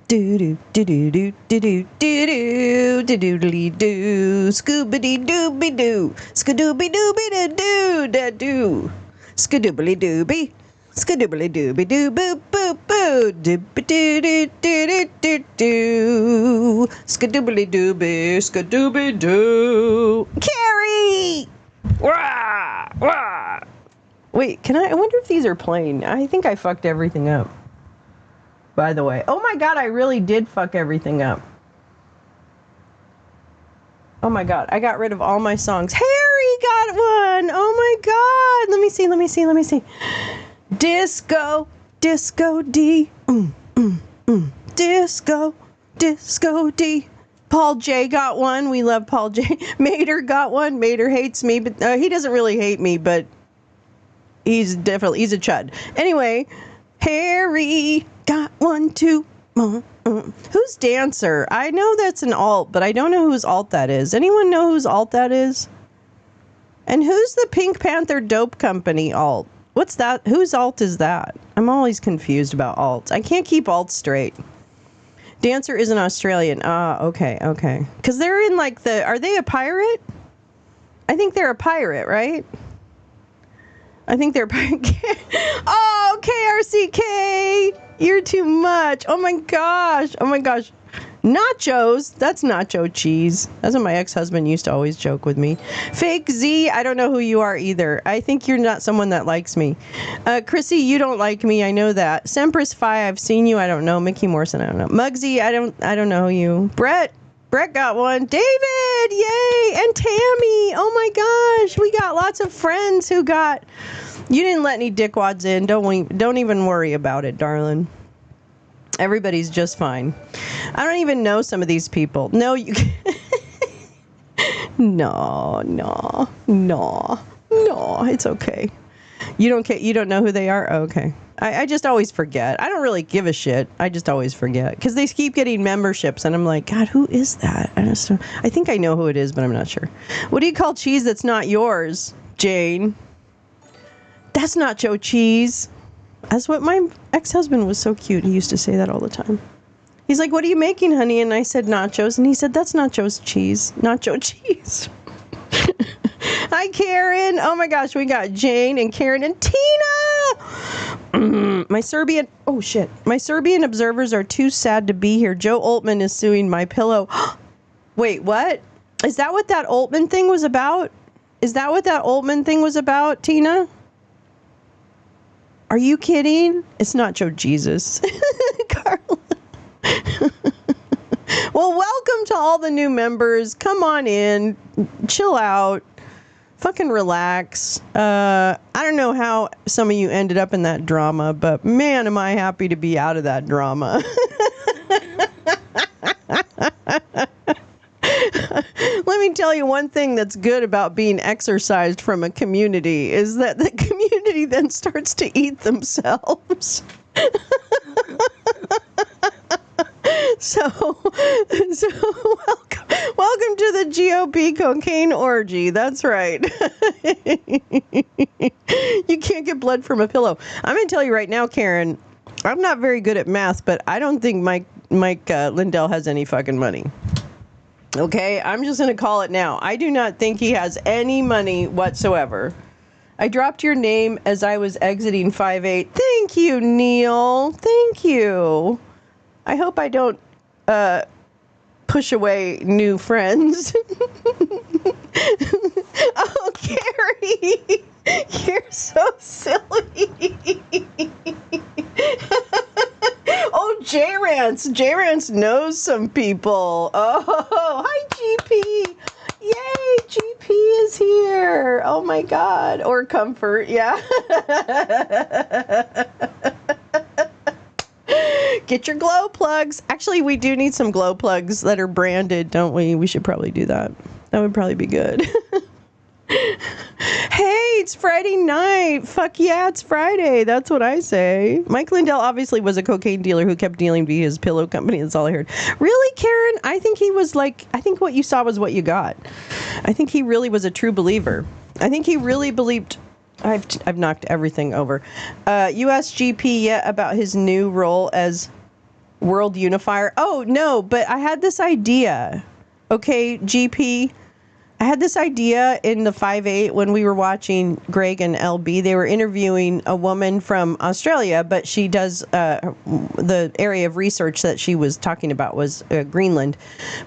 Do do do do do do do do do do do do scoobity dooby doo skadooby dooby da doo da doo skadoobly dooby skadoobly dooby doo boo boo boo dooby doo doo doo doo doo skadoobly dooby skadooby doo. Carrie! Wah! Wah! Wait, I wonder if these are playing. I think I fucked everything up. By the way. Oh my god, I really did fuck everything up. Oh my god, I got rid of all my songs. Harry got one! Oh my god! Let me see. Disco, disco D. Disco, disco D. Paul J got one. We love Paul J. Mater got one. Mater hates me, but he doesn't really hate me, but he's a chud. Anyway, Harry got one too. Who's Dancer? I know that's an alt, but I don't know whose alt that is. Anyone know whose alt that is? And who's the Pink Panther Dope Company alt? What's that? Whose alt is that? I'm always confused about alts. I can't keep alts straight. Dancer is an Australian. Ah, okay. Because they're in like are they a pirate? I think they're a pirate, right? I think they're... Oh, KRCK! You're too much. Oh my gosh. Nachos. That's nacho cheese. That's what my ex-husband used to always joke with me. Fake Z, I don't know who you are either. I think you're not someone that likes me. Chrissy, you don't like me. I know that. Sempress Phi, I've seen you. I don't know. Mickey Morrison, I don't know. Muggsy, I don't know you. Brett got one. David, yay! And Tammy. Oh my gosh, we got lots of friends who got... You didn't let any dickwads in. Don't even worry about it, darling. Everybody's just fine. I don't even know some of these people. No, you... No, it's okay. You don't know who they are? Oh, okay. I just always forget. I don't really give a shit. I just always forget. Because they keep getting memberships, and I'm like, God, who is that? I think I know who it is, but I'm not sure. What do you call cheese that's not yours, Jane? That's nacho cheese. That's what my ex-husband was so cute. He used to say that all the time. He's like, what are you making, honey? And I said, nachos. And he said, that's nacho cheese. Nacho cheese. Hi, Karen. Oh, my gosh. We got Jane and Karen and Tina. My Serbian observers are too sad to be here. Joe Altman is suing My Pillow. Wait, what? Is that what that Altman thing was about? Tina? Are you kidding? It's not Joe Jesus. Carla. Well, welcome to all the new members. Come on in. Chill out. Fucking relax. I don't know how some of you ended up in that drama, but man, am I happy to be out of that drama. Let me tell you one thing that's good about being exorcised from a community is that the community then starts to eat themselves. So welcome to the GOP cocaine orgy. That's right. You can't get blood from a pillow. I'm going to tell you right now, Karen, I'm not very good at math, but I don't think Mike Lindell has any fucking money. Okay, I'm just going to call it now. I do not think he has any money whatsoever. I dropped your name as I was exiting 5-8. Thank you, Neil. Thank you. I hope I don't push away new friends. Oh, Carrie, you're so silly. Oh, J-Rance knows some people. Oh, hi, GP. Yay, GP is here. Oh, my God. Or Comfort, yeah. Get your glow plugs. Actually, we do need some glow plugs that are branded, don't we? We should probably do that. That would probably be good. Hey, it's Friday night. Fuck yeah, it's Friday. That's what I say. Mike Lindell obviously was a cocaine dealer who kept dealing via his pillow company. That's all I heard. Really, Karen? I think he was like, I think what you saw was what you got. I think he really was a true believer. I think he really believed... I've knocked everything over. USGP, yeah, about his new role as world unifier. Oh, no, but I had this idea. Okay, GP. I had this idea in the 5/8 when we were watching Greg and LB. They were interviewing a woman from Australia, but she does the area of research that she was talking about was Greenland.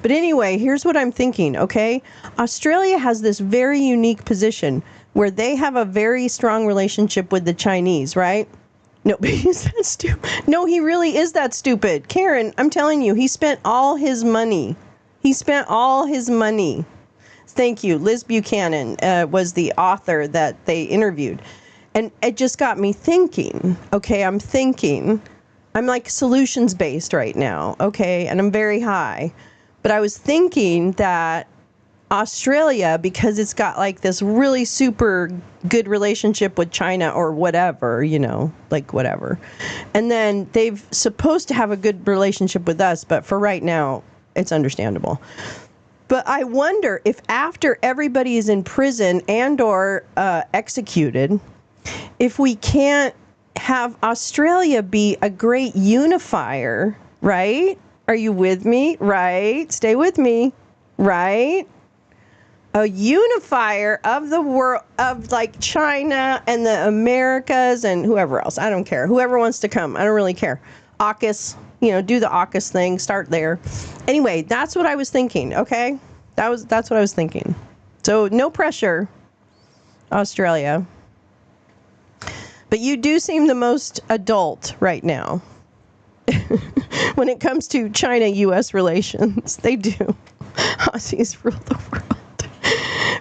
But anyway, here's what I'm thinking, okay? Australia has this very unique position where they have a very strong relationship with the Chinese, right? No, but he's that stupid. No, he really is that stupid. Karen, I'm telling you, he spent all his money. Thank you. Liz Buchanan was the author that they interviewed. And it just got me thinking, okay, I'm like solutions based right now, okay, and I'm very high. But I was thinking that Australia, because it's got like this really super good relationship with China or whatever, like whatever. And then they've supposed to have a good relationship with us, but for right now, it's understandable. But I wonder if after everybody is in prison and or executed, if we can't have Australia be a great unifier, right? Are you with me? Right? Stay with me. Right? A unifier of the world, of like China and the Americas and whoever else. I don't care. Whoever wants to come. I don't really care. AUKUS. Do the AUKUS thing, start there. Anyway, that's what I was thinking, okay? That's what I was thinking. So no pressure, Australia. But you do seem the most adult right now. When it comes to China-U.S. relations, they do. Aussies rule the world.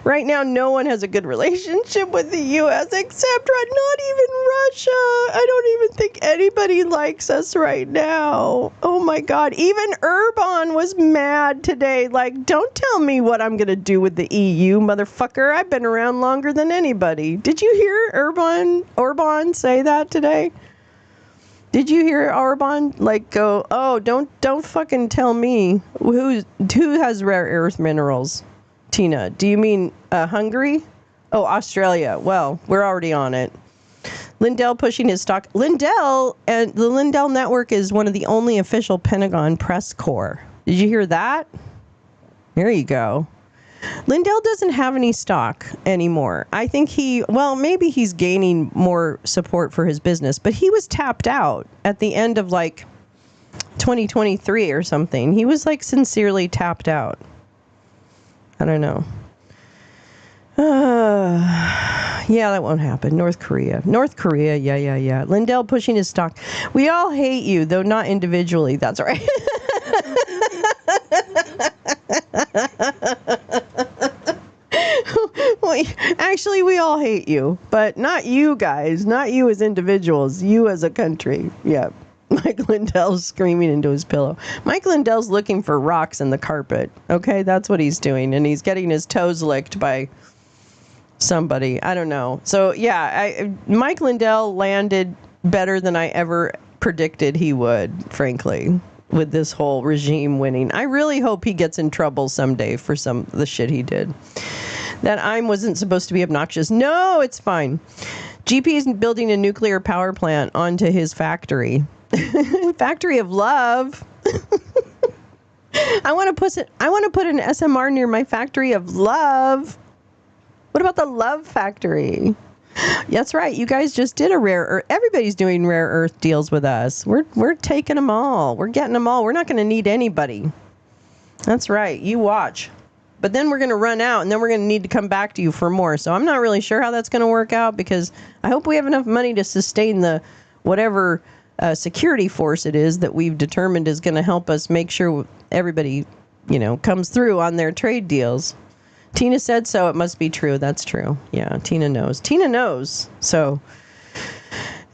Right now, no one has a good relationship with the U.S. except not even Russia. I don't even think anybody likes us right now. Oh my God. Even Urban was mad today. Like, don't tell me what I'm going to do with the EU, motherfucker. I've been around longer than anybody. Did you hear Orban say that today? Did you hear Orban go, oh, don't fucking tell me who has rare earth minerals? Tina, do you mean Hungary? Oh, Australia. Well, we're already on it. Lindell pushing his stock. Lindell and the Lindell Network is one of the only official Pentagon press corps. Did you hear that? There you go. Lindell doesn't have any stock anymore. I think maybe he's gaining more support for his business, but he was tapped out at the end of 2023 or something. He was sincerely tapped out. I don't know. Yeah, that won't happen. North Korea. Yeah. Lindell pushing his stock. We all hate you, though not individually. That's right. Well, actually, we all hate you, but not you guys. Not you as individuals. You as a country. Yeah. Mike Lindell's screaming into his pillow. Mike Lindell's looking for rocks in the carpet. Okay, that's what he's doing. And he's getting his toes licked by somebody. I don't know. So, yeah, Mike Lindell landed better than I ever predicted he would, frankly, with this whole regime winning. I really hope he gets in trouble someday for some of the shit he did. That I wasn't supposed to be obnoxious. No, it's fine. GP is building a nuclear power plant onto his factory. Factory of love. I want to put an SMR near my factory of love. What about the love factory? That's right. You guys just did a rare earth. Everybody's doing rare earth deals with us. We're taking them all. We're getting them all. We're not going to need anybody. That's right. You watch. But then we're going to run out, and then we're going to need to come back to you for more. So I'm not really sure how that's going to work out, because I hope we have enough money to sustain the whatever security force it is that we've determined is going to help us make sure everybody, comes through on their trade deals. Tina said so. It must be true. That's true. Yeah, Tina knows. So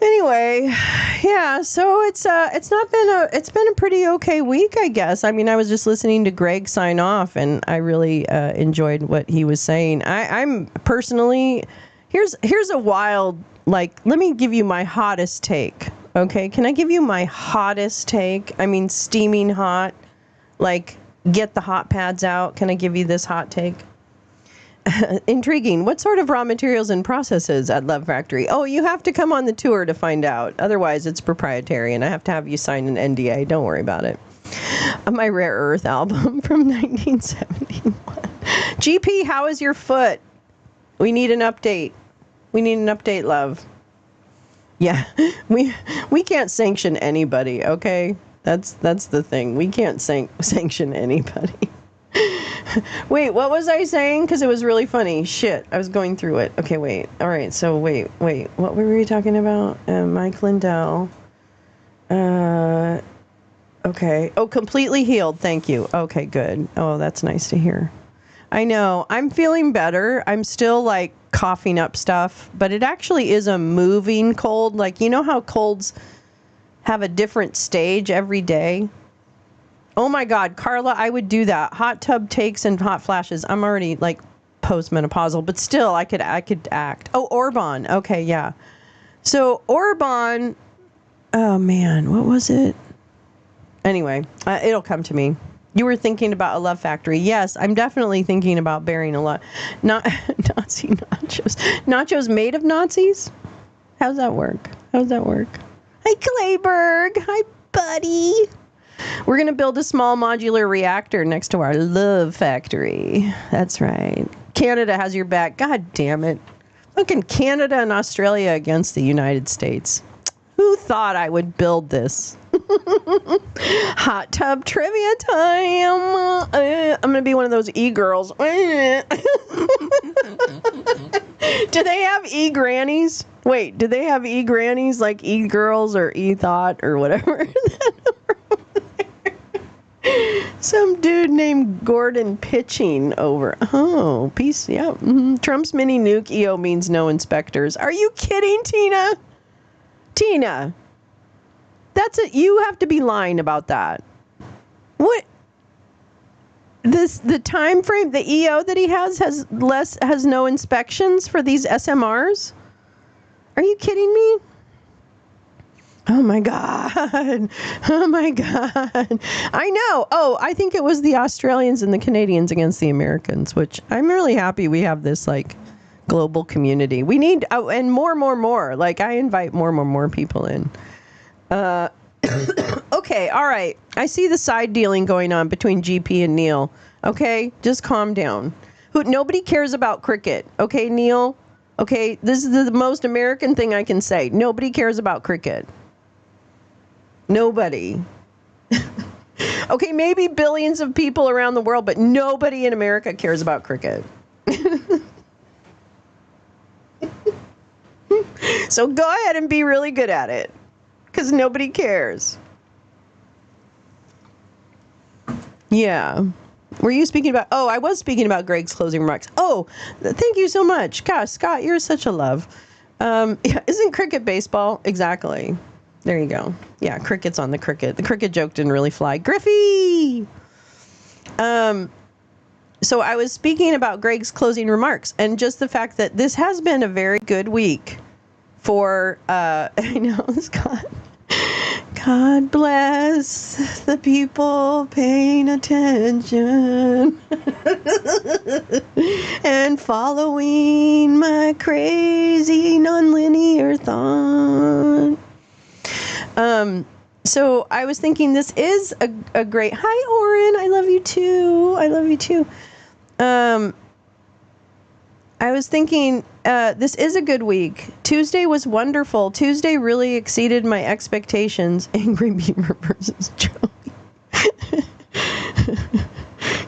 anyway, yeah. So it's been a pretty okay week, I guess. I mean, I was just listening to Greg sign off, and I really enjoyed what he was saying. I'm personally, here's a wild, let me give you my hottest take. Okay, can I give you my hottest take? I mean, steaming hot. Get the hot pads out. Can I give you this hot take? Intriguing. What sort of raw materials and processes at Love Factory? Oh, you have to come on the tour to find out. Otherwise, it's proprietary, and I have to have you sign an NDA. Don't worry about it. My Rare Earth album from 1971. GP, how is your foot? We need an update. We need an update, love. Yeah, we can't sanction anybody, okay? That's the thing. We can't sanction anybody. Wait, what was I saying? Because it was really funny. Shit, I was going through it. Okay, wait. All right, so wait. What were we talking about? Mike Lindell. Okay. Oh, completely healed. Thank you. Okay, good. Oh, that's nice to hear. I know. I'm feeling better. I'm still like coughing up stuff, but it actually is a moving cold. Like, you know how colds have a different stage every day? Oh my God, Carla, I would do that. Hot tub takes and hot flashes. I'm already like postmenopausal, but still I could act. Oh, Orban. Okay, yeah. So Orban, oh man, what was it? Anyway, it'll come to me. You were thinking about a Love Factory. Yes, I'm definitely thinking about burying a lot. Not Nazi nachos. Nachos made of Nazis? How's that work? Hi, Clayberg. Hi, buddy. We're going to build a small modular reactor next to our Love Factory. That's right. Canada has your back. God damn it. Fucking Canada and Australia against the United States. Who thought I would build this? Hot tub trivia time. I'm going to be one of those e-girls. Do they have e-grannies? Wait, do they have e-grannies like e-girls or e-thought or whatever? Some dude named Gordon pitching over. Oh, peace. Yeah. Mm-hmm. Trump's mini nuke EO means no inspectors. Are you kidding, Tina? Tina, that's it. You have to be lying about that. What? The time frame, the EO that he has no inspections for these SMRs? Are you kidding me? Oh my God. Oh my God. I know. Oh, I think it was the Australians and the Canadians against the Americans, which I'm really happy we have this like global community. We need, and more. Like I invite more people in. Okay. All right. I see the side dealing going on between GP and Neil. Okay. Just calm down. Nobody cares about cricket. Okay, Neil. Okay. This is the most American thing I can say. Nobody cares about cricket. Nobody. Okay, maybe billions of people around the world, but nobody in America cares about cricket. So go ahead and be really good at it, because nobody cares. Yeah. Were you speaking about... Oh, I was speaking about Greg's closing remarks. Oh, thank you so much. Gosh, Scott, you're such a love. Yeah, isn't cricket baseball? Exactly. There you go. Yeah, cricket's on the cricket. The cricket joke didn't really fly. Griffey! So I was speaking about Greg's closing remarks and just the fact that this has been a very good week for, I know, Scott. God bless the people paying attention and following my crazy nonlinear thought. So I was thinking this is a great, hi, Oren, I love you too. I was thinking, this is a good week. Tuesday was wonderful. Tuesday really exceeded my expectations. Angry Beaver versus Joey.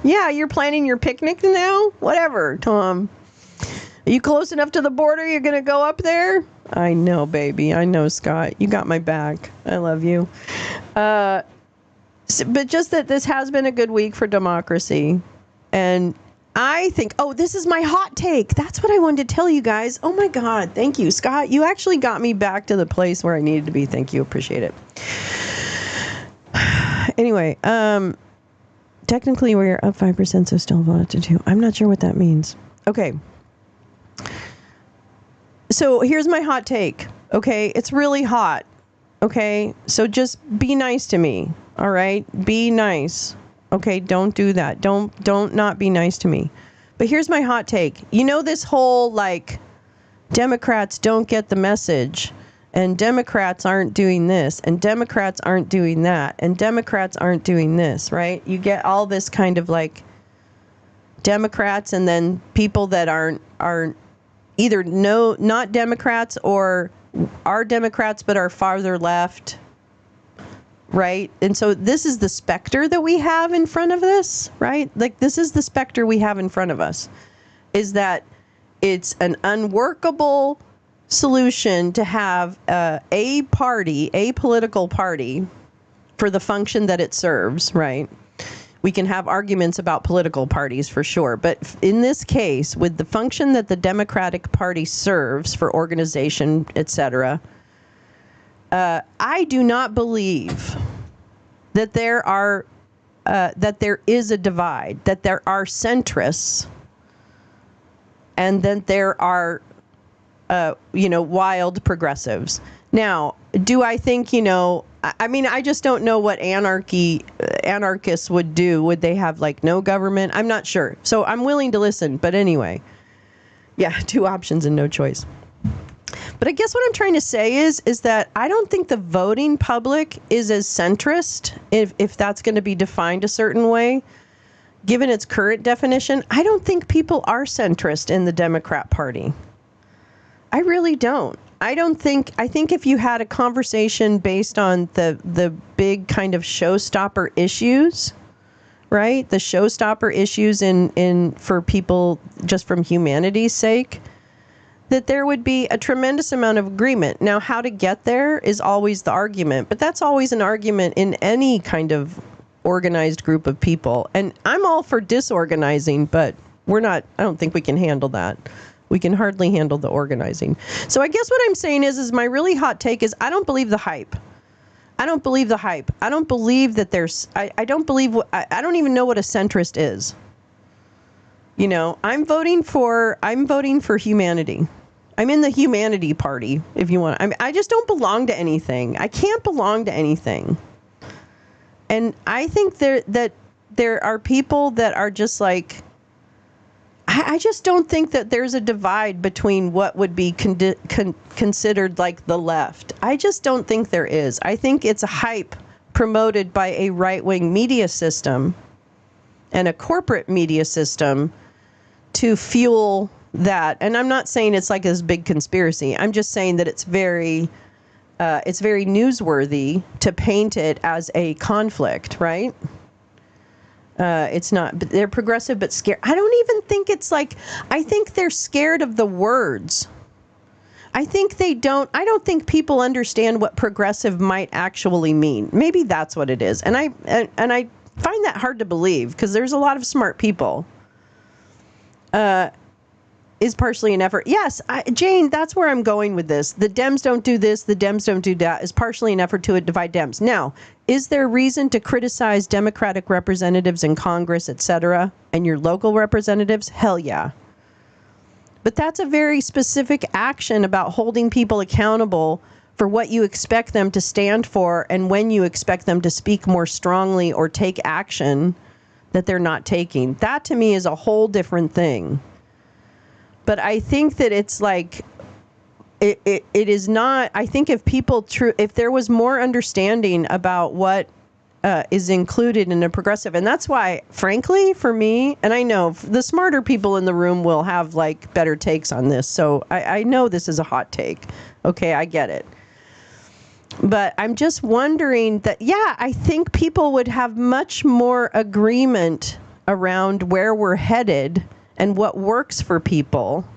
Yeah, you're planning your picnic now? Whatever, Tom. Are you close enough to the border? You're going to go up there? I know, baby. I know, Scott. You got my back. I love you. But just that this has been a good week for democracy. And I think, oh, this is my hot take. That's what I wanted to tell you guys. Oh, my God. Thank you, Scott. You actually got me back to the place where I needed to be. Thank you. Appreciate it. Anyway, technically we're up 5%, so still voted 2. I'm not sure what that means. Okay. So here's my hot take. Okay. It's really hot. Okay. So just be nice to me. All right. Be nice. Okay. Don't do that. Don't not be nice to me. But here's my hot take. You know, this whole like Democrats don't get the message, and Democrats aren't doing this, and Democrats aren't doing that, and Democrats aren't doing this, right? You get all this kind of like Democrats and then people that aren't either not Democrats or are Democrats but are farther left, right? And so this is the specter that we have in front of this, right? Like this is the specter we have in front of us, is that it's an unworkable solution to have a political party for the function that it serves, right? We can have arguments about political parties for sure, but in this case, with the function that the Democratic Party serves for organization, etc., I do not believe that there is a divide, that there are centrists, and that there are, wild progressives. Now, do I think, I mean, I just don't know what anarchists would do. Would they have like no government? I'm not sure. So I'm willing to listen. But anyway, yeah, 2 options and no choice. But I guess what I'm trying to say is that I don't think the voting public is as centrist, if that's going to be defined a certain way, given its current definition. I don't think people are centrist in the Democrat Party. I really don't. I think if you had a conversation based on the big kind of showstopper issues, right? The showstopper issues in for people just from humanity's sake, that there would be a tremendous amount of agreement. Now, how to get there is always the argument, but that's always an argument in any kind of organized group of people. And I'm all for disorganizing, but I don't think we can handle that. We can hardly handle the organizing. So I guess what I'm saying is my really hot take is I don't believe the hype. I don't believe the hype. I don't believe that I don't even know what a centrist is. I'm voting for humanity. I'm in the humanity party, if you want. I just don't belong to anything. I can't belong to anything. And I think that there are people that are just like, I just don't think that there's a divide between what would be considered like the left. I just don't think there is. I think it's a hype promoted by a right-wing media system and a corporate media system to fuel that. And I'm not saying it's like this big conspiracy. I'm just saying that it's very newsworthy to paint it as a conflict, right? It's not, but they're progressive but scared. I don't even think it's like, I think they're scared of the words. I don't think people understand what progressive might actually mean. Maybe that's what it is. And I find that hard to believe because there's a lot of smart people. Is partially an effort. Yes, Jane, that's where I'm going with this. The Dems don't do this, the Dems don't do that is partially an effort to divide Dems. Now, is there reason to criticize Democratic representatives in Congress, etc., and your local representatives? Hell yeah. But that's a very specific action about holding people accountable for what you expect them to stand for and when you expect them to speak more strongly or take action that they're not taking. That to me is a whole different thing. But I think that it's like, it is not, I think if there was more understanding about what is included in a progressive, and that's why, frankly, for me, and I know the smarter people in the room will have like better takes on this. So I know this is a hot take. Okay, I get it. But I'm just wondering that, yeah, I think people would have much more agreement around where we're headed and what works for people.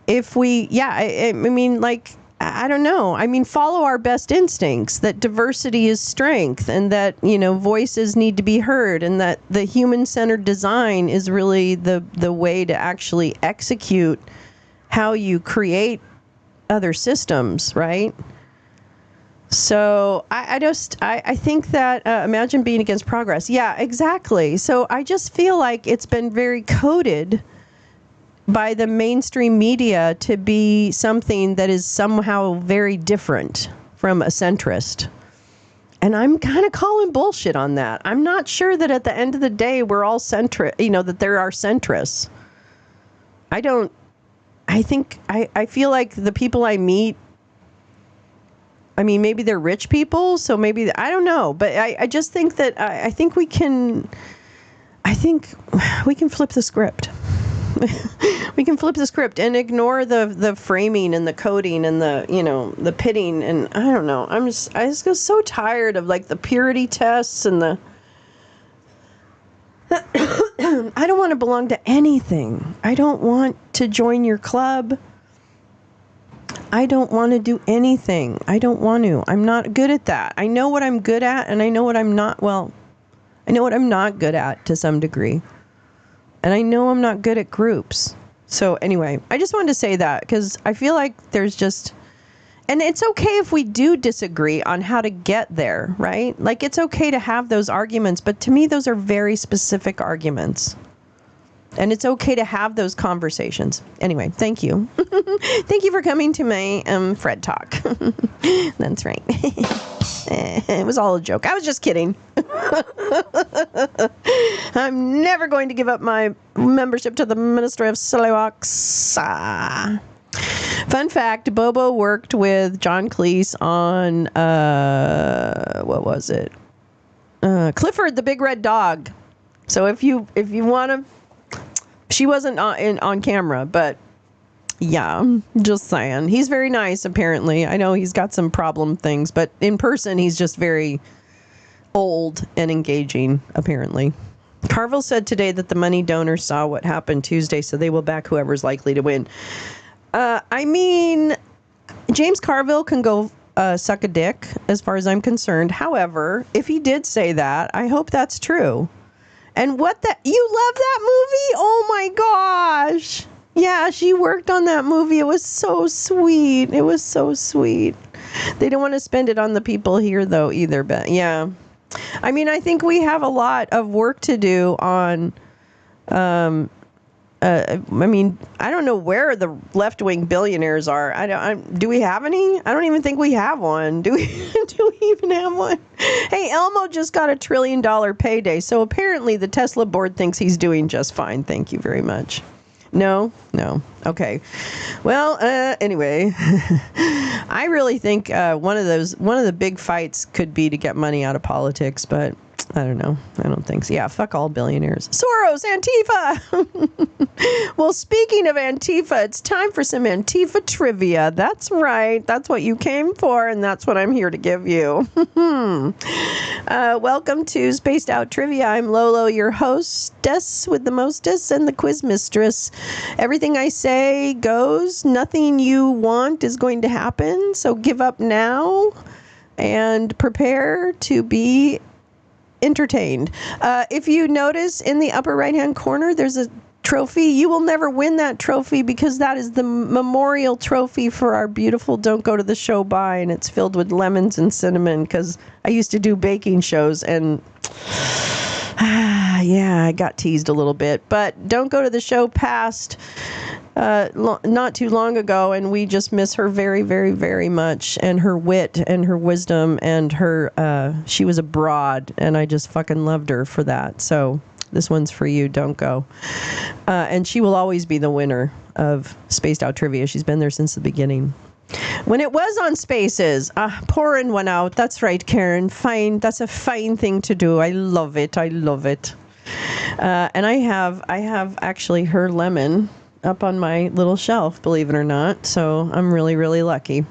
If we, I mean, like, I don't know. I mean, follow our best instincts, that diversity is strength and that, voices need to be heard and that the human-centered design is really the way to actually execute how you create other systems, right? So I think that imagine being against progress. Yeah, exactly. So I just feel like it's been very coded by the mainstream media to be something that is somehow very different from a centrist. And I'm kind of calling bullshit on that. I'm not sure that at the end of the day, we're all that there are centrists. I feel like the people I meet, I mean, maybe they're rich people, so maybe, I don't know. But I just think that, I think we can flip the script. We can flip the script and ignore the framing and the coding and the pitting. And I don't know. I just get so tired of like the purity tests and the, I don't want to belong to anything. I don't want to join your club. I don't want to do anything. I don't want to. I'm not good at that. I know what I'm good at, and I know what I'm not. Well, I know what I'm not good at to some degree. And I know I'm not good at groups. So anyway, I just wanted to say that because I feel like there's just, and it's okay if we do disagree on how to get there, right? Like it's okay to have those arguments, but to me, those are very specific arguments. And it's okay to have those conversations. Anyway, thank you. Thank you for coming to my Fred Talk. That's right. It was all a joke. I was just kidding. I'm never going to give up my membership to the Ministry of Sillywax. Fun fact, Bobo worked with John Cleese on, what was it? Clifford the Big Red Dog. So if you want to, she wasn't on camera, but yeah, just saying. He's very nice, apparently. I know he's got some problem things, but in person, he's just very old and engaging, apparently. Carville said today that the money donors saw what happened Tuesday, so they will back whoever's likely to win. I mean, James Carville can go suck a dick, as far as I'm concerned. However, if he did say that, I hope that's true. And you love that movie? Oh my gosh. Yeah, she worked on that movie. It was so sweet. It was so sweet. They don't want to spend it on the people here though either, but yeah. I mean, I think we have a lot of work to do on, I mean, I don't know where the left-wing billionaires are. Do we have any? I don't even think we have one. Do we even have one? Hey, Elmo just got $1 trillion payday, so apparently the Tesla board thinks he's doing just fine. Thank you very much. No. Okay. Well, anyway, I really think one of the big fights could be to get money out of politics, but I don't know. I don't think so. Yeah, fuck all billionaires. Soros, Antifa. Well, speaking of Antifa, it's time for some Antifa trivia. That's right. That's what you came for, and that's what I'm here to give you. Welcome to Spaced Out Trivia. I'm Lolo, your hostess with the mostess and the quiz mistress. Everything I say goes. Nothing you want is going to happen, so give up now and prepare to be entertained. If you notice in the upper right hand corner there's a trophy. You will never win that trophy because that is the memorial trophy for our beautiful Don't Go to the Show by, and it's filled with lemons and cinnamon because I used to do baking shows and yeah, I got teased a little bit. But Don't Go to the Show passed not too long ago, and we just miss her very, very, very much, and her wit and her wisdom and her she was a broad, and I just fucking loved her for that. So this one's for you. Don't go. And she will always be the winner of Spaced Out Trivia. She's been there since the beginning. When it was on Spaces, pouring one out. That's right, Karen. Fine. That's a fine thing to do. I love it. I love it. And I have actually her lemon up on my little shelf, believe it or not. So I'm really, really lucky.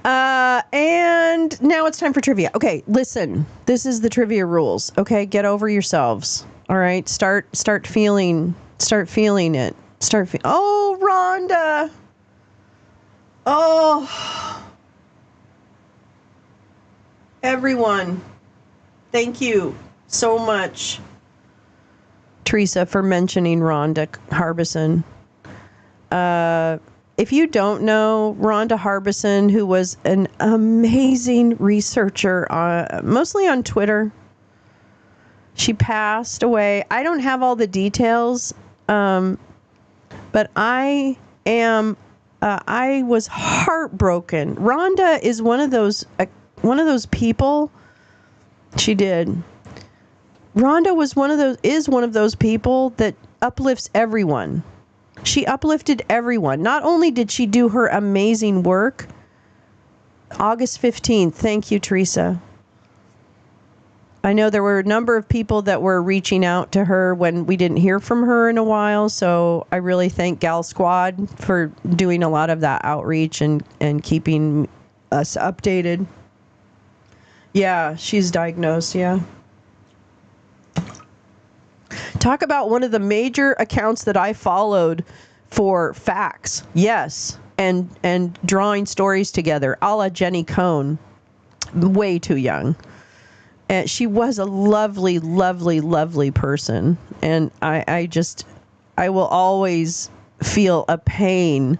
And now it's time for trivia. Okay, listen. This is the trivia rules. Okay, get over yourselves. All right, start feeling it. Oh, Rhonda. Oh. Everyone, thank you so much, Teresa, for mentioning Rhonda Harbison. If you don't know Rhonda Harbison, who was an amazing researcher, mostly on Twitter, she passed away. I don't have all the details, but I was heartbroken. Rhonda is one of those one of those people. She did. Rhonda is one of those people that uplifts everyone. She uplifted everyone. Not only did she do her amazing work, August 15th, thank you, Teresa. I know there were a number of people that were reaching out to her when we didn't hear from her in a while, so I really thank Gal Squad for doing a lot of that outreach and keeping us updated. Yeah, she's diagnosed, yeah. Talk about one of the major accounts that I followed for facts. Yes. And drawing stories together, a la Jenny Cohn. Way too young. And she was a lovely, lovely, lovely person. And I will always feel a pain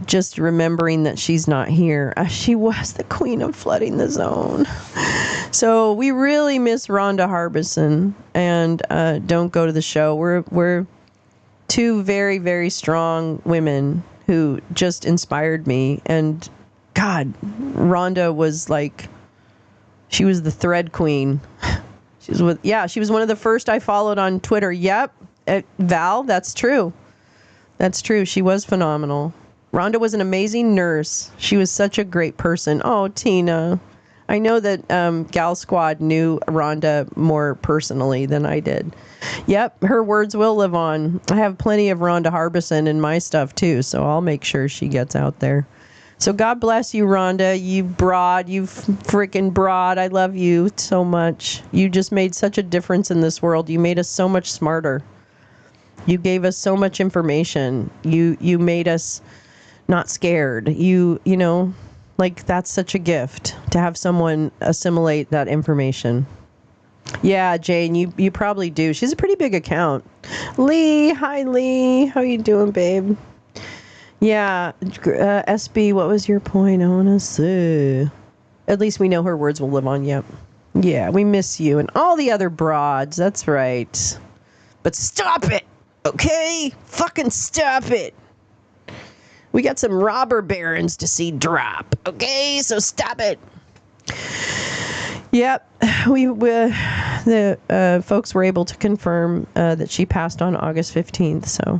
just remembering that she's not here. She was the queen of flooding the zone. So we really miss Rhonda Harbison, and don't go to the show. We're two very, very strong women who just inspired me. And God, Rhonda was like, she was the thread queen. She was one of the first I followed on Twitter. Yep, Val, that's true. That's true. She was phenomenal. Rhonda was an amazing nurse. She was such a great person. Oh, Tina. I know that Gal Squad knew Rhonda more personally than I did. Yep, her words will live on. I have plenty of Rhonda Harbison in my stuff too, so I'll make sure she gets out there. So God bless you, Rhonda. You broad, you freaking broad. I love you so much. You just made such a difference in this world. You made us so much smarter. You gave us so much information. You made us not scared. You know, like that's such a gift to have someone assimilate that information. Yeah, Jane, you probably do. She's a pretty big account. Lee, hi Lee. How you doing, babe? Yeah, SB, what was your point? I want to see. At least we know her words will live on. Yep. Yeah, we miss you and all the other broads. That's right. But stop it, okay? Fucking stop it. We got some robber barons to see drop, okay? So stop it. Yep, the folks were able to confirm that she passed on August 15th. So,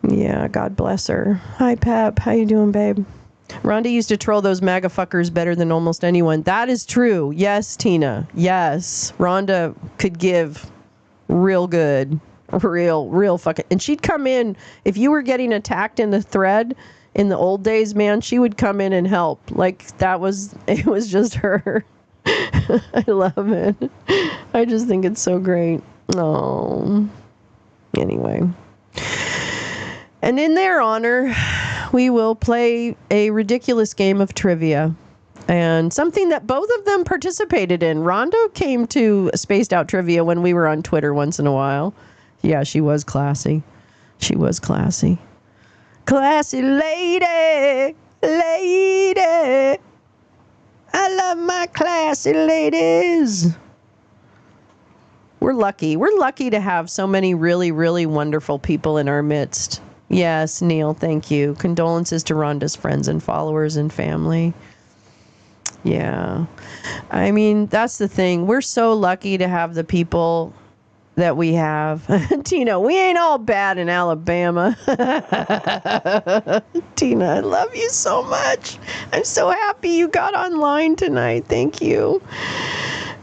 yeah, God bless her. Hi, Pep. How you doing, babe? Rhonda used to troll those MAGA fuckers better than almost anyone. That is true. Yes, Tina. Yes, Rhonda could give real good. Real fucking, and she'd come in if you were getting attacked in the thread in the old days, man, she would come in and help. Like it was just her. I love it. I just think it's so great. Oh, anyway. And in their honor, we will play a ridiculous game of trivia. And something that both of them participated in. Rhonda came to Spaced Out Trivia when we were on Twitter once in a while. Yeah, she was classy. She was classy. Classy lady, lady. I love my classy ladies. We're lucky. We're lucky to have so many really, really wonderful people in our midst. Yes, Neil, thank you. Condolences to Rhonda's friends and followers and family. Yeah. I mean, that's the thing. We're so lucky to have the people that we have. Tina, we ain't all bad in Alabama. Tina, I love you so much. I'm so happy you got online tonight. Thank you.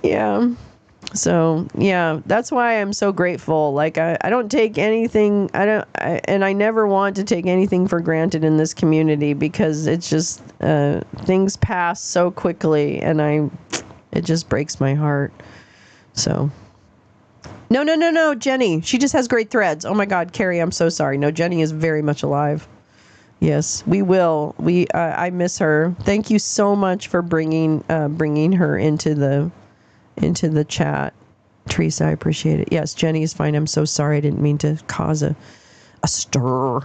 Yeah. So, yeah, that's why I'm so grateful. Like, I don't take anything, and I never want to take anything for granted in this community because it's just, things pass so quickly, and it just breaks my heart. So. No, Jenny. She just has great threads. Oh my God, Carrie, I'm so sorry. No, Jenny is very much alive. Yes, we will. I miss her. Thank you so much for bringing her into the chat. Teresa, I appreciate it. Yes, Jenny is fine. I'm so sorry. I didn't mean to cause a stir.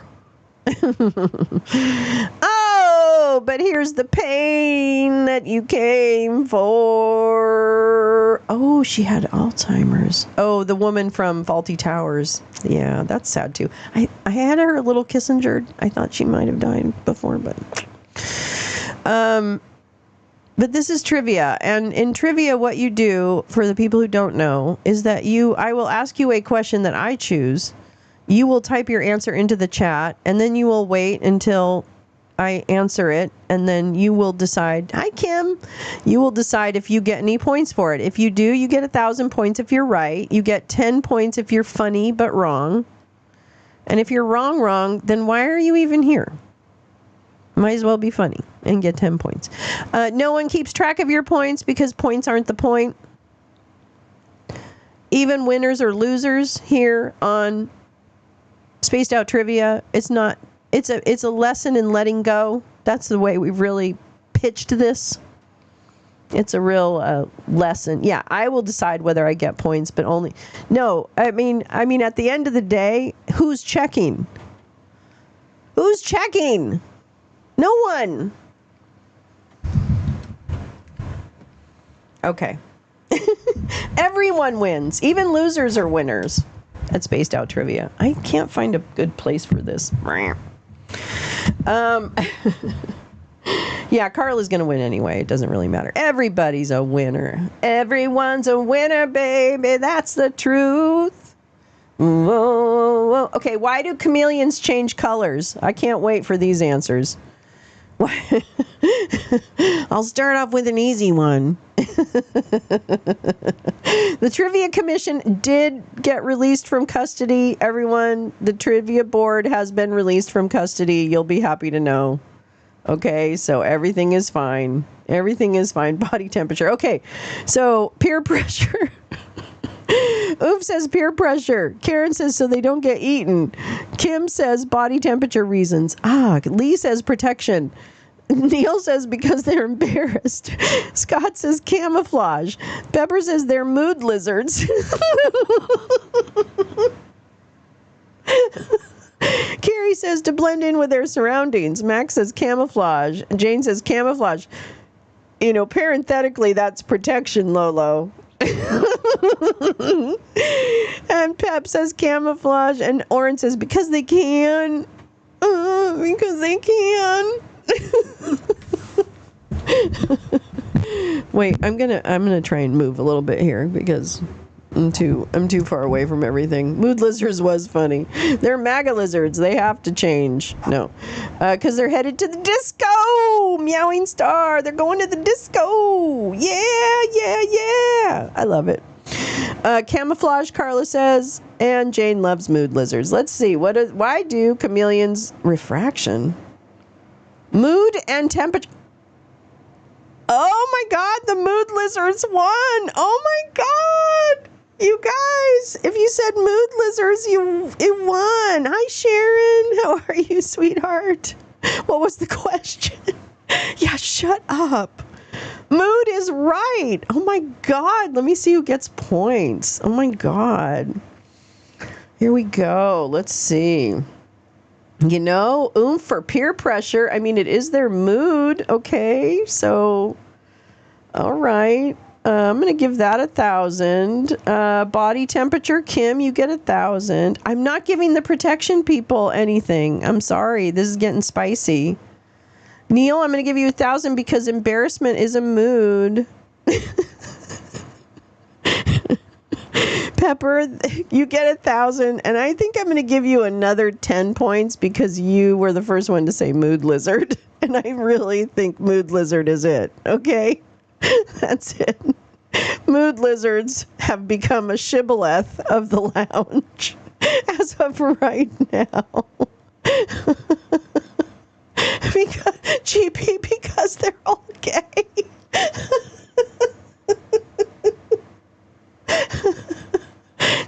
Oh, but here's the pain that you came for. Oh, she had Alzheimer's. Oh, the woman from Faulty Towers. Yeah, that's sad too. I had her a little Kissinger. I thought she might have died before, but But this is trivia. And in trivia, what you do, for the people who don't know, is that I will ask you a question that I choose. You will type your answer into the chat, and then you will wait until I answer it, and then you will decide. Hi, Kim. You will decide if you get any points for it. If you do, you get 1,000 points if you're right. You get 10 points if you're funny but wrong. And if you're wrong, then why are you even here? Might as well be funny and get 10 points. No one keeps track of your points because points aren't the point. Even winners or losers here on Spaced Out Trivia, it's not. It's a lesson in letting go. That's the way we've really pitched this. It's a real lesson. Yeah, I will decide whether I get points, but only. No, I mean, at the end of the day, who's checking? Who's checking? No one. Okay. Everyone wins. Even losers are winners at Spaced Out Trivia. I can't find a good place for this. Yeah, Carla's going to win anyway. It doesn't really matter. Everybody's a winner. Everyone's a winner, baby. That's the truth. Whoa, whoa. Okay, why do chameleons change colors? I can't wait for these answers. I'll start off with an easy one. The Trivia Commission did get released from custody. Everyone, the Trivia Board has been released from custody. You'll be happy to know. Okay, so everything is fine. Everything is fine. Body temperature. Okay, so peer pressure. Oof says peer pressure. Karen says so they don't get eaten. Kim says body temperature reasons. Lee says protection. Neil says because they're embarrassed. Scott says camouflage. Pepper says they're mood lizards. Carrie says to blend in with their surroundings. Max says camouflage. Jane says camouflage. You know, parenthetically, that's protection, Lolo. And Pep says camouflage, and Oren says because they can. Because they can. Wait, I'm gonna try and move a little bit here because I'm too far away from everything. Mood lizards was funny. They're MAGA lizards. They have to change. No, because they're headed to the disco. Meowing star. They're going to the disco. Yeah. I love it. Camouflage, Carla says, and Jane loves mood lizards. Let's see. Why do chameleons refraction? Mood and temperature. Oh my God, the mood lizards won. Oh my God. You guys, if you said mood lizards, it won. Hi, Sharon. How are you, sweetheart? What was the question? Yeah, shut up. Mood is right. Oh my God. Let me see who gets points. Oh my God. Here we go. Let's see. You know, oomph for peer pressure. I mean, it is their mood. Okay, so, all right. I'm going to give that 1,000. Body temperature, Kim, you get 1,000. I'm not giving the protection people anything. I'm sorry. This is getting spicy. Neil, I'm going to give you 1,000 because embarrassment is a mood. Pepper, you get 1,000, and I think I'm going to give you another 10 points because you were the first one to say mood lizard, and I really think mood lizard is it. Okay, that's it. Mood lizards have become a shibboleth of the lounge as of right now. Because they're all gay.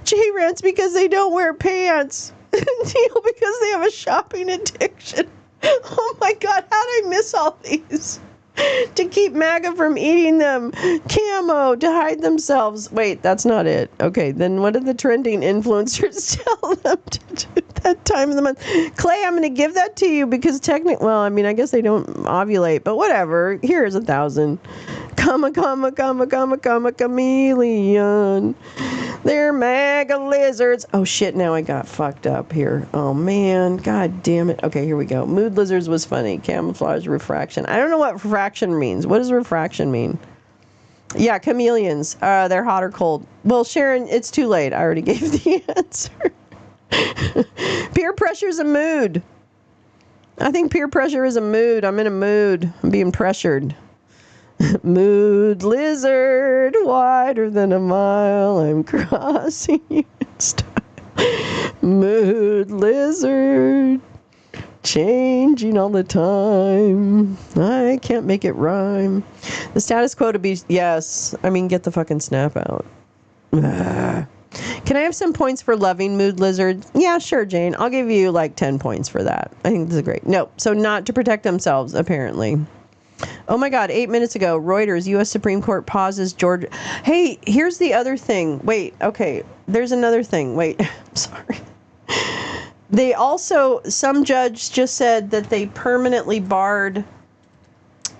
J-Rants because they don't wear pants. Neil because they have a shopping addiction. Oh my God, how did I miss all these? To keep MAGA from eating them. Camo, to hide themselves. Wait, that's not it. Okay, then what did the trending influencers tell them to do that time of the month? Clay, I'm going to give that to you because technically, well, I mean, I guess they don't ovulate, but whatever. Here's 1,000. Chameleon. They're mega lizards. Oh shit, now I got fucked up here. Oh man, god damn it. Okay, here we go. Mood lizards was funny. Camouflage, refraction. I don't know what refraction means. What does refraction mean? Yeah, chameleons. They're hot or cold. Well, Sharon, it's too late. I already gave the answer. Peer pressure is a mood. I think peer pressure is a mood. I'm in a mood. I'm being pressured. Mood lizard, wider than a mile. I'm crossing you in style. Mood lizard, changing all the time. I can't make it rhyme. The status quo to be, yes. I mean, get the fucking snap out. Can I have some points for loving mood lizards? Yeah, sure, Jane. I'll give you like 10 points for that. I think this is great. No, so not to protect themselves, apparently. Oh my God, 8 minutes ago, Reuters, U.S. Supreme Court pauses Georgia. Hey, here's the other thing. Wait, okay, there's another thing. Wait, I'm sorry. They also, some judge just said that they permanently barred,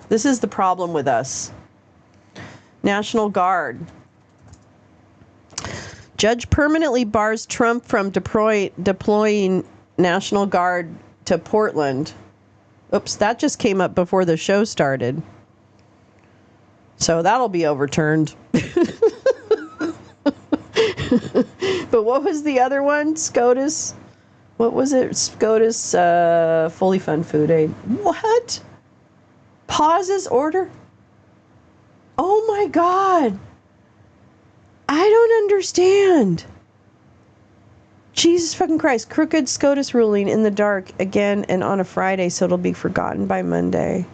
this is the problem with us, National Guard. Judge permanently bars Trump from deploying National Guard to Portland. Oops, that just came up before the show started. So that'll be overturned. But what was the other one? SCOTUS? What was it? SCOTUS fully fund food aid. What? Pauses order? Oh my God. I don't understand. Jesus fucking Christ. Crooked SCOTUS ruling in the dark again and on a Friday, so it'll be forgotten by Monday.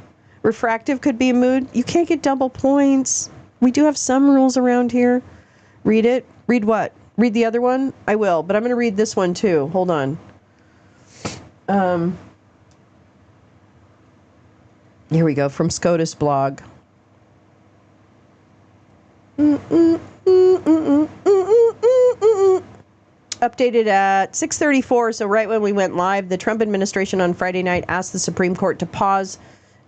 Refractive could be a mood. You can't get double points. We do have some rules around here. Read it. Read what? Read the other one? I will, but I'm going to read this one too. Hold on. Here we go, from SCOTUS blog. Updated at 6:34, so right when we went live, the Trump administration on Friday night asked the Supreme Court to pause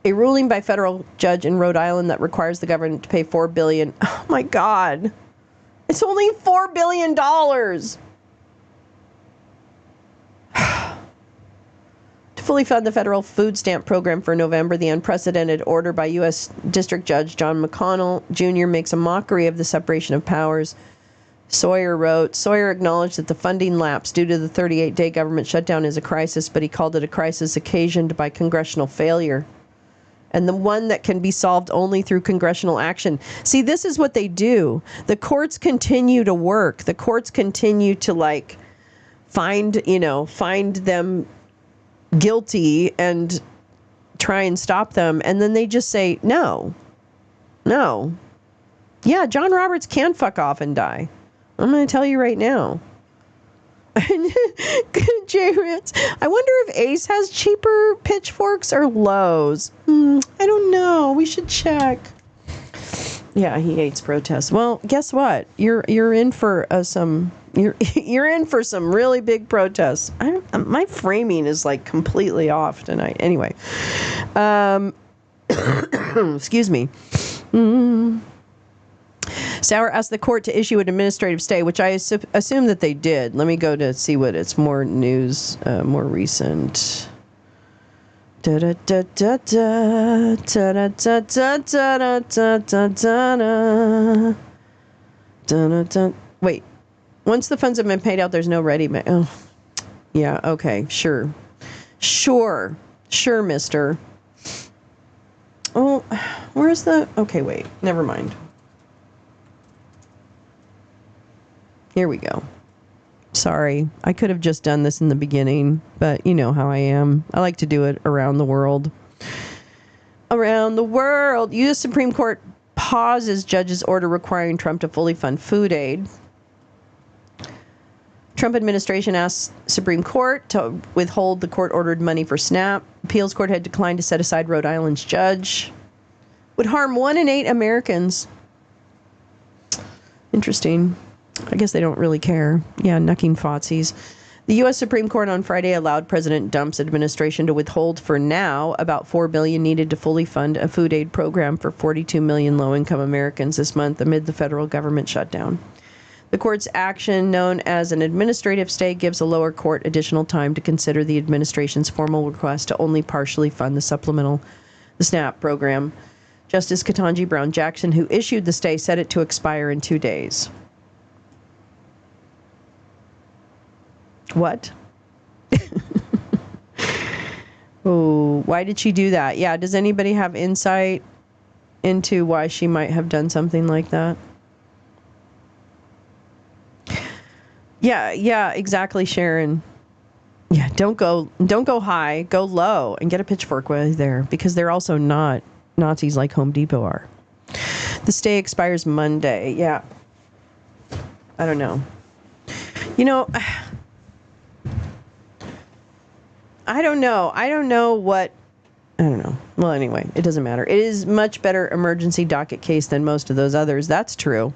a ruling by federal judge in Rhode Island that requires the government to pay $4 billion. Oh my God. It's only $4 billion. To fully fund the federal food stamp program for November, the unprecedented order by U.S. District Judge John McConnell Jr. makes a mockery of the separation of powers. Sawyer wrote, Sawyer acknowledged that the funding lapse due to the 38-day government shutdown is a crisis, but he called it a crisis occasioned by congressional failure. And the one that can be solved only through congressional action. See, this is what they do. The courts continue to work. The courts continue to find them guilty and try and stop them. And then they just say, no. Yeah, John Roberts can fuck off and die. I'm going to tell you right now. J. Rance, I wonder if Ace has cheaper pitchforks or Lowe's. I don't know. We should check. Yeah, he hates protests. Well, guess what? You're in for some you're in for some really big protests. My framing is completely off tonight. Anyway, excuse me. Sauer asked the court to issue an administrative stay, which I assume that they did. Let me go to see what it's more news, more recent. Wait, once the funds have been paid out, there's no ready. Oh, yeah. Okay. Sure, mister. Oh, where's the? Okay, wait. Never mind. Here we go. Sorry, I could have just done this in the beginning, but you know how I am. I like to do it around the world. Around the world. U.S. Supreme Court pauses judge's order requiring Trump to fully fund food aid. Trump administration asked Supreme Court to withhold the court-ordered money for SNAP. Appeals court had declined to set aside Rhode Island's judge. Would harm 1 in 8 Americans. Interesting. I guess they don't really care. Yeah, knucking Fotsies. The U.S. Supreme Court on Friday allowed President Trump's administration to withhold for now about $4 billion needed to fully fund a food aid program for 42 million low-income Americans this month amid the federal government shutdown. The court's action, known as an administrative stay, gives a lower court additional time to consider the administration's formal request to only partially fund the SNAP program. Justice Ketanji Brown Jackson, who issued the stay, set it to expire in 2 days. What? Oh, why did she do that? Yeah, does anybody have insight into why she might have done something like that? Yeah, exactly, Sharon. Yeah, don't go high, go low and get a pitchfork while you're there, because they're also not Nazis like Home Depot are. The stay expires Monday. Yeah. I don't know. I don't know. Well, anyway, it doesn't matter. It is much better emergency docket case than most of those others. That's true.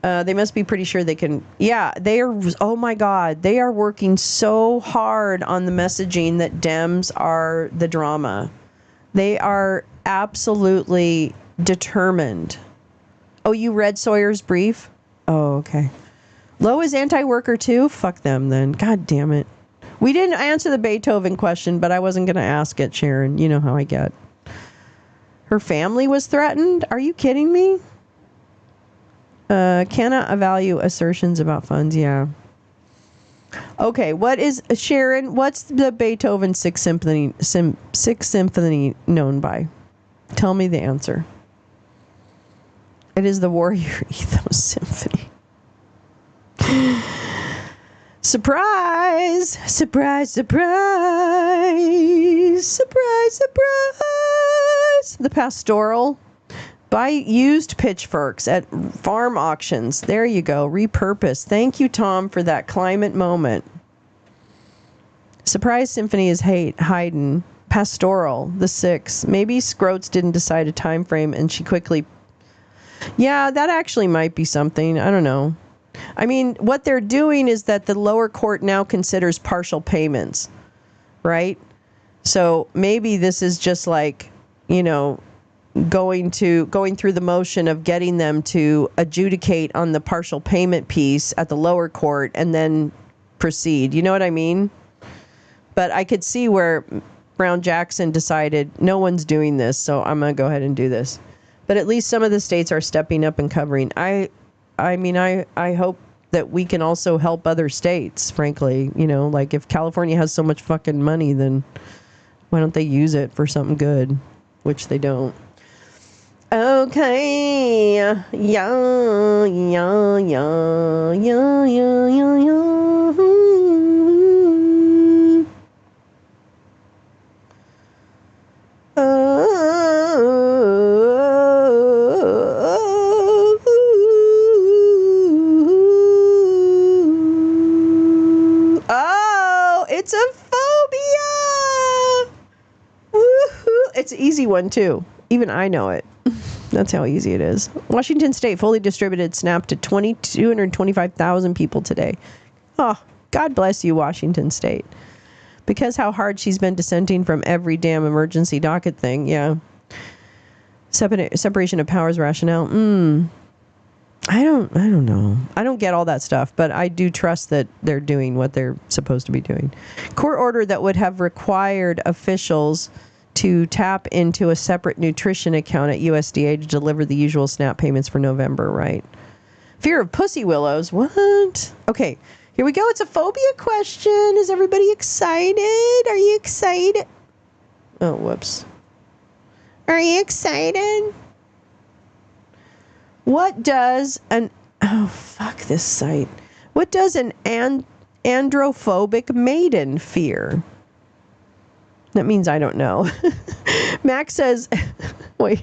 They must be pretty sure they can. Yeah, they are. Oh my God. They are working so hard on the messaging that Dems are the drama. They are absolutely determined. Oh, you read Sawyer's brief? Oh, okay. Lowe is anti-worker too? Fuck them then. God damn it. We didn't answer the Beethoven question, but I wasn't going to ask it, Sharon. You know how I get. Her family was threatened? Are you kidding me? Cannot value assertions about funds. Yeah. Okay, Sharon, what's the Beethoven Sixth Symphony known by? Tell me the answer. It is the Warrior Ethos Symphony. Surprise! Surprise, surprise! Surprise, surprise! The Pastoral. Buy used pitchforks at farm auctions. There you go. Repurpose. Thank you, Tom, for that climate moment. Surprise Symphony is Haydn. Pastoral, the 6. Maybe Scroats didn't decide a time frame and she quickly... Yeah, that actually might be something. I don't know. I mean, what they're doing is that the lower court now considers partial payments, right? So maybe this is just like, going through the motion of getting them to adjudicate on the partial payment piece at the lower court and then proceed. You know what I mean? But I could see where Brown Jackson decided no one's doing this, so I'm going to go ahead and do this. But at least some of the states are stepping up and covering. I hope that we can also help other states, frankly. Like if California has so much fucking money, then why don't they use it for something good? Which they don't. Okay. Yeah. Oh, it's a phobia. Woohoo. It's an easy one too. Even I know it. That's how easy it is. Washington State fully distributed SNAP to 225,000 people today. Oh, God bless you, Washington State. Because how hard she's been dissenting from every damn emergency docket thing. Yeah. Separation of powers rationale. I don't know. I don't get all that stuff, but I do trust that they're doing what they're supposed to be doing. Court order that would have required officials to tap into a separate nutrition account at USDA to deliver the usual SNAP payments for November, right? Fear of pussy willows. What? Okay, here we go. It's a phobia question. Is everybody excited? Are you excited? Oh, whoops. Are you excited? What does an... Oh, fuck this site. What does an androphobic maiden fear? That means I don't know. Max says... Wait.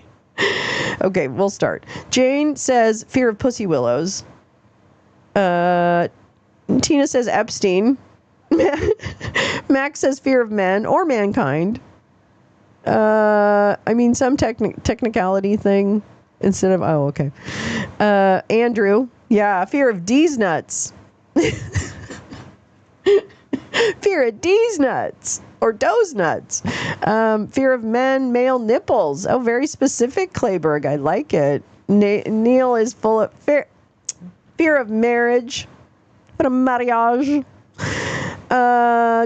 Okay, we'll start. Jane says fear of pussy willows. Tina says Epstein. Max says fear of men or mankind. Some technicality thing instead of... Oh, okay. Andrew. Yeah, fear of D's nuts. Fear of D's nuts or doe's nuts. Fear of men, male nipples. Oh, very specific, Clayberg. I like it. Neil is full of fear of marriage. What a mariage. Fear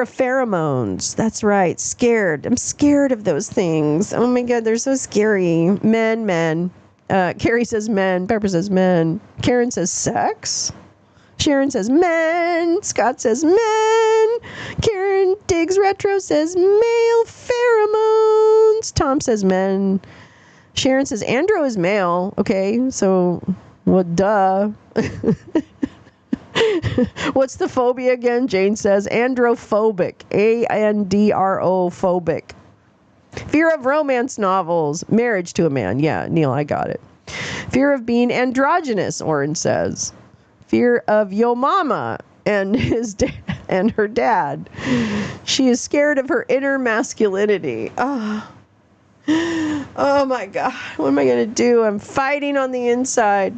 of pheromones. That's right. Scared. I'm scared of those things. Oh my God, they're so scary. Men. Carrie says men. Pepper says men. Karen says sex. Sharon says men. Scott says men. Karen Diggs Retro says male pheromones. Tom says men. Sharon says andro is male. Okay, so what? Duh. What's the phobia again? Jane says androphobic. ANDRO phobic. Fear of romance novels. Marriage to a man. Yeah, Neil, I got it. Fear of being androgynous, Oren says. Fear of yo mama and and her dad. She is scared of her inner masculinity. Oh my God. What am I going to do? I'm fighting on the inside.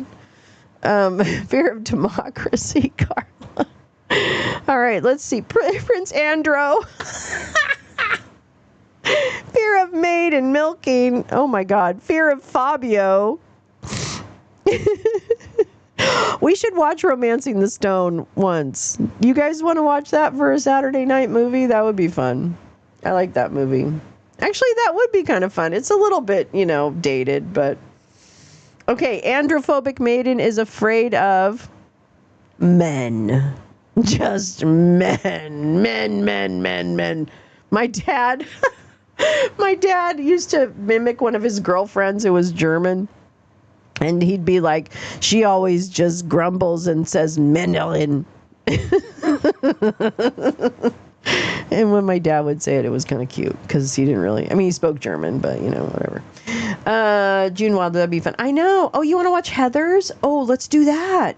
Fear of democracy, Carla. All right, let's see. Prince Andro. Fear of maid and milking. Oh my God. Fear of Fabio. We should watch Romancing the Stone once. You guys want to watch that for a Saturday night movie? That would be fun. I like that movie. Actually, that would be kind of fun. It's a little bit, dated, but... Okay, androphobic maiden is afraid of men. Just men. Men. My dad used to mimic one of his girlfriends who was German. And he'd be like, she always just grumbles and says Menelin. And when my dad would say it, it was kind of cute because he didn't really, he spoke German, but whatever. June Wild, that'd be fun. I know. Oh, you want to watch Heathers? Oh, let's do that.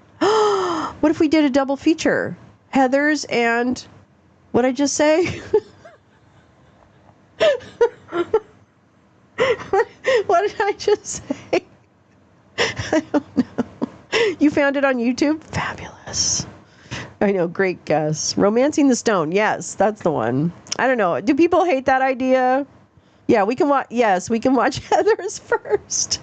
What if we did a double feature? Heathers and what'd I just say? What did I just say? I don't know. You found it on YouTube? Fabulous. I know, great guess. Romancing the Stone. Yes, that's the one. I don't know. Do people hate that idea? Yeah, we can watch. Yes, we can watch Heathers first.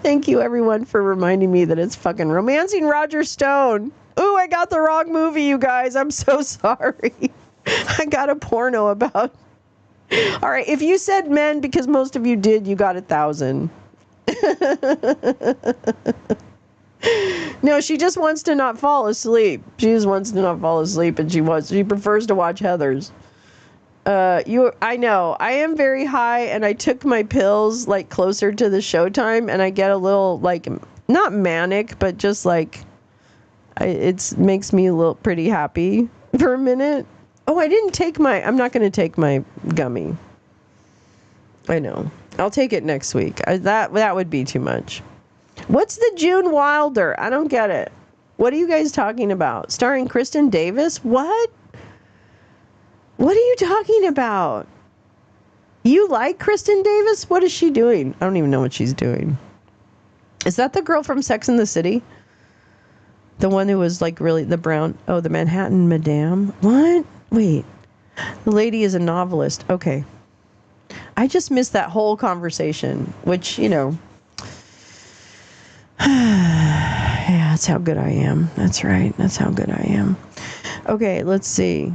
Thank you, everyone, for reminding me that it's fucking Romancing Roger Stone. Ooh, I got the wrong movie, you guys. I'm so sorry. I got a porno about. All right, if you said men, because most of you did, you got 1,000. No, she just wants to not fall asleep. She just wants to not fall asleep, and she prefers to watch Heathers. I know. I am very high, and I took my pills like closer to the showtime, and I get a little like not manic, but just like it makes me a little pretty happy for a minute. Oh, I'm not going to take my gummy. I know. I'll take it next week. That would be too much. What's the June Wilder? I don't get it. What are you guys talking about? Starring Kristen Davis? What? What are you talking about? You like Kristen Davis? What is she doing? I don't even know what she's doing. Is that the girl from Sex and the City? The one who was like really the brown... Oh, the Manhattan Madame? What? Wait. The lady is a novelist. Okay. I just missed that whole conversation, which, Yeah, that's how good I am. That's right. That's how good I am. Okay, let's see.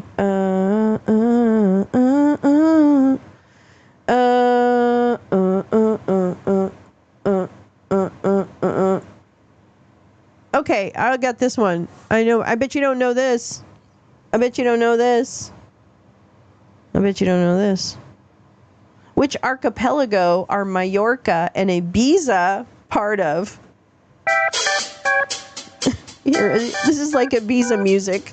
Okay, I got this one. I know. I bet you don't know this. I bet you don't know this. I bet you don't know this. Which archipelago are Mallorca and Ibiza part of? Here, this is like Ibiza music.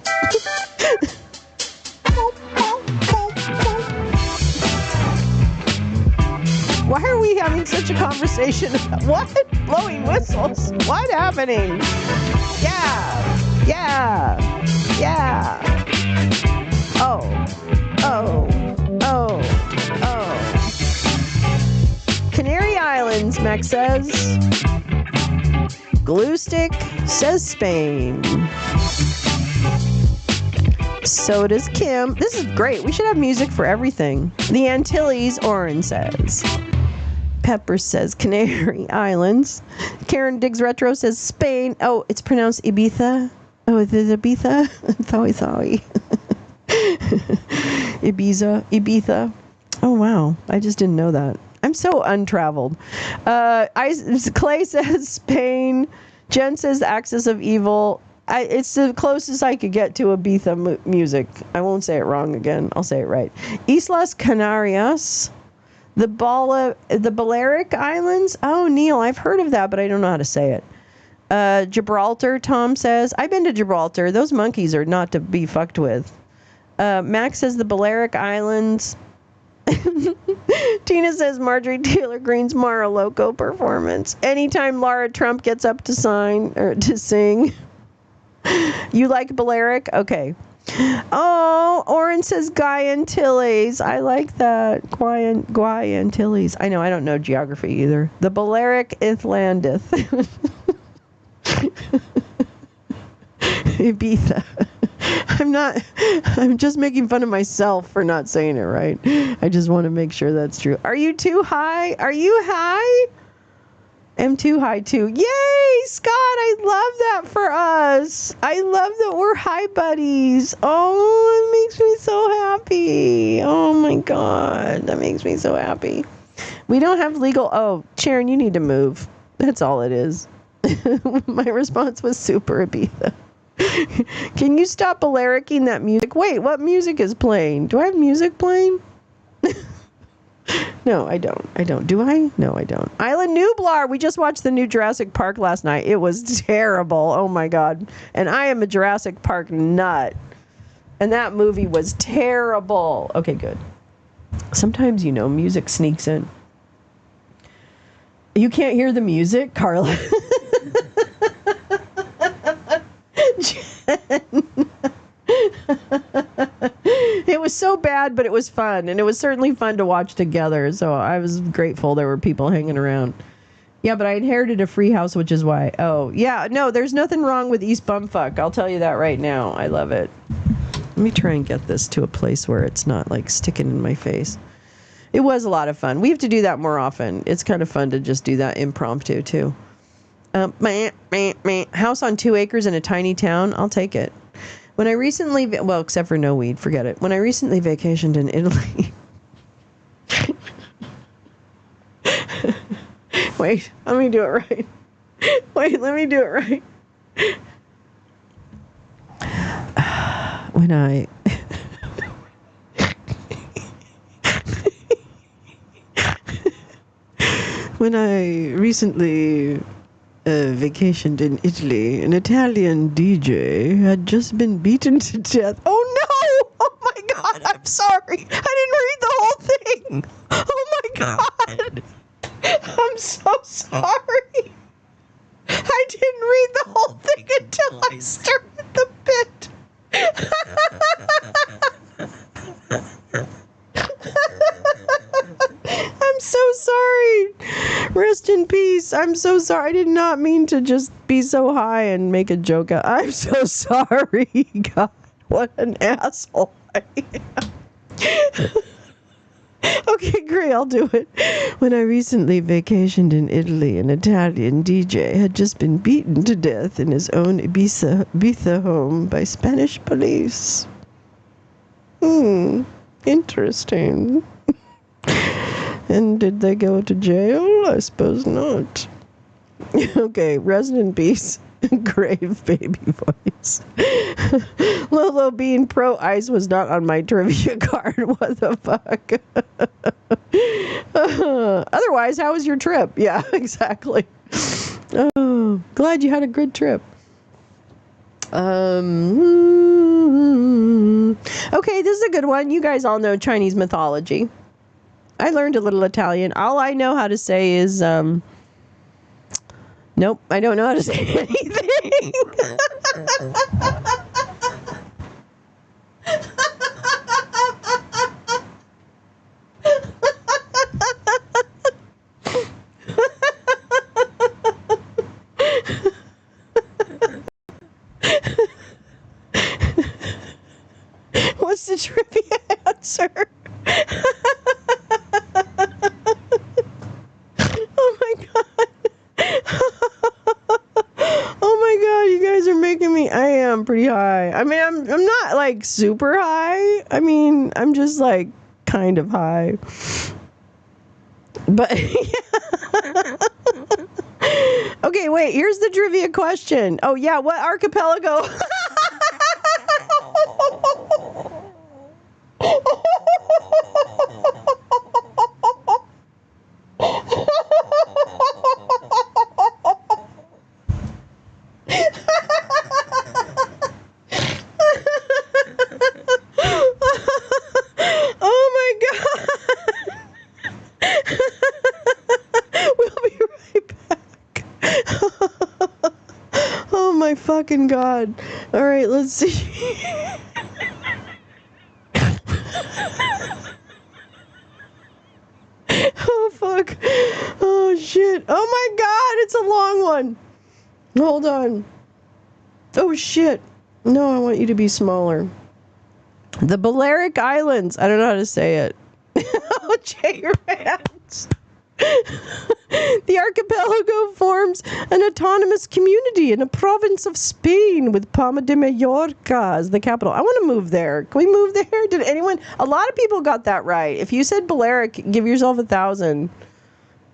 Why are we having such a conversation about what? Blowing whistles? What happening? Yeah. Yeah. Yeah. Oh. Canary Islands, Max says. Glue stick says Spain. So does Kim. This is great. We should have music for everything. The Antilles, Oren says. Pepper says Canary Islands. Karen Diggs Retro says Spain. Oh, it's pronounced Ibiza. Oh, is it Ibiza? Sorry. Ibiza. Oh, wow. I just didn't know that. I'm so untraveled. Clay says Spain. Jen says Axis of Evil. It's the closest I could get to Ibiza music. I won't say it wrong again. I'll say it right. Islas Canarias. The Balearic Islands. Oh, Neil, I've heard of that, but I don't know how to say it. Gibraltar, Tom says. I've been to Gibraltar. Those monkeys are not to be fucked with. Max says the Balearic Islands. Tina says Marjorie Taylor Greene's Mar a Loco performance. Anytime Laura Trump gets up to sing. You like Balearic? Okay. Oh, Oren says Guy Antilles. I like that. Guy Antilles. I know, I don't know geography either. The Balearic Islandeth. Ibiza. I'm just making fun of myself for not saying it right. I just want to make sure that's true. Are you too high? Are you high? I'm too high too. Yay, Scott, I love that for us. I love that we're high buddies. Oh, it makes me so happy. Oh my God, that makes me so happy. We don't have legal, oh, Sharon, you need to move. That's all it is. My response was super Ibiza. Can you stop Balericing that music? Wait, what music is playing? Do I have music playing? No, I don't. Do I? No, I don't. Island Nublar. We just watched the new Jurassic Park last night. It was terrible. Oh my God. And I am a Jurassic Park nut. And that movie was terrible. Okay, good. Sometimes, music sneaks in. You can't hear the music, Carla? It was so bad, but it was fun, and it was certainly fun to watch together, so I was grateful there were people hanging around. Yeah, but I inherited a free house, which is why. Oh, yeah, no, there's nothing wrong with East Bumfuck. I'll tell you that right now. I love it. Let me try and get this to a place where it's not, like, sticking in my face. It was a lot of fun. We have to do that more often. It's kind of fun to just do that impromptu, too. House on 2 acres in a tiny town. I'll take it. When I recently, well, except for no weed, forget it. When I recently vacationed in Italy. Wait, let me do it right. Wait, let me do it right. When I recently vacationed in Italy, an Italian DJ had just been beaten to death. Oh no! Oh my God! I'm sorry. I didn't read the whole thing. Oh my God! I'm so sorry. I didn't read the whole thing until I started the bit. I'm so sorry. Rest in peace. I'm so sorry. I did not mean to just be so high and make a joke. I'm so sorry. God, what an asshole I am. Okay, great. I'll do it. When I recently vacationed in Italy, an Italian DJ had just been beaten to death in his own Ibiza home by Spanish police. Interesting. And did they go to jail? I suppose not. Okay, rest in peace. Grave baby voice. Lolo being pro ice was not on my trivia card. What the fuck? Otherwise, how was your trip? Yeah, exactly. Oh, glad you had a good trip. Okay, this is a good one. You guys all know Chinese mythology. I learned a little Italian. All I know how to say is, nope, I don't know how to say anything. What's the trivia answer? Oh my god. Oh my god, you guys are making me. I am pretty high. I mean, I'm not like super high. I mean, I'm just like kind of high. But okay, wait, here's the trivia question. Oh yeah, what archipelago? Oh my god. We'll be right back. Oh my fucking god. All right, let's see. Oh fuck. Oh shit. Oh my god, it's a long one. Hold on. Oh shit. No, I want you to be smaller. The Balearic Islands. I don't know how to say it. Oh, J-Rats. The archipelago forms an autonomous community in a province of Spain with Palma de Mallorca as the capital. I want to move there. Can we move there? Did anyone? A lot of people got that right. If you said Balearic, give yourself 1,000.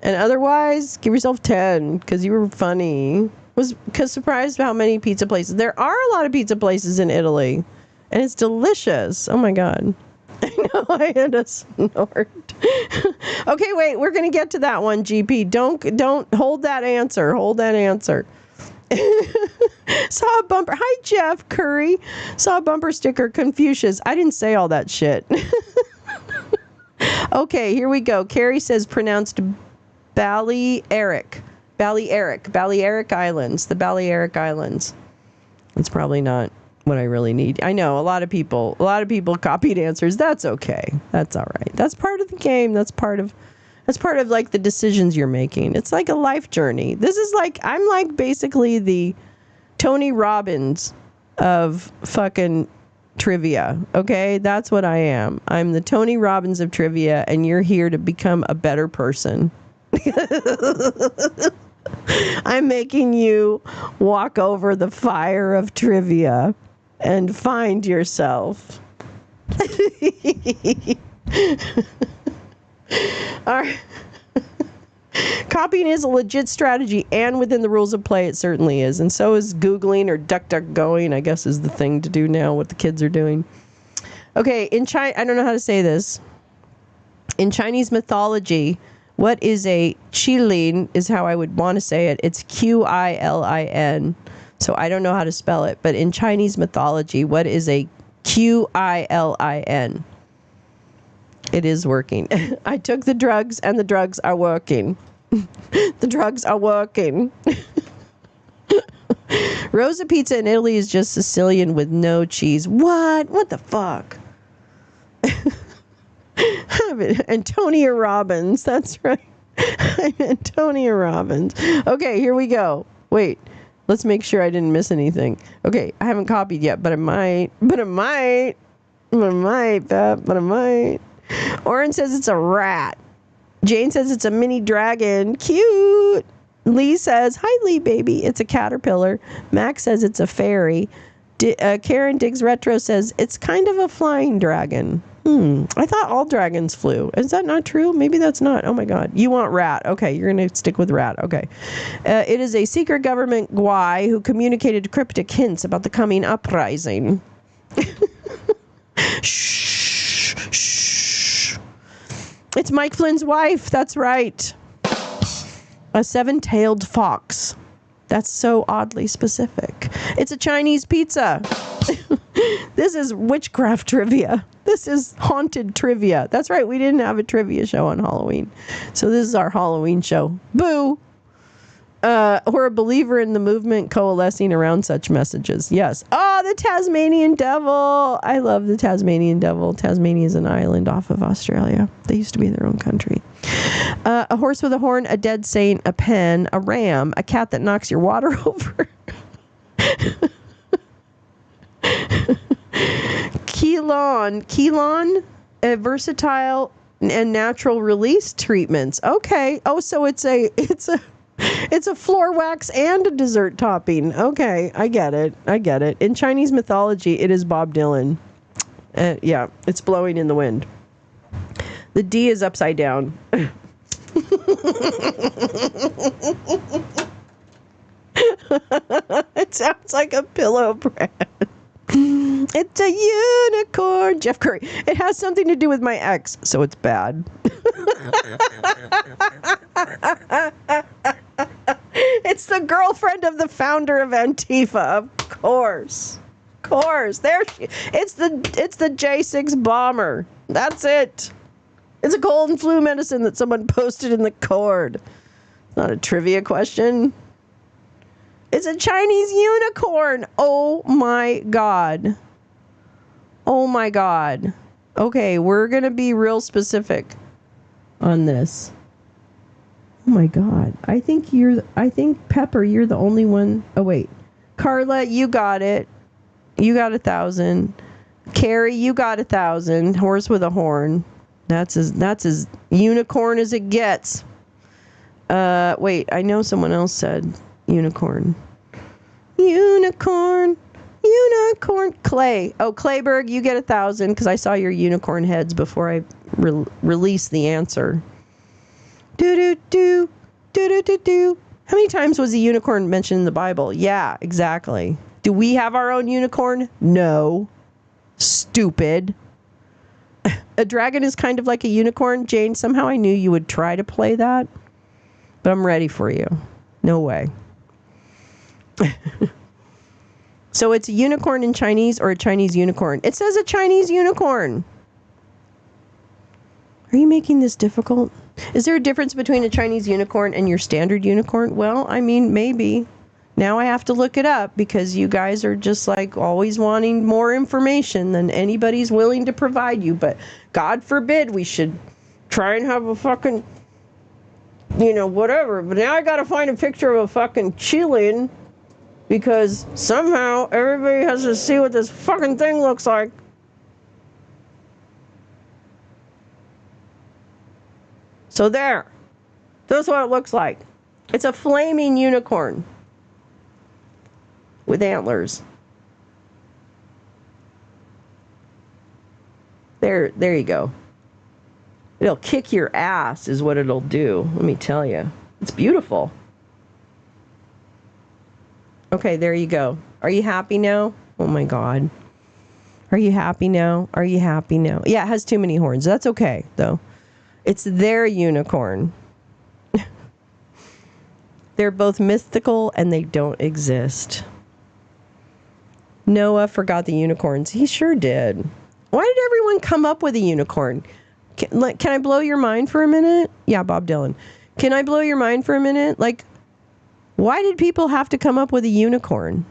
And otherwise, give yourself 10 because you were funny. Was surprised how many pizza places. There are a lot of pizza places in Italy. And it's delicious. Oh my god. I know, I had a snort. Okay, wait, we're gonna get to that one, GP. Don't hold that answer. Hold that answer. Saw a bumper. Hi, Jeff Curry. Saw a bumper sticker. Confucius. I didn't say all that shit. Okay, here we go. Carrie says pronounced Balearic. Balearic Islands. The Balearic Islands. It's probably not what I really need. I know a lot of people copied answers. That's okay. That's all right. That's part of the game. That's part of like the decisions you're making. It's like a life journey. This is like, I'm like basically the Tony Robbins of fucking trivia. Okay. That's what I am. I'm the Tony Robbins of trivia, and you're here to become a better person. I'm making you walk over the fire of trivia and find yourself. All right. Copying is a legit strategy, and within the rules of play, it certainly is. And so is Googling or DuckDuckGoing, I guess is the thing to do now, what the kids are doing. Okay, in China, I don't know how to say this. In Chinese mythology, what is a qilin is how I would want to say it. It's Qilin. So I don't know how to spell it. But in Chinese mythology, what is a Qilin? It is working. I took the drugs and the drugs are working. The drugs are working. Rosa pizza in Italy is just Sicilian with no cheese. What? What the fuck? Antonia Robbins. That's right. I'm Antonia Robbins. Okay, here we go. Wait. Let's make sure I didn't miss anything. Okay, I haven't copied yet, but I might. Oren says it's a rat. Jane says it's a mini dragon. Cute. Lee says, hi, Lee, baby. It's a caterpillar. Max says it's a fairy. Karen Diggs Retro says it's kind of a flying dragon. I thought all dragons flew. Is that not true? Maybe that's not. Oh my God. You want rat. Okay. You're going to stick with rat. Okay. It is a secret government guy who communicated cryptic hints about the coming uprising. Shh. Shh. It's Mike Flynn's wife. That's right. A seven-tailed fox. That's so oddly specific. It's a Chinese pizza. This is witchcraft trivia. This is haunted trivia. That's right. We didn't have a trivia show on Halloween. So this is our Halloween show. Boo. Or a believer in the movement coalescing around such messages. Yes. Oh, the Tasmanian devil. I love the Tasmanian devil. Tasmania is an island off of Australia. They used to be their own country. A horse with a horn, a dead saint, a pen, a ram, a cat that knocks your water over. Kelon, versatile and natural release treatments. Okay. Oh, so it's a floor wax and a dessert topping. Okay, I get it. In Chinese mythology, it is Bob Dylan. Yeah, it's blowing in the wind. The D is upside down. It sounds like a pillow bread. It's a unicorn. Jeff Curry. It has something to do with my ex, so it's bad. It's the girlfriend of the founder of Antifa, of course. There she. It's the J6 bomber. That's it. It's a cold and flu medicine that someone posted in the cord. It's not a trivia question. It's a Chinese unicorn. Oh my God. Okay, we're going to be real specific on this. Oh my God. I think Pepper, you're the only one. Oh wait. Carla, you got it. You got 1,000. Carrie, you got 1,000. Horse with a horn. That's as unicorn as it gets. Wait, I know someone else said unicorn. Unicorn. Clay. Oh, Clayberg, you get 1,000 because I saw your unicorn heads before I released the answer. Do. How many times was a unicorn mentioned in the Bible? Yeah, exactly. Do we have our own unicorn? No. Stupid. A dragon is kind of like a unicorn. Jane, somehow I knew you would try to play that, but I'm ready for you. No way. So it's a unicorn in Chinese or a Chinese unicorn? It says a Chinese unicorn. Are you making this difficult? Is there a difference between a Chinese unicorn and your standard unicorn? Well, I mean, maybe. Now I have to look it up because you guys are just like always wanting more information than anybody's willing to provide you. But God forbid we should try and have a fucking, whatever. But now I got to find a picture of a fucking Chilean because somehow everybody has to see what this fucking thing looks like. So there. That's what it looks like. It's a flaming unicorn with antlers. There you go. It'll kick your ass is what it'll do. Let me tell you. It's beautiful. Okay, there you go. Are you happy now? Oh my God. Are you happy now? Yeah, it has too many horns. That's okay, though. It's their unicorn. They're both mythical and they don't exist. Noah forgot the unicorns. He sure did. Why did everyone come up with a unicorn? Can I blow your mind for a minute? Yeah, Bob Dylan. Can I blow your mind for a minute? Like, why did people have to come up with a unicorn?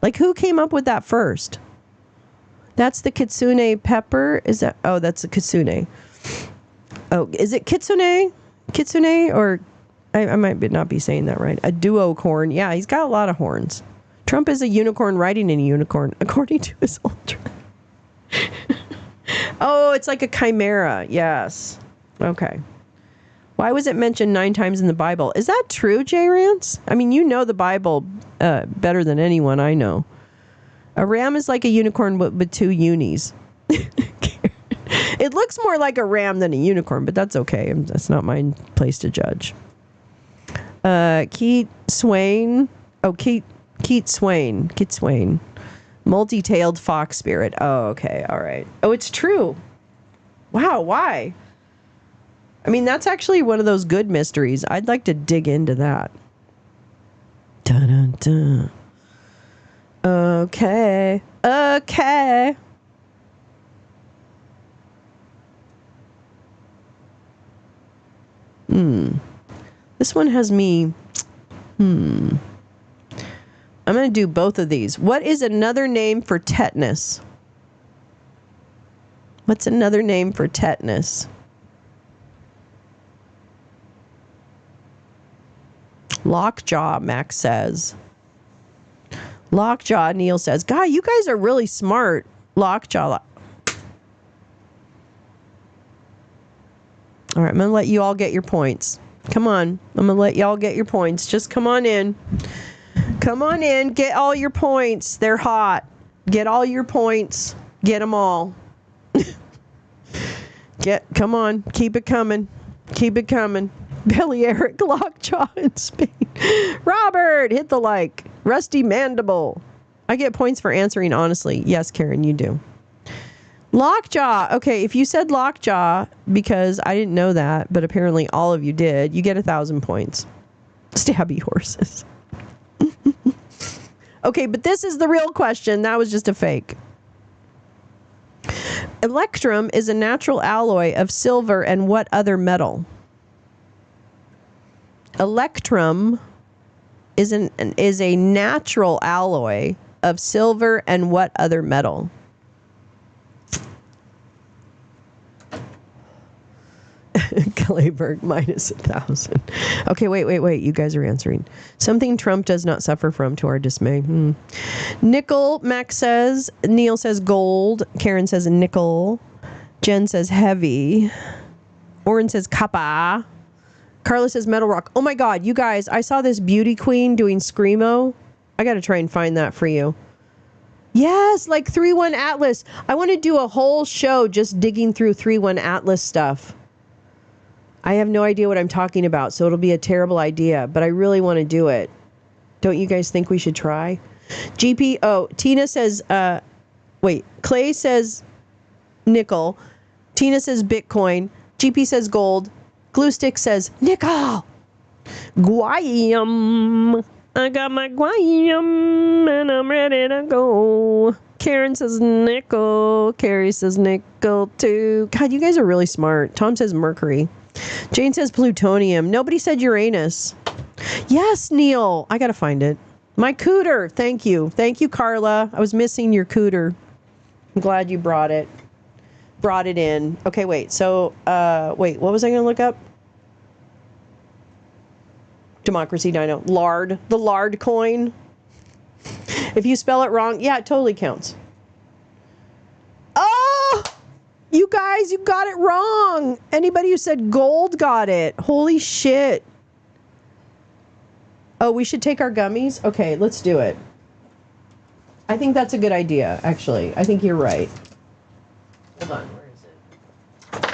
Like, who came up with that first? That's the kitsune pepper? Is that? Oh, that's a kitsune. Oh, is it kitsune? Kitsune? Or I might not be saying that right. A duocorn. Yeah, he's got a lot of horns. Trump is a unicorn riding in a unicorn, according to his ultra. Oh, it's like a chimera. Yes. Okay. Why was it mentioned 9 times in the Bible? Is that true, J. Rance? I mean, you know the Bible better than anyone I know. A ram is like a unicorn with 2 unis. It looks more like a ram than a unicorn, but that's okay. That's not my place to judge. Keat Swain. Oh, Keat Swain. Keat Swain. Multi-tailed fox spirit. Oh, okay. All right. Oh, it's true. Wow. Why? I mean, that's actually one of those good mysteries. I'd like to dig into that. Dun, dun, dun. Okay. This one has me. I'm going to do both of these. What is another name for tetanus? What's another name for tetanus? Lockjaw, Max says. Lockjaw, Neil says. God, you guys are really smart. Lockjaw. All right, I'm going to let you all get your points. Come on. I'm going to let y'all get your points. Just come on in. Come on in. Get all your points. They're hot. Get all your points. Get them all. Come on. Keep it coming. Keep it coming. Billy Eric, Lockjaw in Spain. Robert, hit the like. Rusty Mandible. I get points for answering honestly. Yes, Karen, you do. Lockjaw. Okay, if you said Lockjaw, because I didn't know that, but apparently all of you did, you get 1,000 points. Stabby horses. Okay, but this is the real question. That was just a fake. Electrum is a natural alloy of silver and what other metal? Electrum is a natural alloy of silver and what other metal? Clayberg minus 1,000. Okay, wait. You guys are answering. Something Trump does not suffer from to our dismay. Nickel, Max says. Neil says gold. Karen says nickel. Jen says heavy. Oren says kappa. Carla says metal rock. Oh my God, you guys, I saw this beauty queen doing Screamo. I got to try and find that for you. Yes, like 3-1 Atlas. I want to do a whole show just digging through 3-1 Atlas stuff. I have no idea what I'm talking about, so it'll be a terrible idea, but I really want to do it. Don't you guys think we should try? Tina says, Clay says nickel. Tina says Bitcoin. GP says gold. Glue Stick says nickel. Guayam. I got my guayam and I'm ready to go. Karen says nickel. Carrie says nickel too. God, you guys are really smart. Tom says mercury. Jane says plutonium. Nobody said Uranus. Yes, Neil. I got to find it. My cooter. Thank you. Thank you, Carla. I was missing your cooter. I'm glad you brought it. Brought it in. Okay, wait. So, what was I going to look up? Democracy Dino. Lard. The lard coin. If you spell it wrong, yeah, it totally counts. Oh! You guys, you got it wrong. Anybody who said gold got it. Holy shit. Oh, we should take our gummies? Okay, let's do it. I think that's a good idea, actually. I think you're right. Hold on, where is it?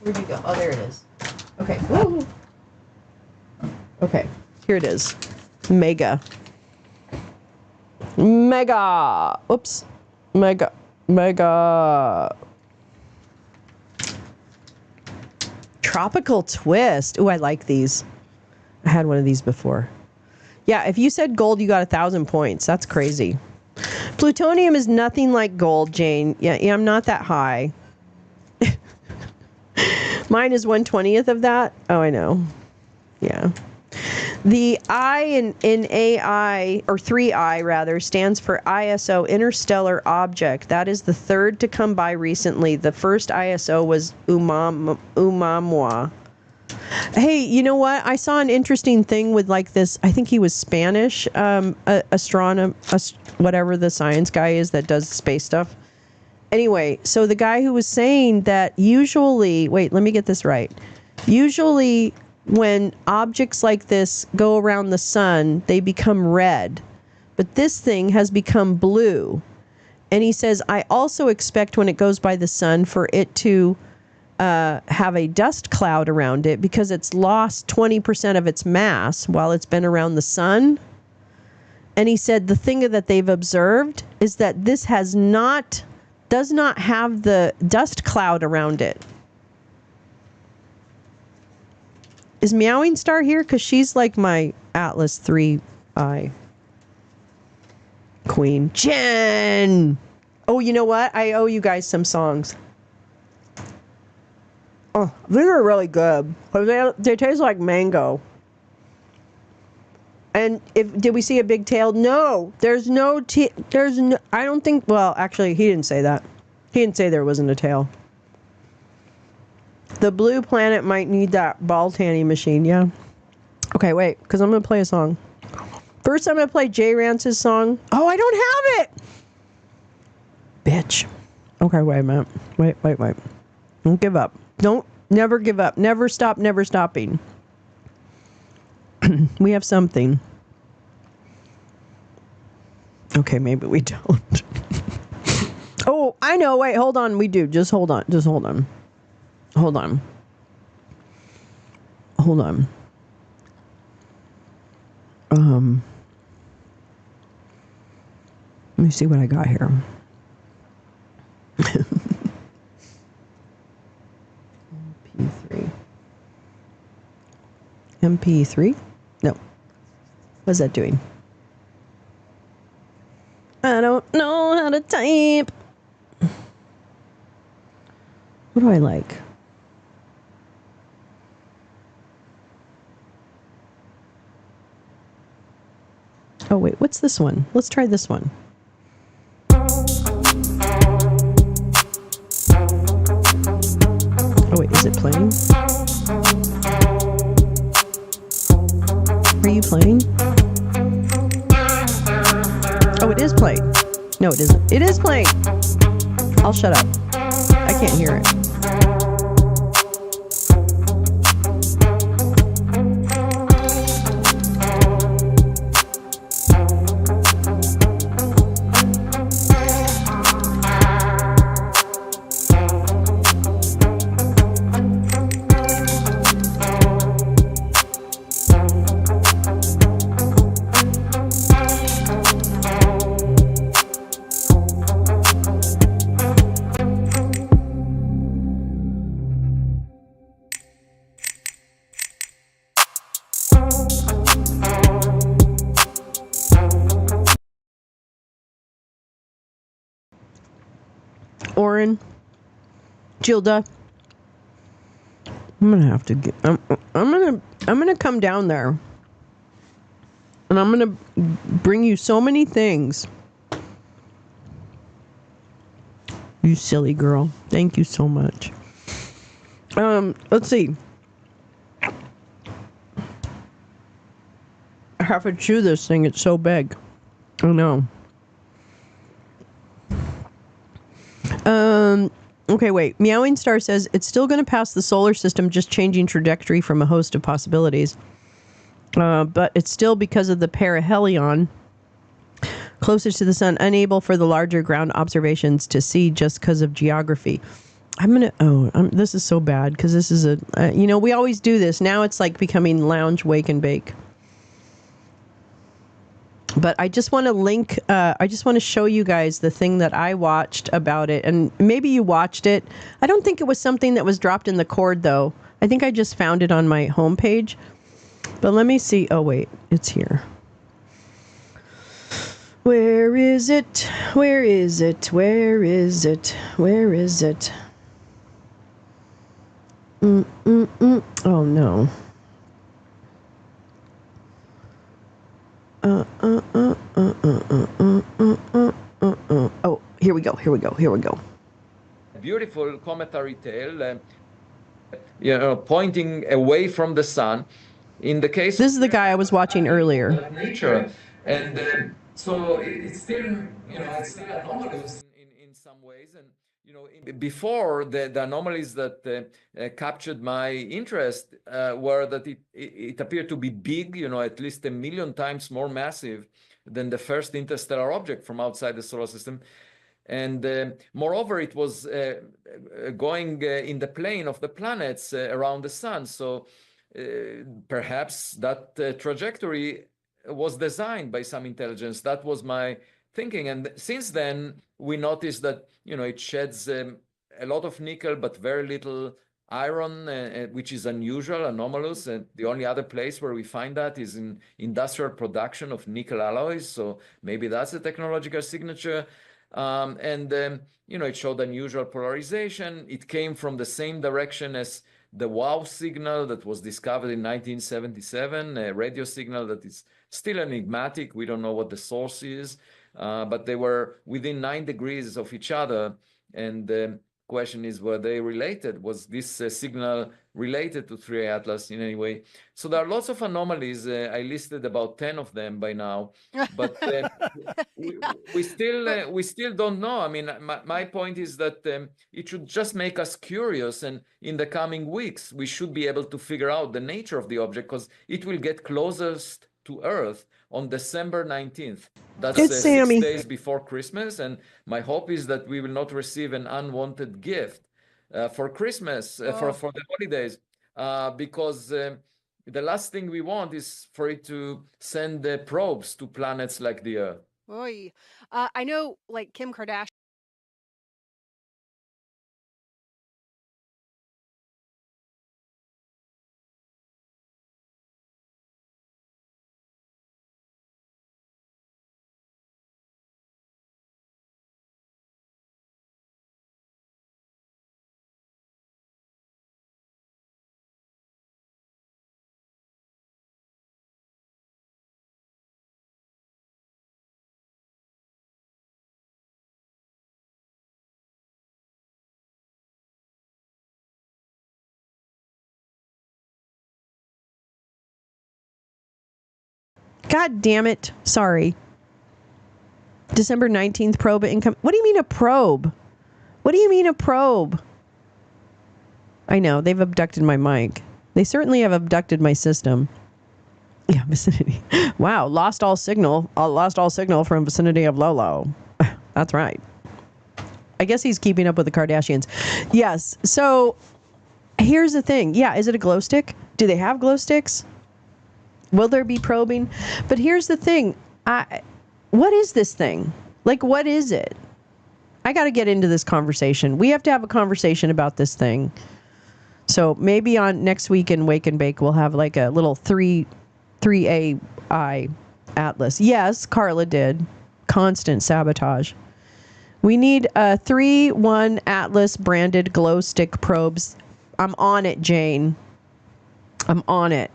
Where'd you go? Oh, there it is. Okay. Woo. Okay, here it is. Mega. Oops. Mega. Tropical Twist. Ooh, I like these. I had one of these before. Yeah, if you said gold, you got 1,000 points. That's crazy. Plutonium is nothing like gold, Jane. Yeah, I'm not that high. Mine is 1/20th of that. Oh, I know. Yeah. The I in AI, or 3I rather, stands for ISO, Interstellar Object. That is the third to come by recently. The first ISO was Oumuamua. Hey, you know what? I saw an interesting thing with like this, I think he was Spanish, whatever the science guy is that does space stuff. Anyway, so the guy who was saying that usually, wait, let me get this right. Usually when objects like this go around the sun, they become red. But this thing has become blue. And he says, I also expect when it goes by the sun for it to have a dust cloud around it because it's lost 20% of its mass while it's been around the sun. And he said the thing that they've observed is that this does not have the dust cloud around it. Is Meowing Star here? Because she's like my Atlas 3I queen. Jen! Oh, you know what? I owe you guys some songs. Oh, these are really good. They taste like mango. And did we see a big tail? No, there's no, I don't think, well, actually, he didn't say that. He didn't say there wasn't a tail. The blue planet might need that ball tanning machine, yeah. Okay, wait, because I'm going to play a song. First, I'm going to play Jay Rance's song. Oh, I don't have it! Bitch. Okay, wait a minute. Wait. Don't give up. Don't Never give up. Never stop. Never stopping. We have something. Okay, maybe we don't. Oh, I know. Wait, hold on. We do. Just hold on. Just hold on. Hold on. Hold on. Let me see what I got here. MP3. MP3? No. What's that doing? I don't know how to type. What do I like? Oh, wait. What's this one? Let's try this one. Oh, wait. Is it playing? Are you playing? Oh, it is playing. No, it isn't. It is playing. I'll shut up. I can't hear it. Oren, Gilda, I'm gonna have to get. I'm gonna come down there, and I'm gonna bring you so many things. You silly girl. Thank you so much. Let's see. I have to chew this thing. It's so big. I know. Okay, wait. Meowing Star says it's still going to pass the solar system, just changing trajectory from a host of possibilities. But it's still because of the perihelion closest to the sun, unable for the larger ground observations to see just because of geography. This is so bad because this is we always do this. Now it's like becoming lounge, wake, and bake. But I just want to link, I just want to show you guys the thing that I watched about it. And maybe you watched it. I don't think it was something that was dropped in the cord, though. I think I just found it on my homepage. But let me see. Oh, wait. It's here. Where is it? Where is it? Where is it? Where is it? Oh, no. Oh, here we go. Here we go. Here we go. Beautiful cometary tail, pointing away from the sun. In the case, this is the guy I was watching earlier. Nature, and so it's still, it's still anomalous in some ways, and before the anomalies that captured my interest were that it appeared to be big, at least 1 million times more massive than the first interstellar object from outside the solar system. And moreover, it was going in the plane of the planets around the sun. So perhaps that trajectory was designed by some intelligence. That was my thinking. And since then, we noticed that, it sheds a lot of nickel, but very little iron, which is unusual, anomalous. And the only other place where we find that is in industrial production of nickel alloys. So maybe that's a technological signature. It showed unusual polarization. It came from the same direction as the WOW signal that was discovered in 1977, a radio signal that is still enigmatic. We don't know what the source is, but they were within 9 degrees of each other. And question is, were they related? Was this signal related to 3A Atlas in any way? So there are lots of anomalies. I listed about 10 of them by now, but we still don't know. I mean, my point is that it should just make us curious, and in the coming weeks we should be able to figure out the nature of the object, because it will get closest to Earth on December 19th. That's It's 6 Sammy. days before Christmas, and my hope is that we will not receive an unwanted gift for Christmas, for the holidays, because the last thing we want is for it to send probes to planets like the Earth. Oy. I know, like Kim Kardashian. God damn it. Sorry. December 19th probe income. What do you mean a probe? What do you mean a probe? I know, they've abducted my mic. They certainly have abducted my system. Yeah, vicinity. Wow, lost all signal from vicinity of Lolo. That's right. I guess he's keeping up with the Kardashians. Yes. So here's the thing. Yeah, is it a glow stick? Do they have glow sticks? Will there be probing? But here's the thing. What is this thing? Like, what is it? I got to get into this conversation. We have to have a conversation about this thing. So maybe on next week in Wake and Bake, we'll have like a little 3AI Atlas. Yes, Carla did. Constant sabotage. We need a 3-1 Atlas branded glow stick probes. I'm on it, Jane. I'm on it.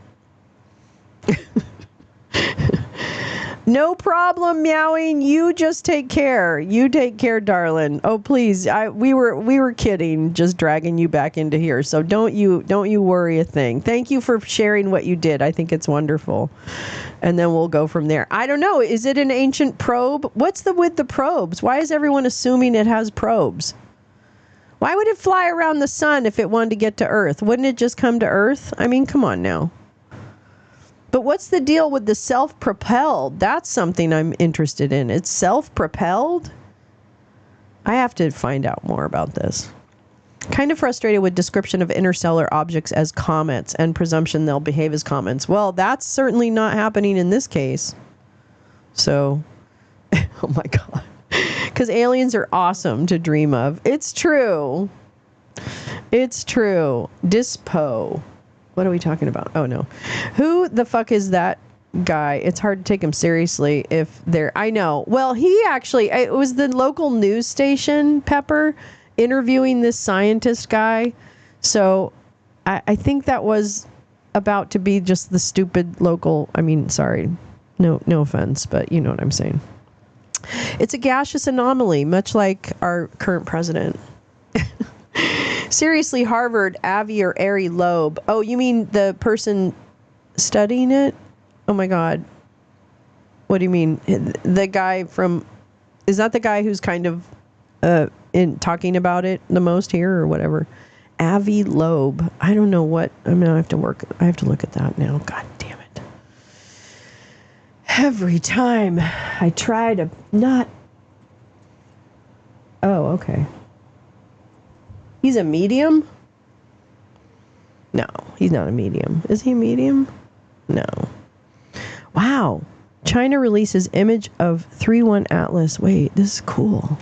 No problem, meowing. You just take care. You take care, darling. Oh, please. We were kidding, just dragging you back into here. So don't you worry a thing. Thank you for sharing what you did. I think it's wonderful. And then we'll go from there. I don't know. Is it an ancient probe? What's with the probes? Why is everyone assuming it has probes? Why would it fly around the sun if it wanted to get to Earth? Wouldn't it just come to Earth? I mean, come on now. But what's the deal with the self-propelled? That's something I'm interested in. It's self-propelled? I have to find out more about this. Kind of frustrated with description of interstellar objects as comets and presumption they'll behave as comets. Well, that's certainly not happening in this case. So, oh my God. Because aliens are awesome to dream of. It's true. It's true. Dispo. What are we talking about? Oh, no. Who the fuck is that guy? It's hard to take him seriously if they're... I know. Well, he actually... It was the local news station, Pepper, interviewing this scientist guy. So I think that was about to be just the stupid local... I mean, sorry. No offense, but you know what I'm saying. It's a gaseous anomaly, much like our current president. Seriously, Harvard, Avi or Ari Loeb. Oh, you mean the person studying it? Oh my God. What do you mean? The guy from... Is that the guy who's kind of in talking about it the most here or whatever? Avi Loeb. I don't know what... I mean, I have to look at that now. God damn it. Every time I try to not... Oh, okay. He's a medium? No, he's not a medium. Is he a medium? No. Wow. China releases image of 3-1 Atlas. Wait, this is cool.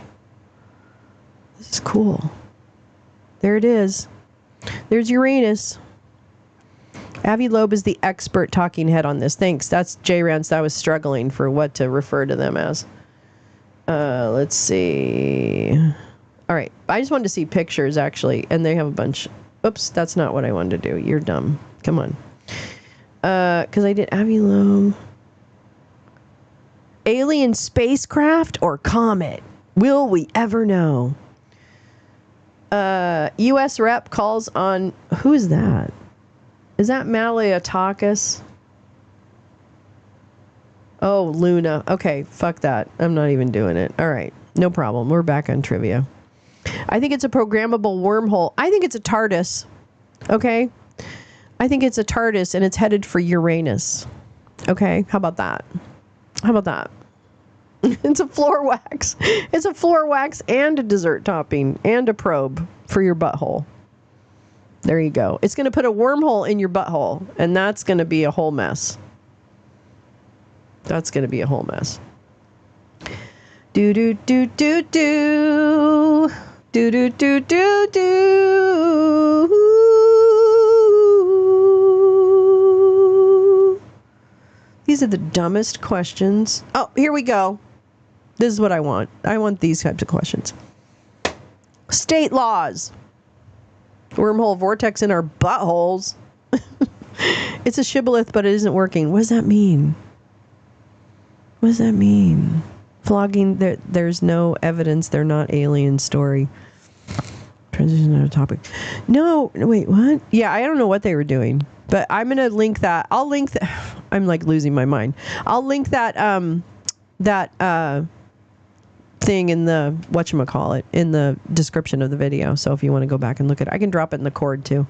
This is cool. There it is. There's Uranus. Avi Loeb is the expert talking head on this. Thanks. That's J Rance. I was struggling for what to refer to them as. Let's see. All right. I just wanted to see pictures, actually. And they have a bunch. Oops, that's not what I wanted to do. You're dumb. Come on. Because I did Avi Loeb. Alien spacecraft or comet? Will we ever know? U.S. rep calls on, who is that? Is that Maliatakis? Oh, Luna. Okay, fuck that. I'm not even doing it. All right, no problem. We're back on trivia. I think it's a programmable wormhole. I think it's a TARDIS. Okay? I think it's a TARDIS and it's headed for Uranus. Okay? How about that? How about that? It's a floor wax. It's a floor wax and a dessert topping and a probe for your butthole. There you go. It's going to put a wormhole in your butthole, and that's going to be a whole mess. That's going to be a whole mess. Do do do do do. Do do do do do. These are the dumbest questions. Oh, here we go. This is what I want. I want these types of questions. State laws. Wormhole vortex in our buttholes. It's a shibboleth, but it isn't working. What does that mean? What does that mean? Flogging, there's no evidence. They're not alien story. Transition to a topic. No, wait, what? Yeah, I don't know what they were doing, but I'm going to link that. I'll link that. I'm like losing my mind. I'll link that, thing in the, whatchamacallit, in the description of the video. So if you want to go back and look at it, I can drop it in the cord too.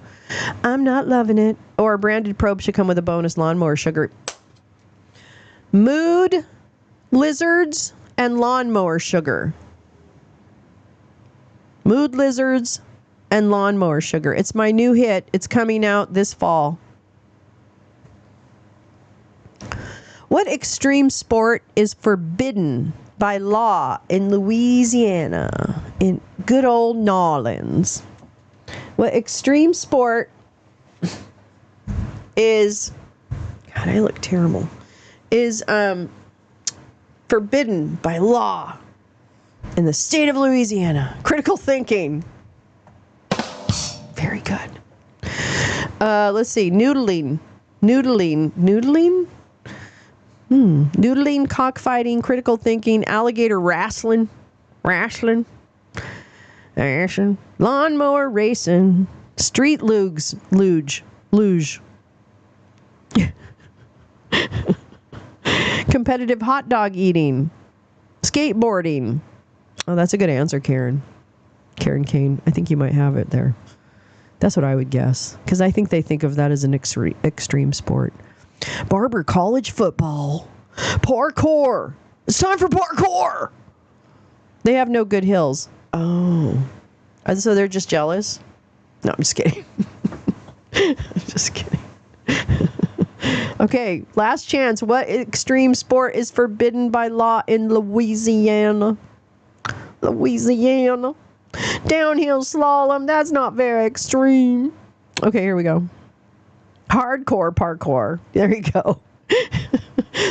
I'm not loving it. Or a branded probe should come with a bonus lawnmower sugar. Mood, lizards, and lawnmower sugar. Mood lizards and lawnmower sugar. It's my new hit. It's coming out this fall. What extreme sport is forbidden by law in Louisiana, in good old New Orleans? What extreme sport is, God, I look terrible, is forbidden by law in the state of Louisiana? Critical thinking. Very good. Let's see. Noodling. Noodling, cockfighting, critical thinking, alligator wrestling, lawnmower racing, street luge, competitive hot dog eating, skateboarding. Oh, that's a good answer, Karen. Karen Kane. I think you might have it there. That's what I would guess, because I think they think of that as an extreme sport. Barber college football. Parkour. It's time for parkour. They have no good hills. Oh. So they're just jealous? No, I'm just kidding. I'm just kidding. Okay, last chance. What extreme sport is forbidden by law in Louisiana? Louisiana. Downhill slalom. That's not very extreme. Okay, here we go. Hardcore parkour. There you go.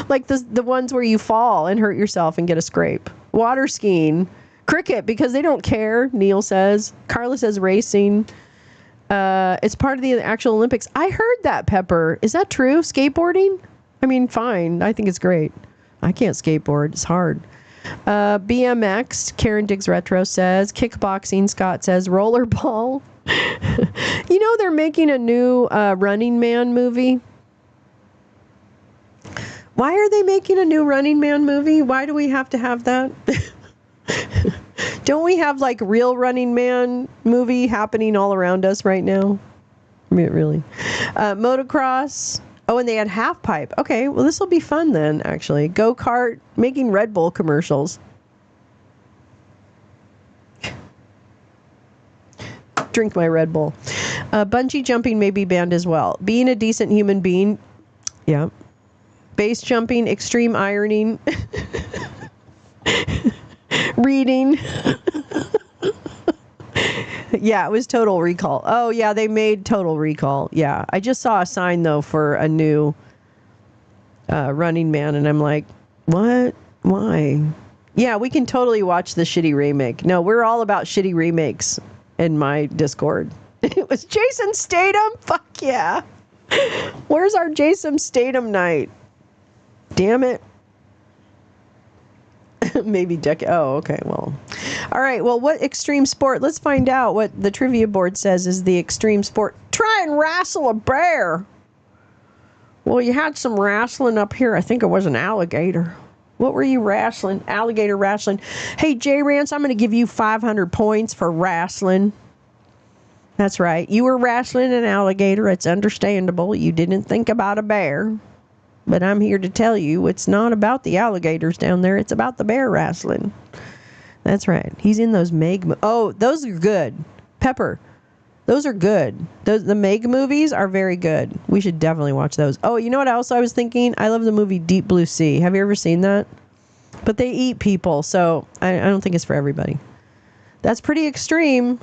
Like the ones where you fall and hurt yourself and get a scrape. Water skiing. Cricket, because they don't care, Neil says. Carla says racing. It's part of the actual Olympics. I heard that, Pepper. Is that true? Skateboarding? I mean, fine. I think it's great. I can't skateboard. It's hard. BMX, Karen Diggs Retro says. Kickboxing, Scott says. Rollerball. You know, they're making a new Running Man movie. Why are they making a new Running Man movie? Why do we have to have that? Don't we have like real Running Man movie happening all around us right now? I mean, really. Motocross. Oh, and they had half pipe. Okay, well, this will be fun then, actually. Go-kart, making Red Bull commercials. Drink my Red Bull. Bungee jumping may be banned as well. Being a decent human being. Yeah. Base jumping, extreme ironing. Reading. Yeah, it was Total Recall. Oh, yeah, they made Total Recall. Yeah, I just saw a sign, though, for a new Running Man, and I'm like, what? Why? Yeah, we can totally watch the shitty remake. No, we're all about shitty remakes in my Discord. It was Jason Statham? Fuck yeah. Where's our Jason Statham night? Damn it. Maybe decade. Oh, okay. Well, all right. Well, what extreme sport? Let's find out what the trivia board says is the extreme sport. Try and wrestle a bear. Well, you had some wrestling up here. I think it was an alligator. What were you wrestling? Alligator wrestling. Hey, J Rance, I'm going to give you 500 points for wrestling. That's right. You were wrestling an alligator. It's understandable. You didn't think about a bear. But I'm here to tell you it's not about the alligators down there. It's about the bear wrestling. That's right. He's in those Meg. Oh, those are good. Pepper. Those are good. The Meg movies are very good. We should definitely watch those. Oh, you know what else I was thinking? I love the movie Deep Blue Sea. Have you ever seen that? But they eat people, so I don't think it's for everybody. That's pretty extreme.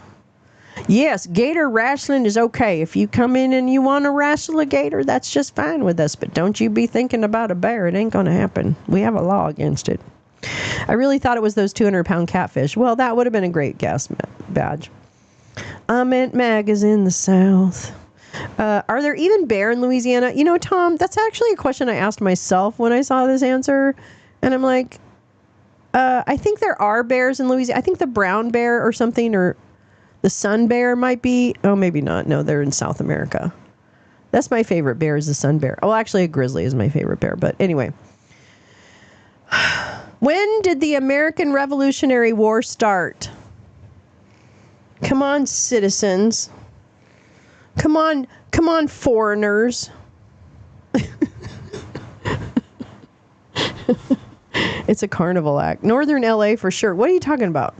Yes, gator wrestling is okay. If you come in and you want to wrestle a gator, that's just fine with us. But don't you be thinking about a bear. It ain't going to happen. We have a law against it. I really thought it was those 200-pound catfish. Well, that would have been a great guess badge. Aunt Mag is in the South. Are there even bear in Louisiana? You know, Tom, that's actually a question I asked myself when I saw this answer. And I'm like, I think there are bears in Louisiana. I think the brown bear or something, or the sun bear might be. Oh, maybe not. No, they're in South America. That's my favorite bear is the sun bear. Oh, actually, a grizzly is my favorite bear. But anyway. When did the American Revolutionary War start? Come on, citizens. Come on, foreigners. It's a carnival act. Northern LA for sure. What are you talking about?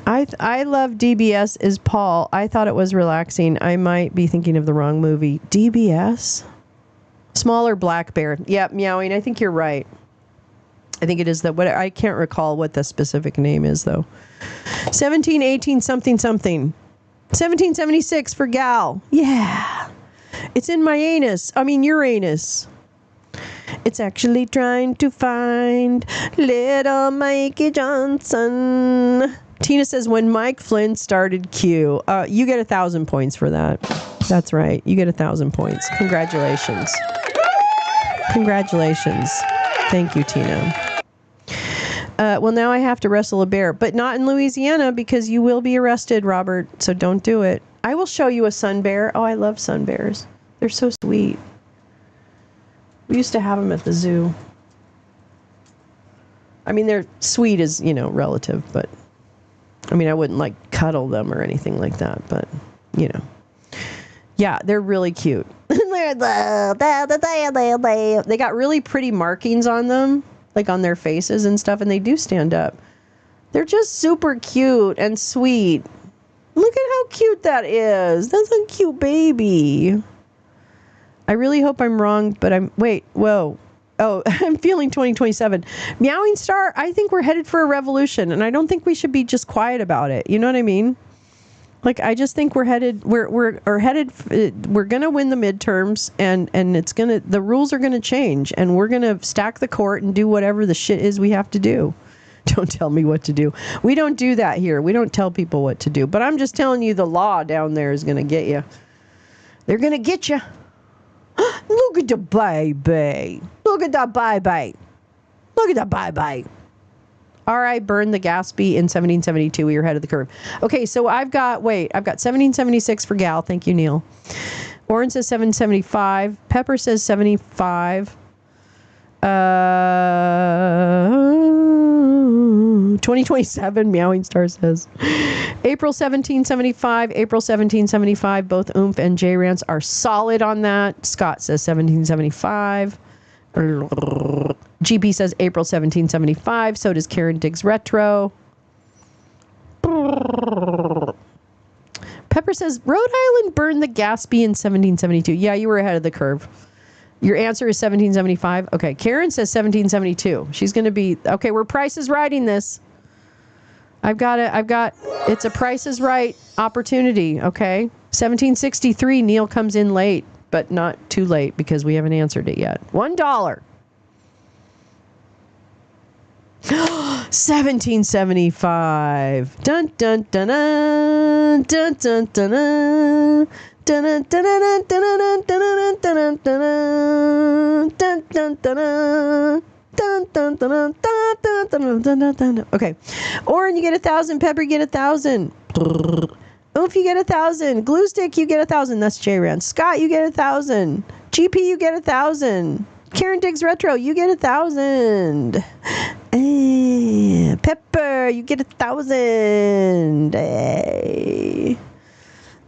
I love DBS is Paul. I thought it was relaxing. I might be thinking of the wrong movie. DBS? Smaller black bear. Yeah, meowing. I think you're right. I think it is that. What I can't recall what the specific name is though. 1718 something something. 1776 for Gal. Yeah. It's in my anus. I mean Uranus. It's actually trying to find little Mikey Johnson. Tina says, when Mike Flynn started Q. You get 1,000 points for that. That's right. You get 1,000 points. Congratulations. Congratulations. Thank you, Tina. Well, now I have to wrestle a bear, but not in Louisiana because you will be arrested, Robert. So don't do it. I will show you a sun bear. Oh, I love sun bears. They're so sweet. We used to have them at the zoo. I mean, they're sweet as, relative, but I mean, I wouldn't like cuddle them or anything like that, but yeah, they're really cute. They got really pretty markings on them, like on their faces and stuff, and they do stand up. They're just super cute and sweet. Look at how cute that is. That's a cute baby. I really hope I'm wrong, but whoa. Oh, I'm feeling 2027. Meowing Star, I think we're headed for a revolution, and I don't think we should be just quiet about it. You know what I mean? Like, I just think we're going to win the midterms, and the rules are going to change, and we're going to stack the court and do whatever the shit is we have to do. Don't tell me what to do. We don't do that here. We don't tell people what to do, but I'm just telling you the law down there is going to get you. They're going to get you. Look at the baby. Look at that baby. Look at that baby. R.I. burned the Gatsby in 1772. We were ahead of the curve. Okay, so I've got 1776 for Gal. Thank you, Neil. Oren says 775. Pepper says 75. 2027, Meowing Star says. April 1775, April 1775. Both Oomph and J-Rance are solid on that. Scott says 1775. GP says April 1775. So does Karen Diggs Retro. Pepper says Rhode Island burned the Gatsby in 1772. Yeah, you were ahead of the curve. Your answer is 1775. Okay, Karen says 1772. She's going to be okay. We're Price is Righting this. It's a Price is Right opportunity. Okay, 1763. Neil comes in late, but not too late because we haven't answered it yet. $1. 1775. Dun dun dun dun dun dun dun dun. Dun dun dun dun dun dun dun dun dun dun dun dun dun. Dun, dun, dun, dun, dun, dun, dun, dun, dun, dun. Okay. Orin, you get 1,000. Pepper, you get 1,000. Oof, you get 1,000. Glue stick, you get 1,000. That's J-Ran. Scott, you get 1,000. GP, you get 1,000. Karen Diggs Retro, you get 1,000. Pepper, you get 1,000. Hey.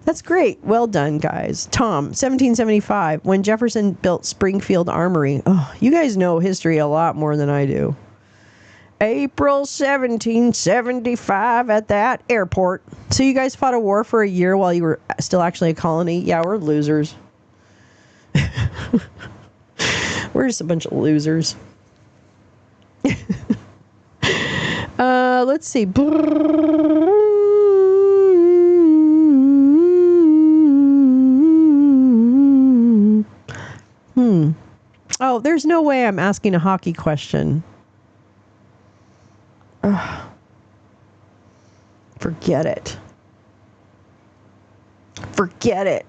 That's great. Well done, guys. Tom, 1775, when Jefferson built Springfield Armory. Oh, you guys know history a lot more than I do. April 1775 at that airport. So you guys fought a war for a year while you were still actually a colony? Yeah, we're losers. We're just a bunch of losers. Let's see. Oh, there's no way I'm asking a hockey question. Ugh. Forget it. Forget it.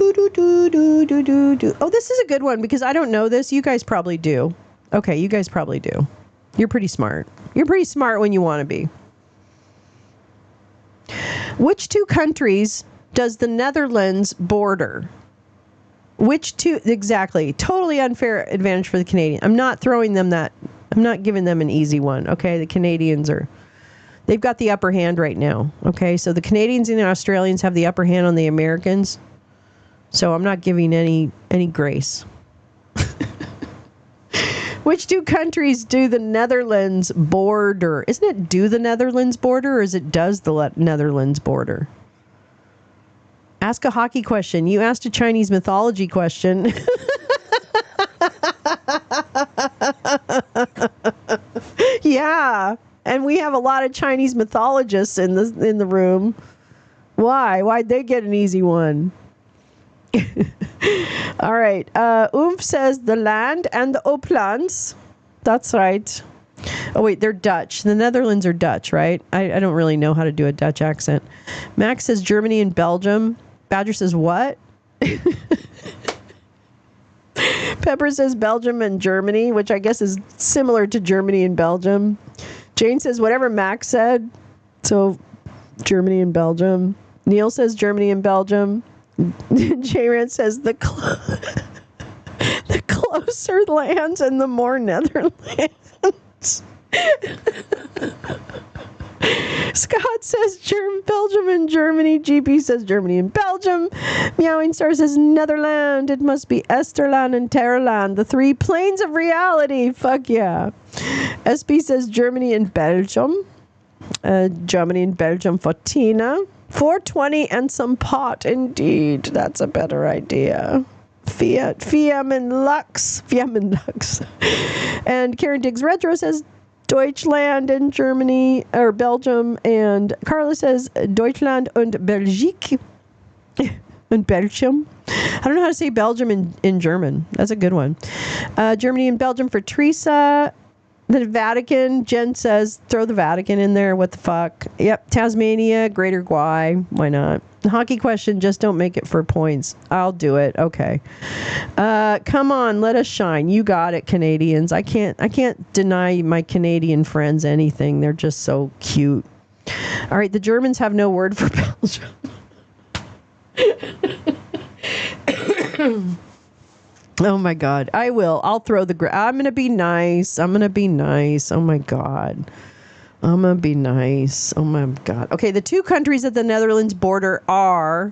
Oh, this is a good one because I don't know this. You guys probably do. Okay, you guys probably do. You're pretty smart. You're pretty smart when you want to be. Which two countries does the Netherlands border? Which two? Exactly. Totally unfair advantage for the Canadian. I'm not throwing them that. I'm not giving them an easy one. Okay, the Canadians they've got the upper hand right now. Okay, so the Canadians and the Australians have the upper hand on the Americans. So I'm not giving any grace. Which two countries do the Netherlands border? Isn't it do the Netherlands border or is it does the Netherlands border? Ask a hockey question. You asked a Chinese mythology question. Yeah. And we have a lot of Chinese mythologists in the room. Why? Why'd they get an easy one? All right. Oomph says the land and the Oplands. That's right. Oh, wait, they're Dutch. The Netherlands are Dutch, right? I don't really know how to do a Dutch accent. Max says Germany and Belgium. Badger says what? Pepper says Belgium and Germany, which I guess is similar to Germany and Belgium. Jane says whatever Max said. So Germany and Belgium. Neil says Germany and Belgium. J-Ran says the closer lands and the more Netherlands. Scott says Belgium and Germany. GP says Germany and Belgium. Meowing Star says Netherland. It must be Esterland and Terraland. The three planes of reality. Fuck yeah. SP says Germany and Belgium. Germany and Belgium for Tina. 420 and some pot, indeed. That's a better idea. Fiam and Lux. And Karen Diggs Retro says Deutschland and Germany, or Belgium. And Carla says Deutschland und Belgique. And Belgium. I don't know how to say Belgium in German. That's a good one. Germany and Belgium for Teresa. The Vatican, Jen says, throw the Vatican in there. What the fuck? Yep. Tasmania, Greater Guy. Why not? The hockey question, just don't make it for points. I'll do it. Okay. Come on, let us shine. You got it, Canadians. I can't deny my Canadian friends anything. They're just so cute. All right, the Germans have no word for Belgium. Oh my God. I will. I'll throw I'm going to be nice. Oh my God. I'm going to be nice. Oh my God. Okay. The two countries at the Netherlands border are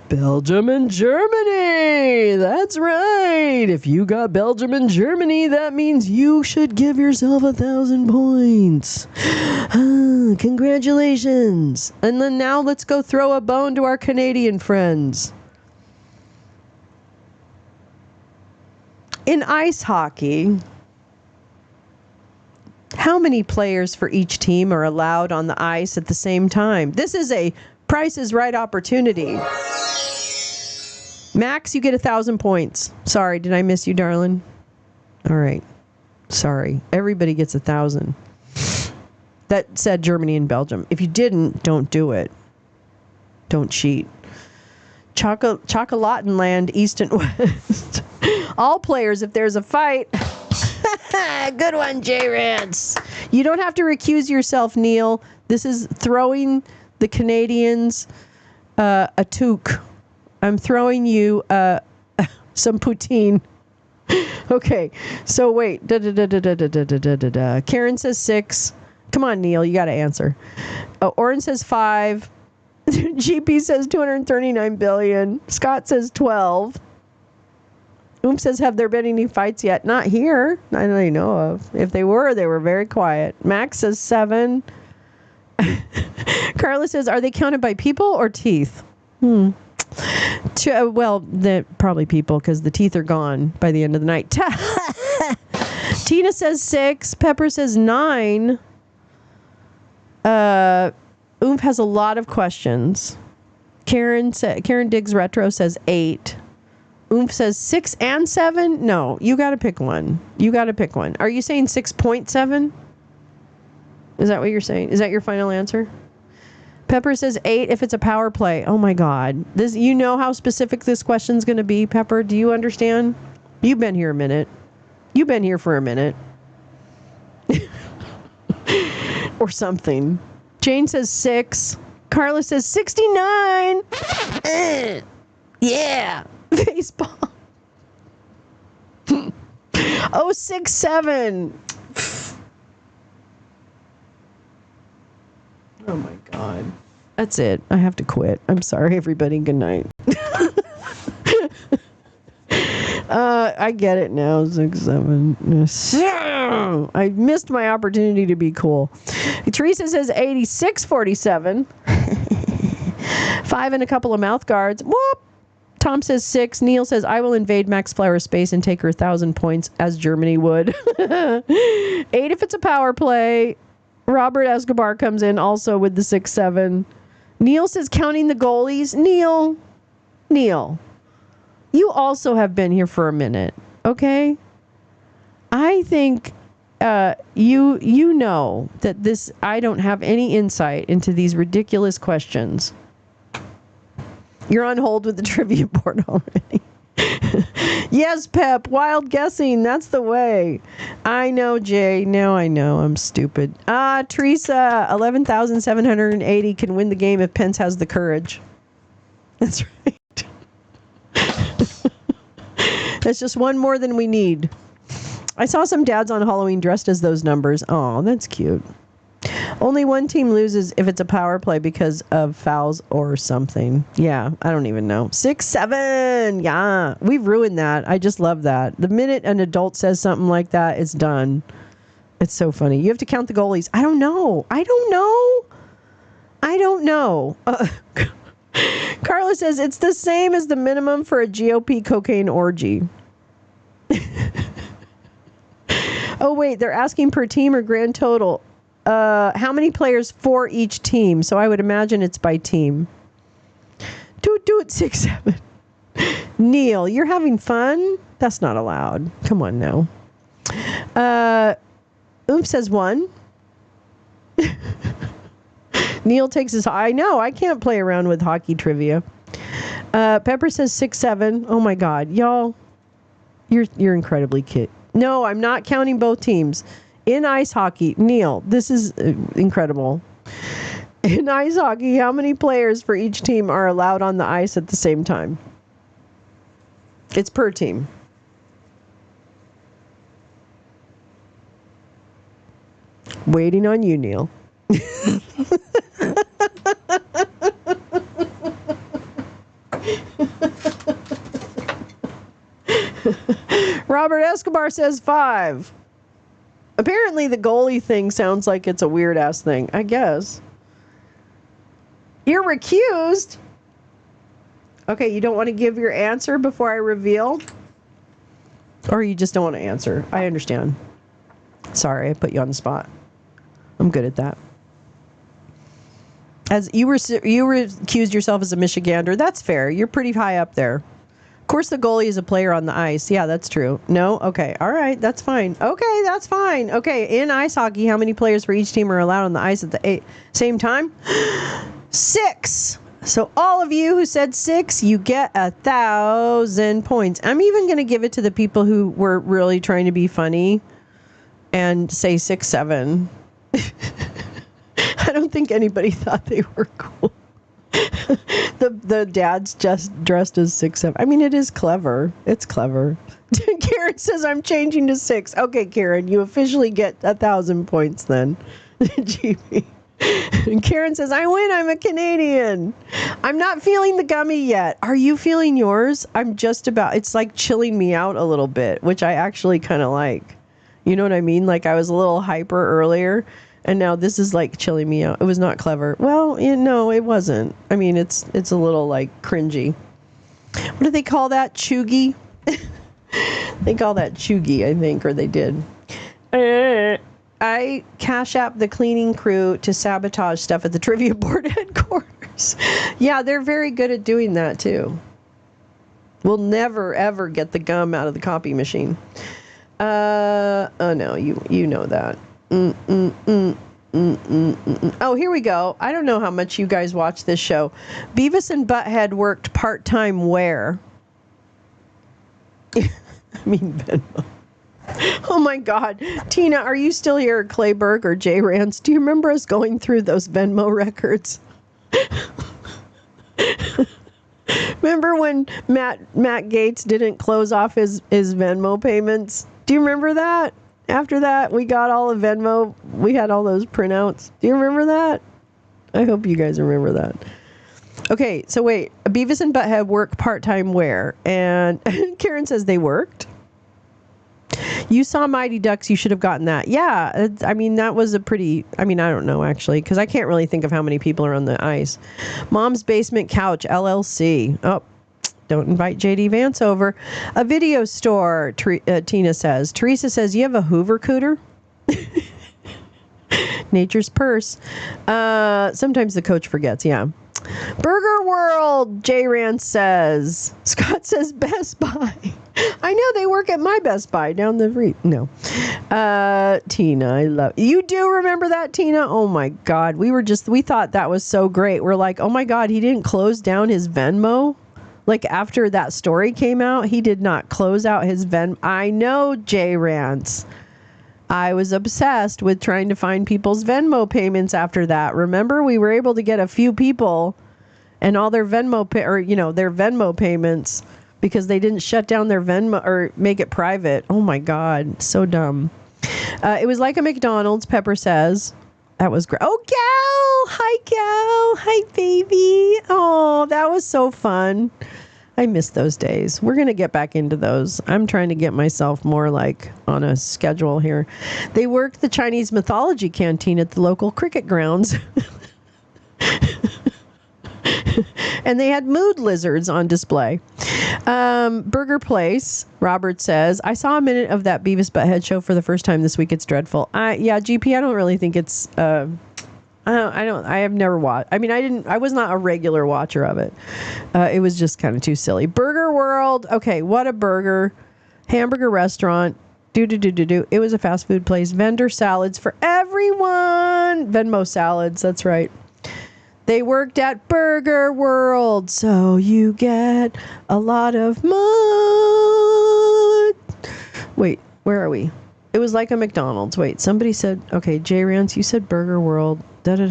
Belgium and Germany. That's right. If you got Belgium and Germany, that means you should give yourself 1,000 points. Congratulations. And then now let's go throw a bone to our Canadian friends. In ice hockey, how many players for each team are allowed on the ice at the same time? This is a Price is Right opportunity. Max, you get 1,000 points. Sorry, did I miss you, darling? All right. Sorry. Everybody gets 1,000. That said Germany and Belgium. If you didn't, don't do it. Don't cheat. Chocolatin Land, East and West. All players, if there's a fight. Good one, J Rance. You don't have to recuse yourself, Neil. This is throwing the Canadians a toque. I'm throwing you some poutine. Okay, so wait. Karen says 6. Come on, Neil, you got to answer. Oren says 5. GP says 239 billion. Scott says 12. Says, have there been any fights yet? Not here. I don't even know of. If they were very quiet. Max says 7. Carla says, are they counted by people or teeth? Well, probably people because the teeth are gone by the end of the night. Tina says 6. Pepper says 9. Has a lot of questions. Karen Diggs Retro says 8. Says 6 and 7. No, you got to pick one. Are you saying 6.7? Is that what you're saying? Is that your final answer? Pepper says 8 if it's a power play. Oh my God. You know how specific this question's going to be, Pepper? Do you understand? You've been here a minute. You've been here for a minute. Or something. Jane says 6. Carla says 69. Yeah. Baseball. 067. Oh my God. That's it. I have to quit. I'm sorry, everybody. Good night. I get it now. 67. I missed my opportunity to be cool. Teresa says 8647. 5 and a couple of mouth guards. Whoop. Tom says 6. Neil says, I will invade Max Flower space and take her 1,000 points as Germany would. 8 if it's a power play. Robert Escobar comes in also with the 6-7. Neil says counting the goalies. Neil, you also have been here for a minute, okay? I think you know that I don't have any insight into these ridiculous questions. You're on hold with the trivia board already. Yes, Pep, wild guessing. That's the way. I know, Jay. Now I know. I'm stupid. Teresa, 11,780 can win the game if Pence has the courage. That's right. That's just one more than we need. I saw some dads on Halloween dressed as those numbers. Oh, that's cute. Only one team loses if it's a power play because of fouls or something. Yeah, I don't even know. 6-7. Yeah, we've ruined that. I just love that. The minute an adult says something like that, it's done. It's so funny. You have to count the goalies. I don't know. Carla says it's the same as the minimum for a GOP cocaine orgy. Oh, wait. They're asking per team or grand total. How many players for each team? So I would imagine it's by team. Toot toot 6-7. Neil, you're having fun? That's not allowed. Come on now. Says 1. Neil takes his... I know. I can't play around with hockey trivia. Pepper says 6-7. Oh my God. Y'all, you're incredibly cute. No, I'm not counting both teams. In ice hockey, Neil, this is incredible. In ice hockey, how many players for each team are allowed on the ice at the same time? It's per team. Waiting on you, Neil. Robert Escobar says 5. Apparently the goalie thing sounds like it's a weird ass thing. I guess. You're recused. Okay, you don't want to give your answer before I reveal? Or you just don't want to answer? I understand. Sorry, I put you on the spot. I'm good at that. As you recused yourself as a Michigander. That's fair. You're pretty high up there. Of course, the goalie is a player on the ice. Yeah, that's true. No? Okay. All right. That's fine. Okay, that's fine. Okay, in ice hockey, how many players for each team are allowed on the ice at the same time? 6. So all of you who said 6, you get 1,000 points. I'm even going to give it to the people who were really trying to be funny and say 6, 7. I don't think anybody thought they were cool. The dad's just dressed as 6, 7. I mean, it is clever. It's clever. Karen says I'm changing to 6. Okay, Karen, you officially get 1,000 points then. GB. And Karen says, I win. I'm a Canadian. I'm not feeling the gummy yet. Are you feeling yours? I'm just about. It's like chilling me out a little bit, which I actually kind of like. You know what I mean? Like I was a little hyper earlier, and now this is like chilling me out. It was not clever. Well, no, it wasn't. I mean, it's a little like cringy. What do they call that? Chuggy? They call that chuggy, I think, or they did. I cash app the cleaning crew to sabotage stuff at the trivia board headquarters. Yeah, they're very good at doing that too. We'll never ever get the gum out of the copy machine. Oh no, you know that. Oh, here we go. I don't know how much you guys watch this show. Beavis and Butthead worked part-time where? I mean Venmo. Oh my God. Tina, are you still here at Clayburg or J Rance? Do you remember us going through those Venmo records? Remember when Matt Gates didn't close off his Venmo payments? Do you remember that? After that, we got all of Venmo. We had all those printouts. Do you remember that? I hope you guys remember that. Okay, so wait. Beavis and Butthead work part-time where? And Karen says they worked. You saw Mighty Ducks, you should have gotten that. Yeah, I mean, that was a pretty, I mean, I don't know, actually, because I can't really think of how many people are on the ice. Mom's Basement Couch, LLC. Oh, don't invite JD Vance over. A video store, Tina says. Teresa says, you have a Hoover Cooter? Nature's purse. Sometimes the coach forgets, yeah. Burger World, J Rance says. Scott says Best Buy. I know they work at my Best Buy down the street. No. Tina, I love you. Do remember that, Tina? Oh my God. We thought that was so great. We're like, oh my God, he didn't close down his Venmo. Like after that story came out, he did not close out his Venmo. I know, J Rance. I was obsessed with trying to find people's Venmo payments after that. Remember, we were able to get a few people and all their Venmo their Venmo payments because they didn't shut down their Venmo or make it private. Oh my God, so dumb. It was like a McDonald's, Pepper says. That was great. Oh, Gal! Hi, Gal! Hi, baby! Oh, that was so fun. I miss those days. We're going to get back into those. I'm trying to get myself more like on a schedule here. They worked the Chinese mythology canteen at the local cricket grounds. And they had mood lizards on display. Burger Place, Robert says, I saw a minute of that Beavis Butthead show for the first time this week. It's dreadful. Yeah, GP, I don't really think it's... I have never watched. I mean, I was not a regular watcher of it. It was just kind of too silly. Burger World. Okay, what a burger. Hamburger restaurant. It was a fast food place. Vendor salads for everyone. Venmo salads. That's right. They worked at Burger World, so you get a lot of mud. Wait, where are we? It was like a McDonald's. Wait, somebody said, okay, J Rance, you said Burger World. Okay,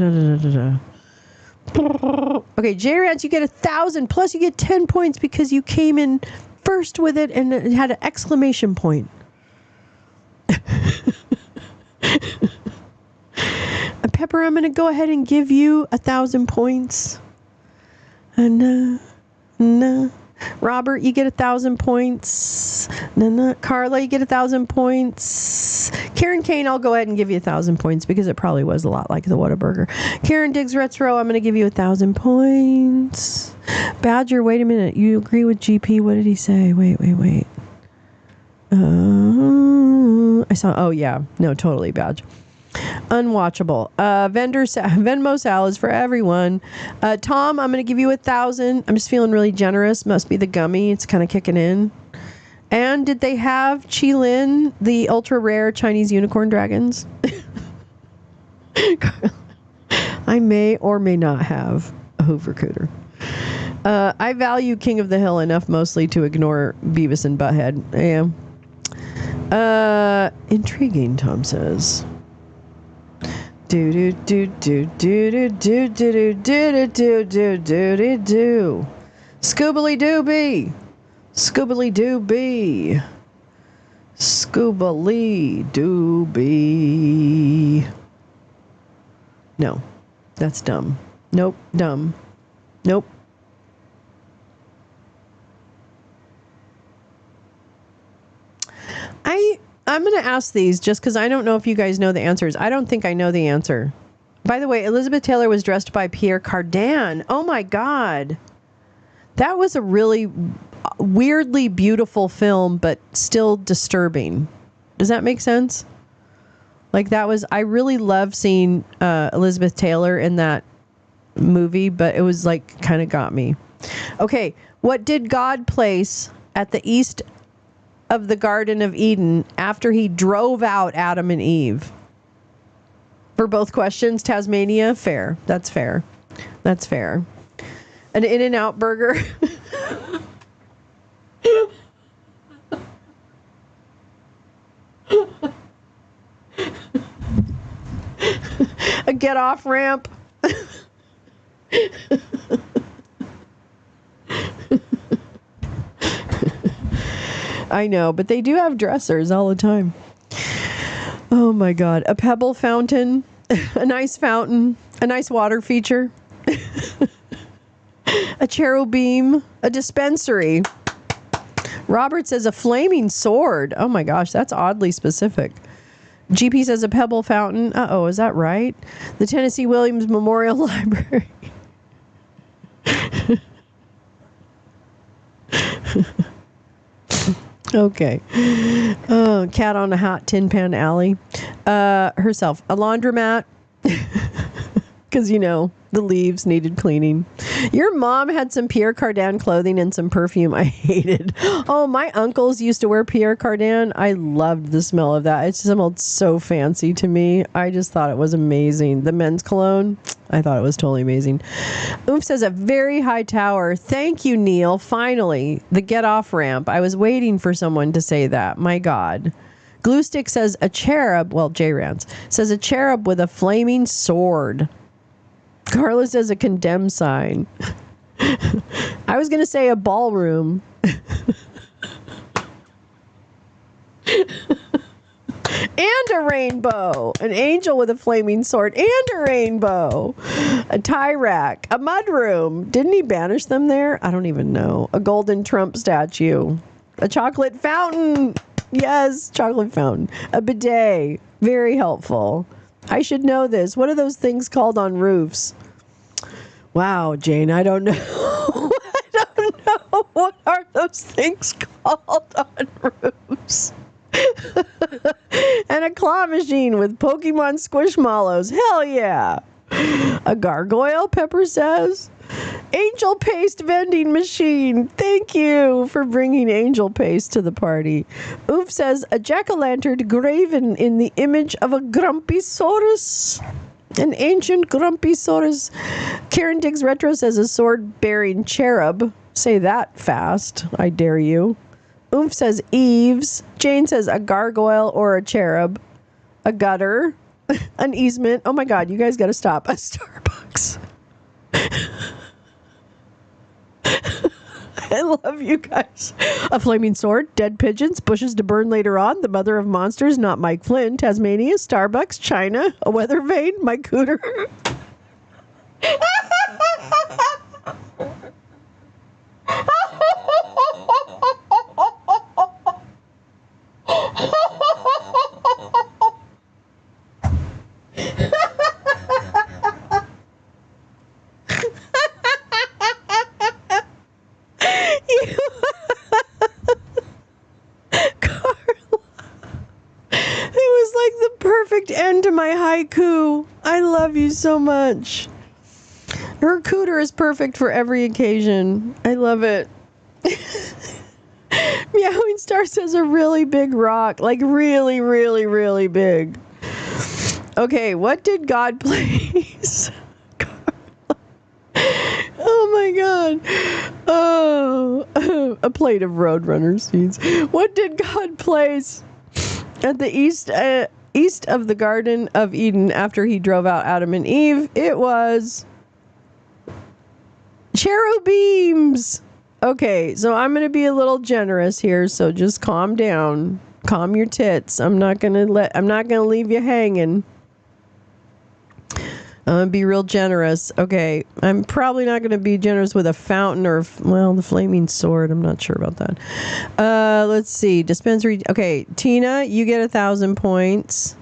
J Rance, you get 1,000 plus you get 10 points because you came in first with it and it had an exclamation point. Pepper, I'm going to go ahead and give you 1,000 points. Robert, you get 1,000 points. Carla, you get 1,000 points. Karen Kane, I'll go ahead and give you 1,000 points because it probably was a lot like the Whataburger. Karen Diggs Retro, I'm going to give you 1,000 points. Badger, wait a minute. You agree with GP? What did he say? Wait. I saw. Oh yeah, no, totally Badge. Unwatchable. Venmo salads for everyone. Tom, I'm going to give you 1,000. I'm just feeling really generous. Must be the gummy. It's kind of kicking in. And did they have Qilin, the ultra rare Chinese unicorn dragons? I may or may not have a Hoover Cooter. I value King of the Hill enough mostly to ignore Beavis and Butthead. Yeah. Intriguing, Tom says. Do do do do do do do do do do do do do do. Scoobily doobie. Scoobily doobie. Scoobily doobie. No, that's dumb. Nope, dumb. Nope. I'm going to ask these just because I don't know if you guys know the answers. I don't think I know the answer. By the way, Elizabeth Taylor was dressed by Pierre Cardin. Oh my God. That was a really weirdly beautiful film, but still disturbing. Does that make sense? Like I really love seeing Elizabeth Taylor in that movie, but it was like kind of got me. Okay. What did God place at the east of the Garden of Eden after he drove out Adam and Eve? For both questions, Tasmania, fair. That's fair. That's fair. An In-N-Out burger. A get-off ramp. I know, but they do have dressers all the time. Oh my God. A pebble fountain, a nice fountain, a nice water feature, a cherubim, a dispensary. Robert says a flaming sword. Oh my gosh, that's oddly specific. GP says a pebble fountain. Uh-oh, is that right? The Tennessee Williams Memorial Library. Okay. Cat on a hot tin pan alley. Herself. A laundromat. Because, the leaves needed cleaning. Your mom had some Pierre Cardin clothing and some perfume I hated. Oh, my uncles used to wear Pierre Cardin. I loved the smell of that. It smelled so fancy to me. I just thought it was amazing. The men's cologne, I thought it was totally amazing. Oof says a very high tower. Thank you, Neil. Finally, the get off ramp. I was waiting for someone to say that. My God. Glue Stick says a cherub. Well, J Rance says a cherub with a flaming sword. Carla says a condemned sign. I was going to say a ballroom. And a rainbow. An angel with a flaming sword and a rainbow. A tie rack. A mudroom. Didn't he banish them there? I don't even know. A golden Trump statue. A chocolate fountain. Yes, chocolate fountain. A bidet. Very helpful. I should know this. What are those things called on roofs? Wow, Jane, I don't know. I don't know. What are those things called on roofs? And a claw machine with Pokemon Squishmallows. Hell yeah. A gargoyle, Pepper says. Angel paste vending machine. Thank you for bringing angel paste to the party. Oof says a jack-o'-lantern graven in the image of a grumpysaurus. An ancient grumpysaurus. Karen Diggs Retro says a sword-bearing cherub. Say that fast. I dare you. Oof says eaves. Jane says a gargoyle or a cherub. A gutter. An easement. Oh my God, you guys got to stop. A Starbucks. I love you guys. A flaming sword, dead pigeons, bushes to burn later on, the mother of monsters, not Mike Flynn, Tasmania, Starbucks, China, a weather vane, my cooter. End to my haiku. I love you so much. Her cooter is perfect for every occasion. I love it. Meowing Star says a really big rock. Like really, really, really big. Okay, what did God place? Oh my God. God. Oh, a plate of Roadrunner seeds. What did God place at the east of the Garden of Eden after he drove out Adam and Eve? It was cherubims. Okay, so I'm going to be a little generous here, so just calm down. Calm your tits. I'm not going to leave you hanging. I'm going to be real generous. Okay, I'm probably not going to be generous with a fountain or, well, the flaming sword. I'm not sure about that. Let's see. Dispensary. Okay, Tina, you get 1,000 points.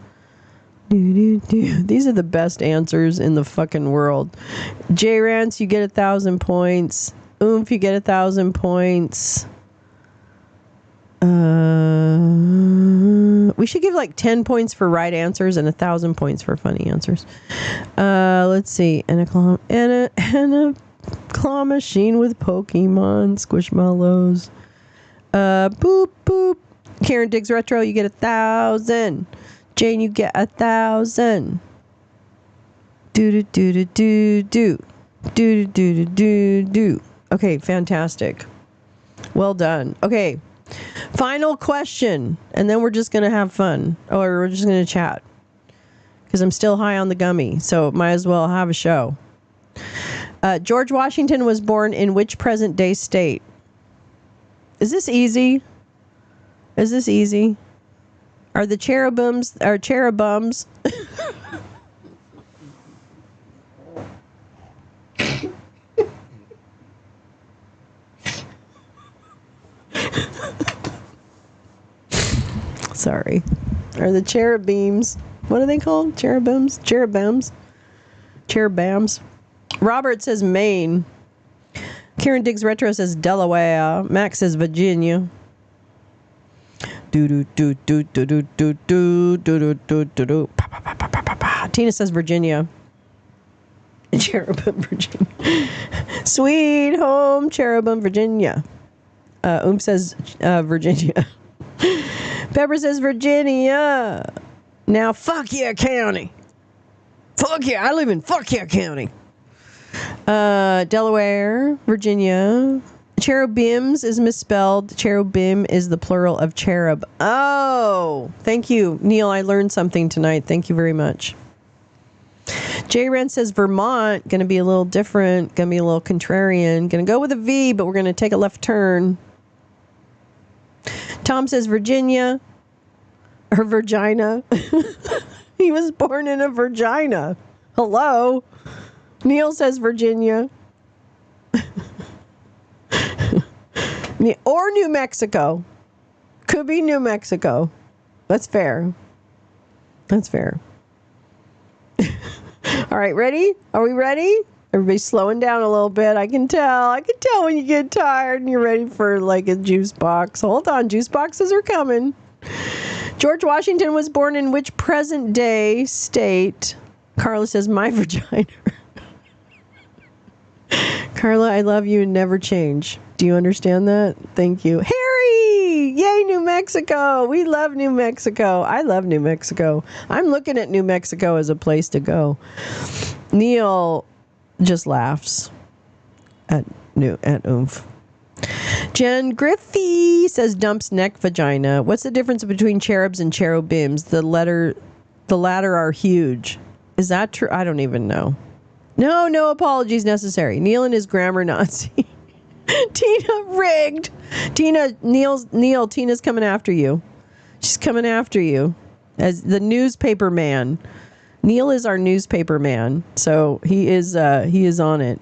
These are the best answers in the fucking world. J Rance, you get 1,000 points. Oomph, you get 1,000 points. We should give like 10 points for right answers and 1,000 points for funny answers. Let's see. And a claw machine with Pokemon Squishmallows. Boop boop. Karen Diggs Retro, you get 1,000. Jane, you get 1,000. Do do do do do do do do do do. Okay, fantastic. Well done. Okay. Final question, and then we're just going to have fun. Or we're just going to chat. Because I'm still high on the gummy, so might as well have a show. George Washington was born in which present-day state? Is this easy? Is this easy? Are the cherubums... Sorry. Are the cherubims... What are they called? Cherubims? Cherubims? Cherubams? Robert says Maine. Karen Diggs Retro says Delaware. Max says Virginia. Do do do do do do do do do do do do. Tina says Virginia. Cherubim, Virginia. Sweet home, Cherubim, Virginia. Says Virginia. Pepper says Virginia. Now, fuck yeah, county. Fuck yeah, I live in fuck yeah, county. Delaware, Virginia. Cherubims is misspelled. Cherubim is the plural of cherub. Oh, thank you, Neil. I learned something tonight. Thank you very much. J. Ren says Vermont, going to be a little different, going to be a little contrarian. Going to go with a V, but we're going to take a left turn. Tom says Virginia. Her Virginia. He was born in a Virginia. Hello. Neil says Virginia. Or New Mexico. Could be New Mexico. That's fair. That's fair. All right, ready? Are we ready? Everybody's slowing down a little bit. I can tell. I can tell when you get tired and you're ready for like a juice box. Hold on, juice boxes are coming. George Washington was born in which present-day state? Carla says, my vagina. Carla, I love you and never change. Do you understand that? Thank you. Harry! Yay, New Mexico! We love New Mexico. I love New Mexico. I'm looking at New Mexico as a place to go. Neil just laughs at Oomph. Jen Griffey says dumps neck vagina. What's the difference between cherubs and cherubims? The latter are huge. Is that true? I don't even know. No apologies necessary. Neil and his grammar Nazi. Tina rigged. Neil, Tina's coming after you. She's coming after you as the newspaper man. Neil is our newspaper man, so he is on it.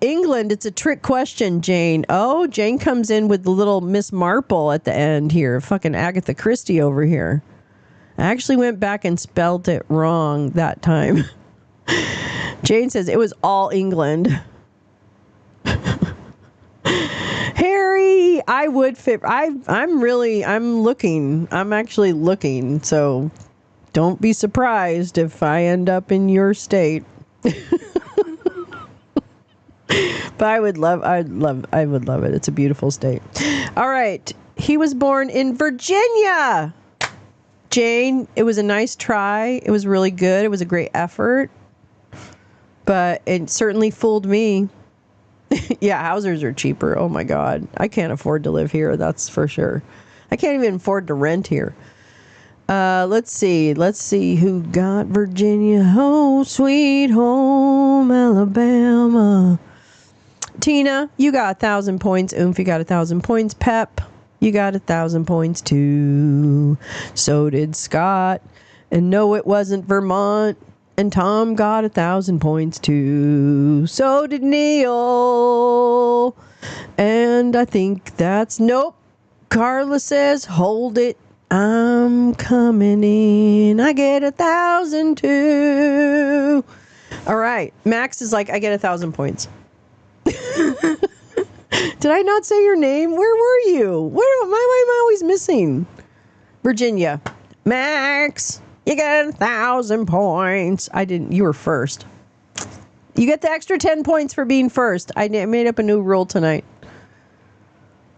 England, it's a trick question, Jane. Oh, Jane comes in with the little Miss Marple at the end here. Fucking Agatha Christie over here. I actually went back and spelled it wrong that time. Jane says it was all England. Harry, I would fit. I'm looking. I'm actually looking. So don't be surprised if I end up in your state. But I would love it. It's a beautiful state. All right. He was born in Virginia. Jane, it was a nice try. It was really good. It was a great effort. but it certainly fooled me. Yeah, houses are cheaper. Oh my God. I can't afford to live here. That's for sure. I can't even afford to rent here. Let's see who got Virginia. Oh, sweet home, Alabama. Tina, you got 1,000 points. Oomph, you got 1,000 points. Pep, you got 1,000 points too. So did Scott. And no, it wasn't Vermont. And Tom got 1,000 points too. So did Neil. And I think that's nope. Carla says, hold it. I'm coming in. I get 1,000 too. All right. Max is like, I get 1,000 points. Did I not say your name? Where were you? Why am I always missing? Virginia. Max, you get 1,000 points. I didn't. You were first. You get the extra 10 points for being first. I made up a new rule tonight.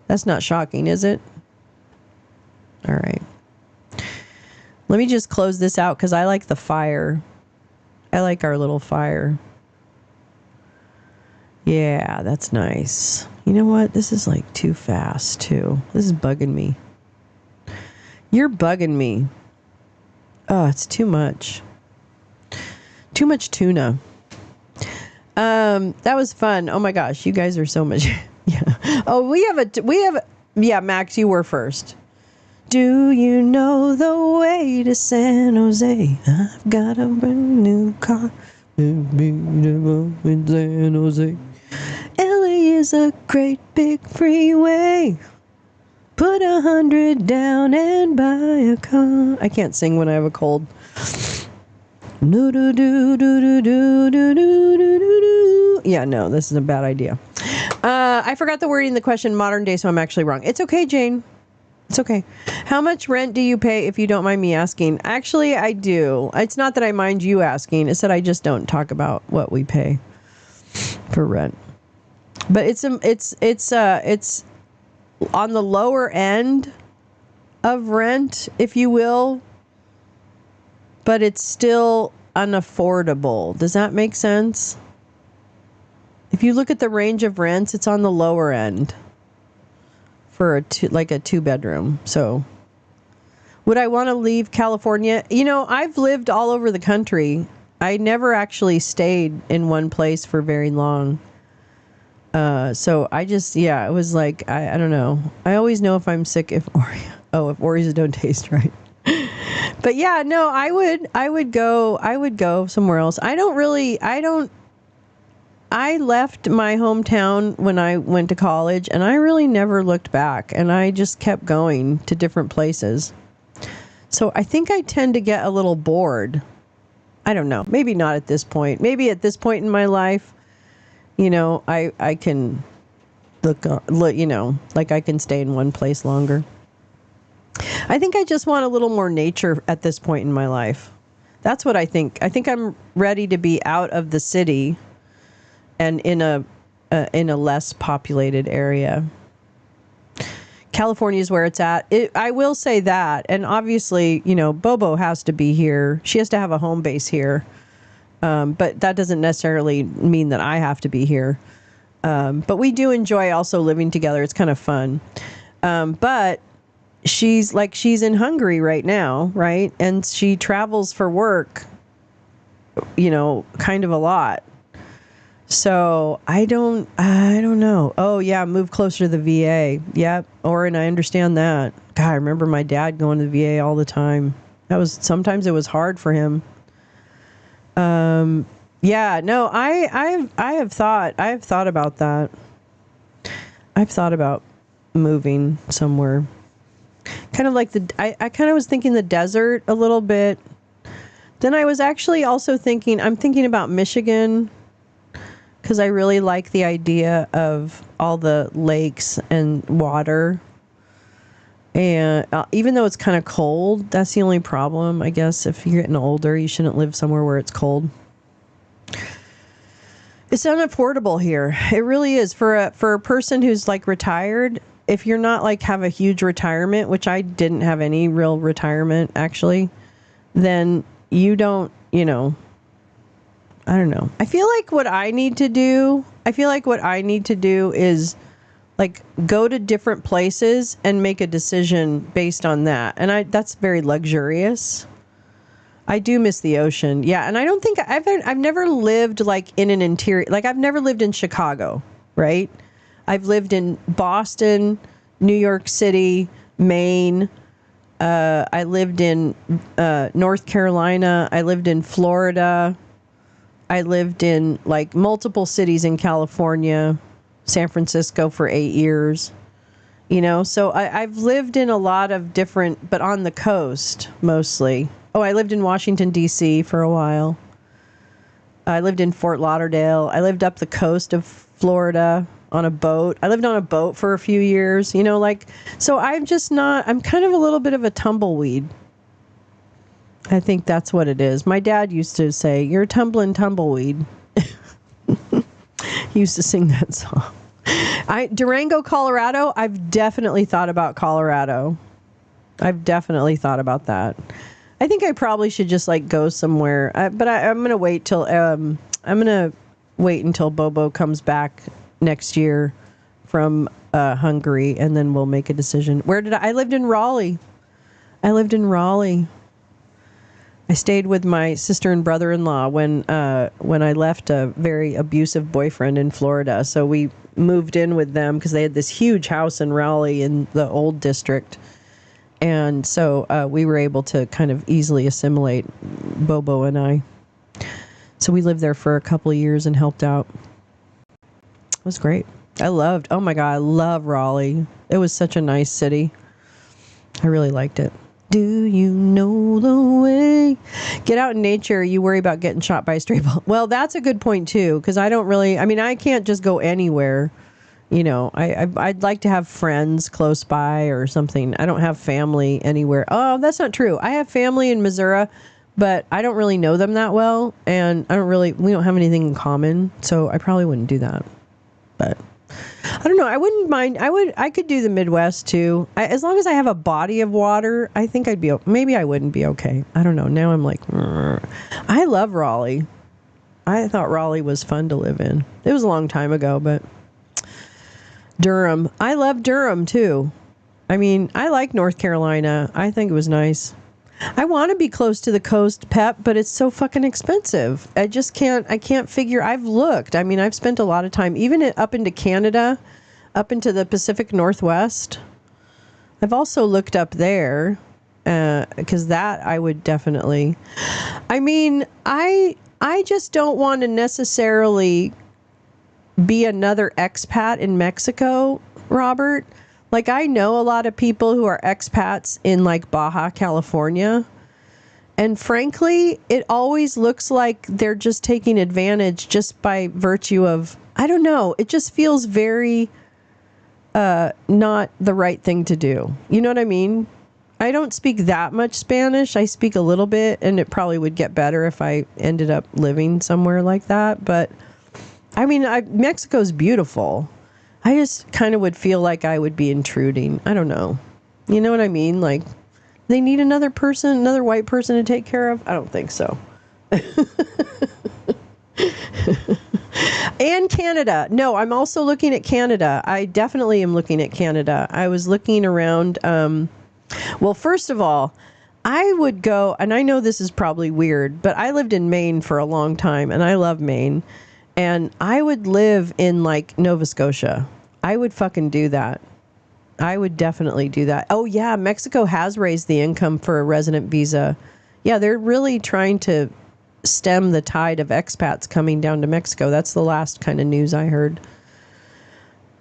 That's not shocking, is it? All right. Let me just close this out because I like the fire. I like our little fire. Yeah, that's nice. You know what? This is like too fast, too. This is bugging me. You're bugging me. Oh, it's too much. Too much tuna. That was fun. Oh my gosh, you guys are so much. Yeah. Oh, yeah, Max, you were first. Do you know the way to San Jose? I've got a brand new car. In San Jose. LA is a great big freeway. Put 100 down and buy a car. I can't sing when I have a cold. Yeah, no, this is a bad idea. I forgot the wording in the question, modern day, so I'm actually wrong. It's okay, Jane. It's okay. How much rent do you pay, if you don't mind me asking? Actually, I do. It's not that I mind you asking. It's that I just don't talk about what we pay for rent. But it's on the lower end of rent, if you will. But it's still unaffordable. Does that make sense? If you look at the range of rents, it's on the lower end for a 2-bedroom. So would I want to leave California? You know, I've lived all over the country. I never actually stayed in one place for very long. So I just, it was like, I don't know. I always know if I'm sick if Oreos don't taste right. But yeah, no, I would go somewhere else. I left my hometown when I went to college, and I really never looked back, and I just kept going to different places. So I think I tend to get a little bored. I don't know. Maybe not at this point. Maybe at this point in my life, you know, I can look, you know, like I can stay in one place longer. I think I just want a little more nature at this point in my life. That's what I think. I think I'm ready to be out of the city and in a less populated area. California is where it's at. I will say that. And obviously, you know, Bobo has to be here. She has to have a home base here. But that doesn't necessarily mean that I have to be here. But we do enjoy also living together. It's kind of fun. But she's in Hungary right now, right? And she travels for work, you know, kind of a lot. So I don't know. Oh yeah, move closer to the VA. Yep. Oren, I understand that. God, I remember my dad going to the VA all the time. Sometimes it was hard for him. Yeah, no, I have thought about that. I've thought about moving somewhere. Kind of like I kind of was thinking the desert a little bit. Then I was actually also I'm thinking about Michigan, because I really like the idea of all the lakes and water. And even though it's kind of cold, that's the only problem. I guess if you're getting older, you shouldn't live somewhere where it's cold. It's unaffordable here. It really is. For a person who's like retired, if you're not like have a huge retirement, which I didn't have any real retirement actually, then you don't, you know, I don't know. I feel like what I need to do is like go to different places and make a decision based on that. And that's very luxurious. I do miss the ocean. Yeah, and I don't think I've never lived like in an interior, like I've never lived in Chicago, right? I've lived in Boston, New York City, Maine. I lived in North Carolina. I lived in Florida. I lived in like multiple cities in California, San Francisco for 8 years. You know, so I've lived in a lot of different, but on the coast mostly. Oh, I lived in Washington, D.C. for a while. I lived in Fort Lauderdale. I lived up the coast of Florida on a boat. I lived on a boat for a few years, you know, like, so I'm kind of a little bit of a tumbleweed. I think that's what it is. My dad used to say, "You're a tumbling tumbleweed." He used to sing that song. Durango, Colorado, I've definitely thought about Colorado. I've definitely thought about that. I think I probably should just like go somewhere, but I'm gonna wait till Bobo comes back next year from Hungary, and then we'll make a decision. I lived in Raleigh. I stayed with my sister and brother-in-law when I left a very abusive boyfriend in Florida. So we moved in with them because they had this huge house in Raleigh in the old district. And so we were able to kind of easily assimilate, Bobo and I. So we lived there for a couple of years and helped out. It was great. Oh my God, I love Raleigh. It was such a nice city. I really liked it. Do you know the way? Get out in nature. You worry about getting shot by a stray bullet. Well, that's a good point too, because I can't just go anywhere. You know, I'd like to have friends close by or something. I don't have family anywhere. Oh, that's not true. I have family in Missouri, but I don't really know them that well, and we don't have anything in common, so I probably wouldn't do that. But I don't know. I wouldn't mind. I could do the Midwest too. As long as I have a body of water, I think maybe I wouldn't be okay. I don't know. Now I'm like, I love Raleigh. I thought Raleigh was fun to live in. It was a long time ago, but Durham. I love Durham too. I mean, I like North Carolina. I think it was nice. I want to be close to the coast, Pep, but it's so fucking expensive. I can't figure. I've looked. I mean, I've spent a lot of time, even up into Canada, up into the Pacific Northwest. I've also looked up there, because that I would definitely. I mean, I just don't want to necessarily be another expat in Mexico, Robert. Like, I know a lot of people who are expats in like Baja California, and frankly, it always looks like they're just taking advantage just by virtue of, I don't know, it just feels very not the right thing to do. You know what I mean? I don't speak that much Spanish. I speak a little bit, and it probably would get better if I ended up living somewhere like that. But I mean, Mexico's beautiful. I just kind of would feel like I would be intruding. I don't know. You know what I mean? Like, they need another white person to take care of? I don't think so. And Canada. No, I'm also looking at Canada. I definitely am looking at Canada. I was looking around. Well, first of all, I would go, and I know this is probably weird, but I lived in Maine for a long time, and I love Maine. And I would live in like Nova Scotia. I would fucking do that. I would definitely do that. Oh yeah, Mexico has raised the income for a resident visa. Yeah, they're really trying to stem the tide of expats coming down to Mexico. That's the last kind of news I heard.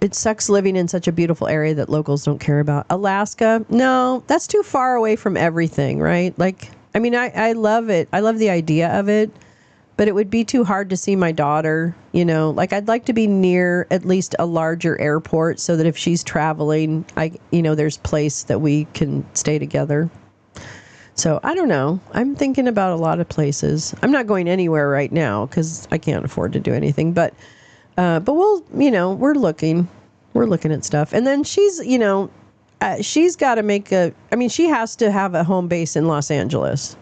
It sucks living in such a beautiful area that locals don't care about. Alaska? No, that's too far away from everything, right? Like, I mean, I love it. I love the idea of it. But it would be too hard to see my daughter, you know, like I'd like to be near at least a larger airport so that if she's traveling, there's place that we can stay together. So I don't know. I'm thinking about a lot of places. I'm not going anywhere right now because I can't afford to do anything. But we'll, we're looking at stuff. And then she's got to she has to have a home base in Los Angeles.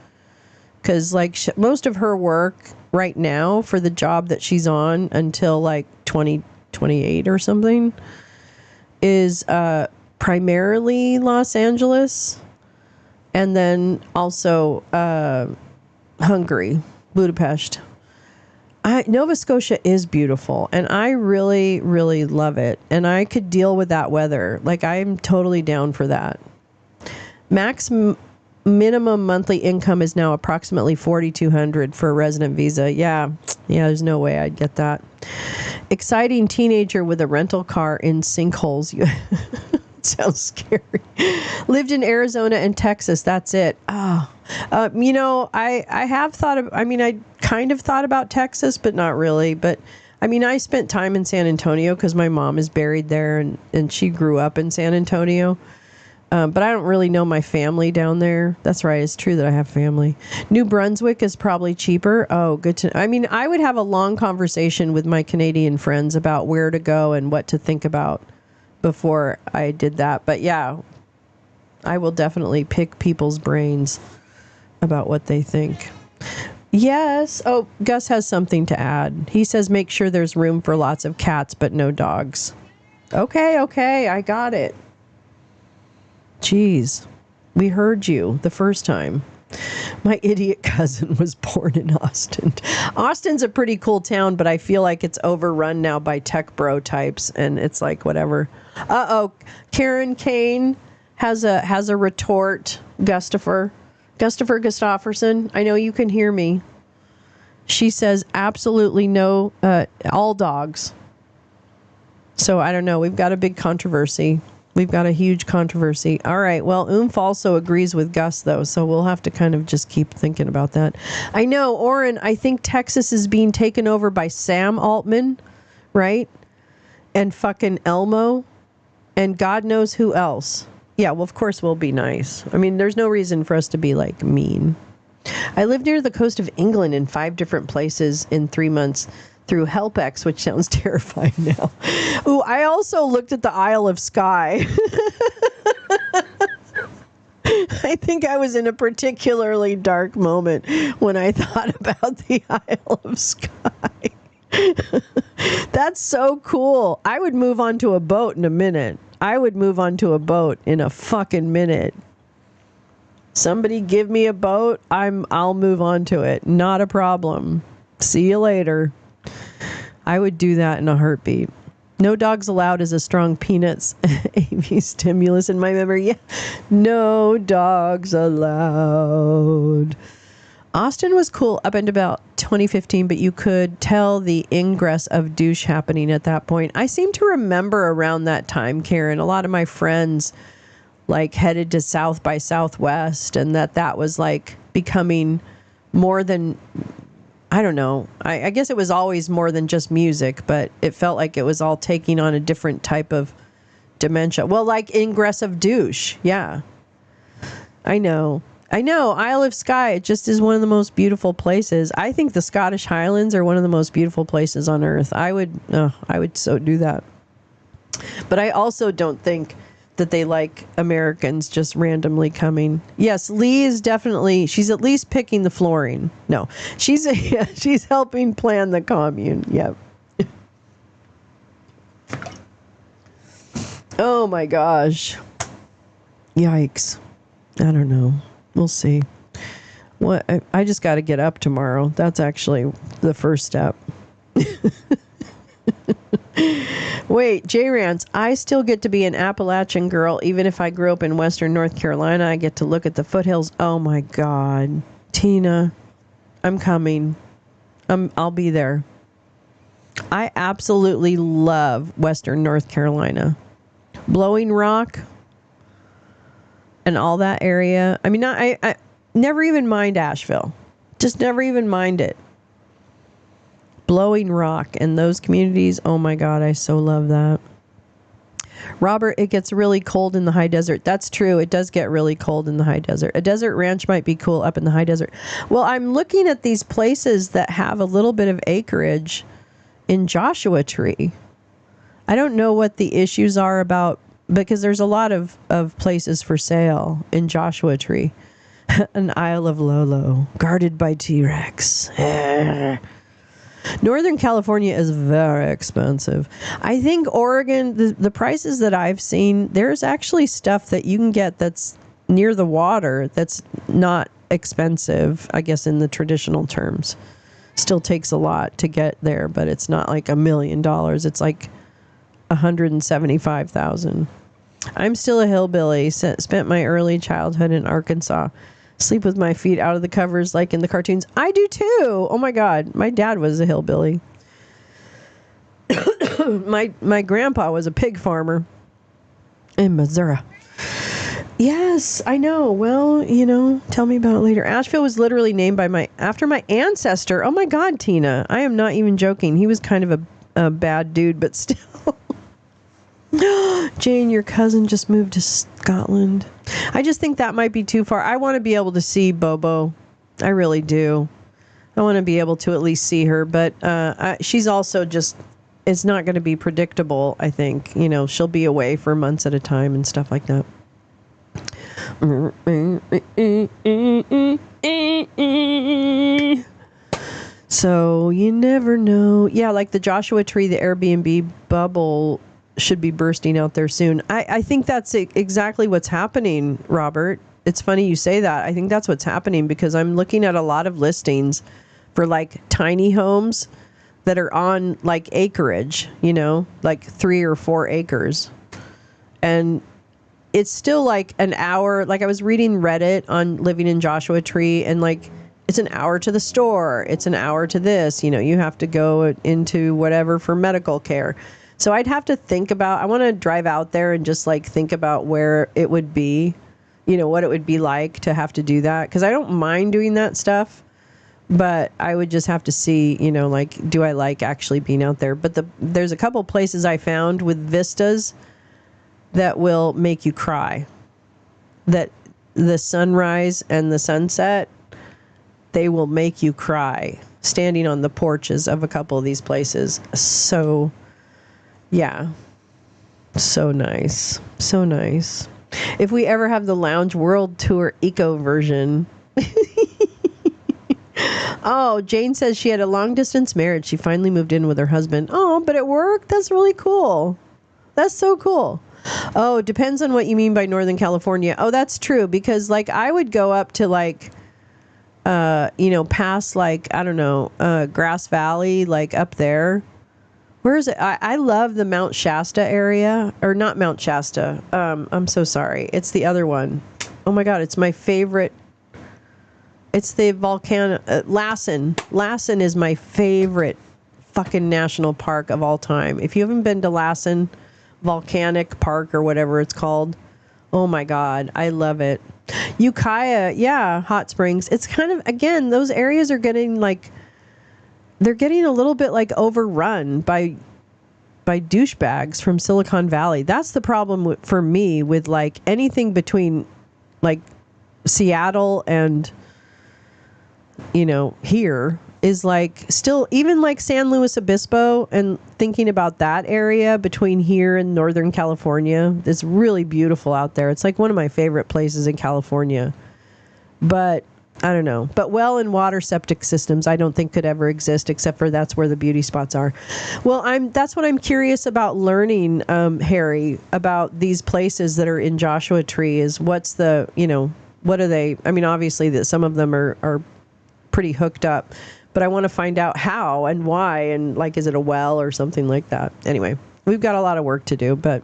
because like most of her work right now for the job that she's on until like 2028 or something is primarily Los Angeles, and then also Hungary, Budapest. Nova Scotia is beautiful, and I really, really love it. And I could deal with that weather. Like, I'm totally down for that. Minimum monthly income is now approximately $4,200 for a resident visa. Yeah, there's no way I'd get that. Exciting teenager with a rental car in sinkholes. Sounds scary. Lived in Arizona and Texas. That's it. I have thought of, I kind of thought about Texas, but not really. But I spent time in San Antonio because my mom is buried there, and she grew up in San Antonio. But I don't really know my family down there. That's right. It's true that I have family. New Brunswick is probably cheaper. Oh, good to know. I would have a long conversation with my Canadian friends about where to go and what to think about before I did that. But yeah, I will definitely pick people's brains about what they think. Yes. Oh, Gus has something to add. He says make sure there's room for lots of cats, but no dogs. Okay. I got it. Jeez, we heard you the first time. My idiot cousin was born in Austin. Austin's a pretty cool town, but I feel like it's overrun now by tech bro types, and it's like whatever. Karen Kane has a retort. Gustaffer Gustafferson, I know you can hear me. She says absolutely no, all dogs. So I don't know. We've got a big controversy. We've got a huge controversy. All right. Well, Oomph also agrees with Gus, though, so we'll have to kind of just keep thinking about that. I know, Orrin, I think Texas is being taken over by Sam Altman, right? And fucking Elmo, and God knows who else. Yeah, well, of course we'll be nice. There's no reason for us to be, like, mean. I lived near the coast of England in 5 different places in 3 months. Through HelpX, which sounds terrifying now. Ooh, I also looked at the Isle of Skye. I think I was in a particularly dark moment when I thought about the Isle of Skye. That's so cool. I would move onto a boat in a minute. In a fucking minute. Somebody give me a boat, I'll move onto it. Not a problem. See you later. I would do that in a heartbeat. No dogs allowed is a strong Peanuts AV stimulus in my memory. Yeah. No dogs allowed. Austin was cool up until about 2015, but you could tell the ingress of douche happening at that point. I seem to remember around that time, Karen, a lot of my friends like headed to South by Southwest, and that was like becoming more than... I don't know. I guess it was always more than just music, but it felt like it was all taking on a different type of dementia. Well, like ingress of douche. Yeah. I know. Isle of Skye, it just is one of the most beautiful places. I think the Scottish Highlands are one of the most beautiful places on earth. I would so do that. But I also don't think that they like Americans just randomly coming. Yes, Lee is definitely, she's at least picking the flooring. No, she's helping plan the commune. Yep. Oh my gosh. Yikes. I don't know. We'll see. What I just got to get up tomorrow. That's actually the first step. Wait, J-Rance, I still get to be an Appalachian girl even if I grew up in Western North Carolina. I get to look at the foothills. Oh my God. Tina, I'm coming. I'll be there. I absolutely love Western North Carolina. Blowing Rock and all that area. I never even mind Asheville. Just never even mind it. Blowing Rock and those communities. Oh my God, I so love that. Robert, it gets really cold in the high desert. That's true. It does get really cold in the high desert. A desert ranch might be cool up in the high desert. Well, I'm looking at these places that have a little bit of acreage in Joshua Tree. I don't know what the issues are about, because there's a lot of places for sale in Joshua Tree. An Isle of Lolo, guarded by T-Rex. Northern California is very expensive. I think Oregon, the prices that I've seen, there's actually stuff that you can get that's near the water that's not expensive, I guess in the traditional terms. Still takes a lot to get there, but it's not like $1 million. It's like $175,000. I'm still a hillbilly. Spent my early childhood in Arkansas. Sleep with my feet out of the covers like in the cartoons. I do too. Oh my God. My dad was a hillbilly. my grandpa was a pig farmer in Missouri. Yes, I know. Well, tell me about it later. Asheville was literally named after my ancestor. Oh my God, Tina. I am not even joking. He was kind of a bad dude, but still. Jane, your cousin just moved to Scotland. I just think that might be too far. I want to be able to see Bobo. I really do. I want to be able to at least see her, but she's also just, it's not going to be predictable, I think. She'll be away for months at a time and stuff like that. So you never know. Yeah, like the Joshua Tree, the Airbnb bubble should be bursting out there soon. I think that's exactly what's happening, Robert. It's funny you say that. I think that's what's happening because I'm looking at a lot of listings for like tiny homes that are on like acreage, like 3 or 4 acres. And it's still like an hour. Like I was reading Reddit on living in Joshua Tree and like it's an hour to the store. It's an hour to this. You have to go into whatever for medical care. So I'd have to think about, I want to drive out there and just like think about where it would be, what it would be like to have to do that. Because I don't mind doing that stuff, but I would just have to see, like, do I like actually being out there? But there's a couple places I found with vistas that will make you cry. That the sunrise and the sunset, they will make you cry standing on the porches of a couple of these places. So... yeah. So nice. So nice. If we ever have the Lounge World Tour Eco version. Oh, Jane says she had a long distance marriage. She finally moved in with her husband. Oh, but it worked? That's really cool. That's so cool. Oh, depends on what you mean by Northern California. Oh, that's true. Because like I would go up to like, past like, I don't know, Grass Valley, like up there. Where is it? I love the Mount Shasta area, or not Mount Shasta. I'm so sorry. It's the other one. Oh my God, it's my favorite. It's the volcano, Lassen. Lassen is my favorite fucking national park of all time. If you haven't been to Lassen Volcanic Park or whatever it's called, oh my God, I love it. Ukiah, yeah, hot springs. It's kind of, again, those areas are getting like, they're getting a little bit like overrun by douchebags from Silicon Valley. That's the problem for me with like anything between like Seattle and, here is like still even like San Luis Obispo and thinking about that area between here and Northern California. It's really beautiful out there. It's like one of my favorite places in California. But I don't know. But well and water septic systems I don't think could ever exist except for that's where the beauty spots are. Well, that's what I'm curious about learning, Harry, about these places that are in Joshua Tree is what's the, what are they? I mean, obviously that some of them are pretty hooked up, but I want to find out how and why and like, is it a well or something like that? Anyway, we've got a lot of work to do, but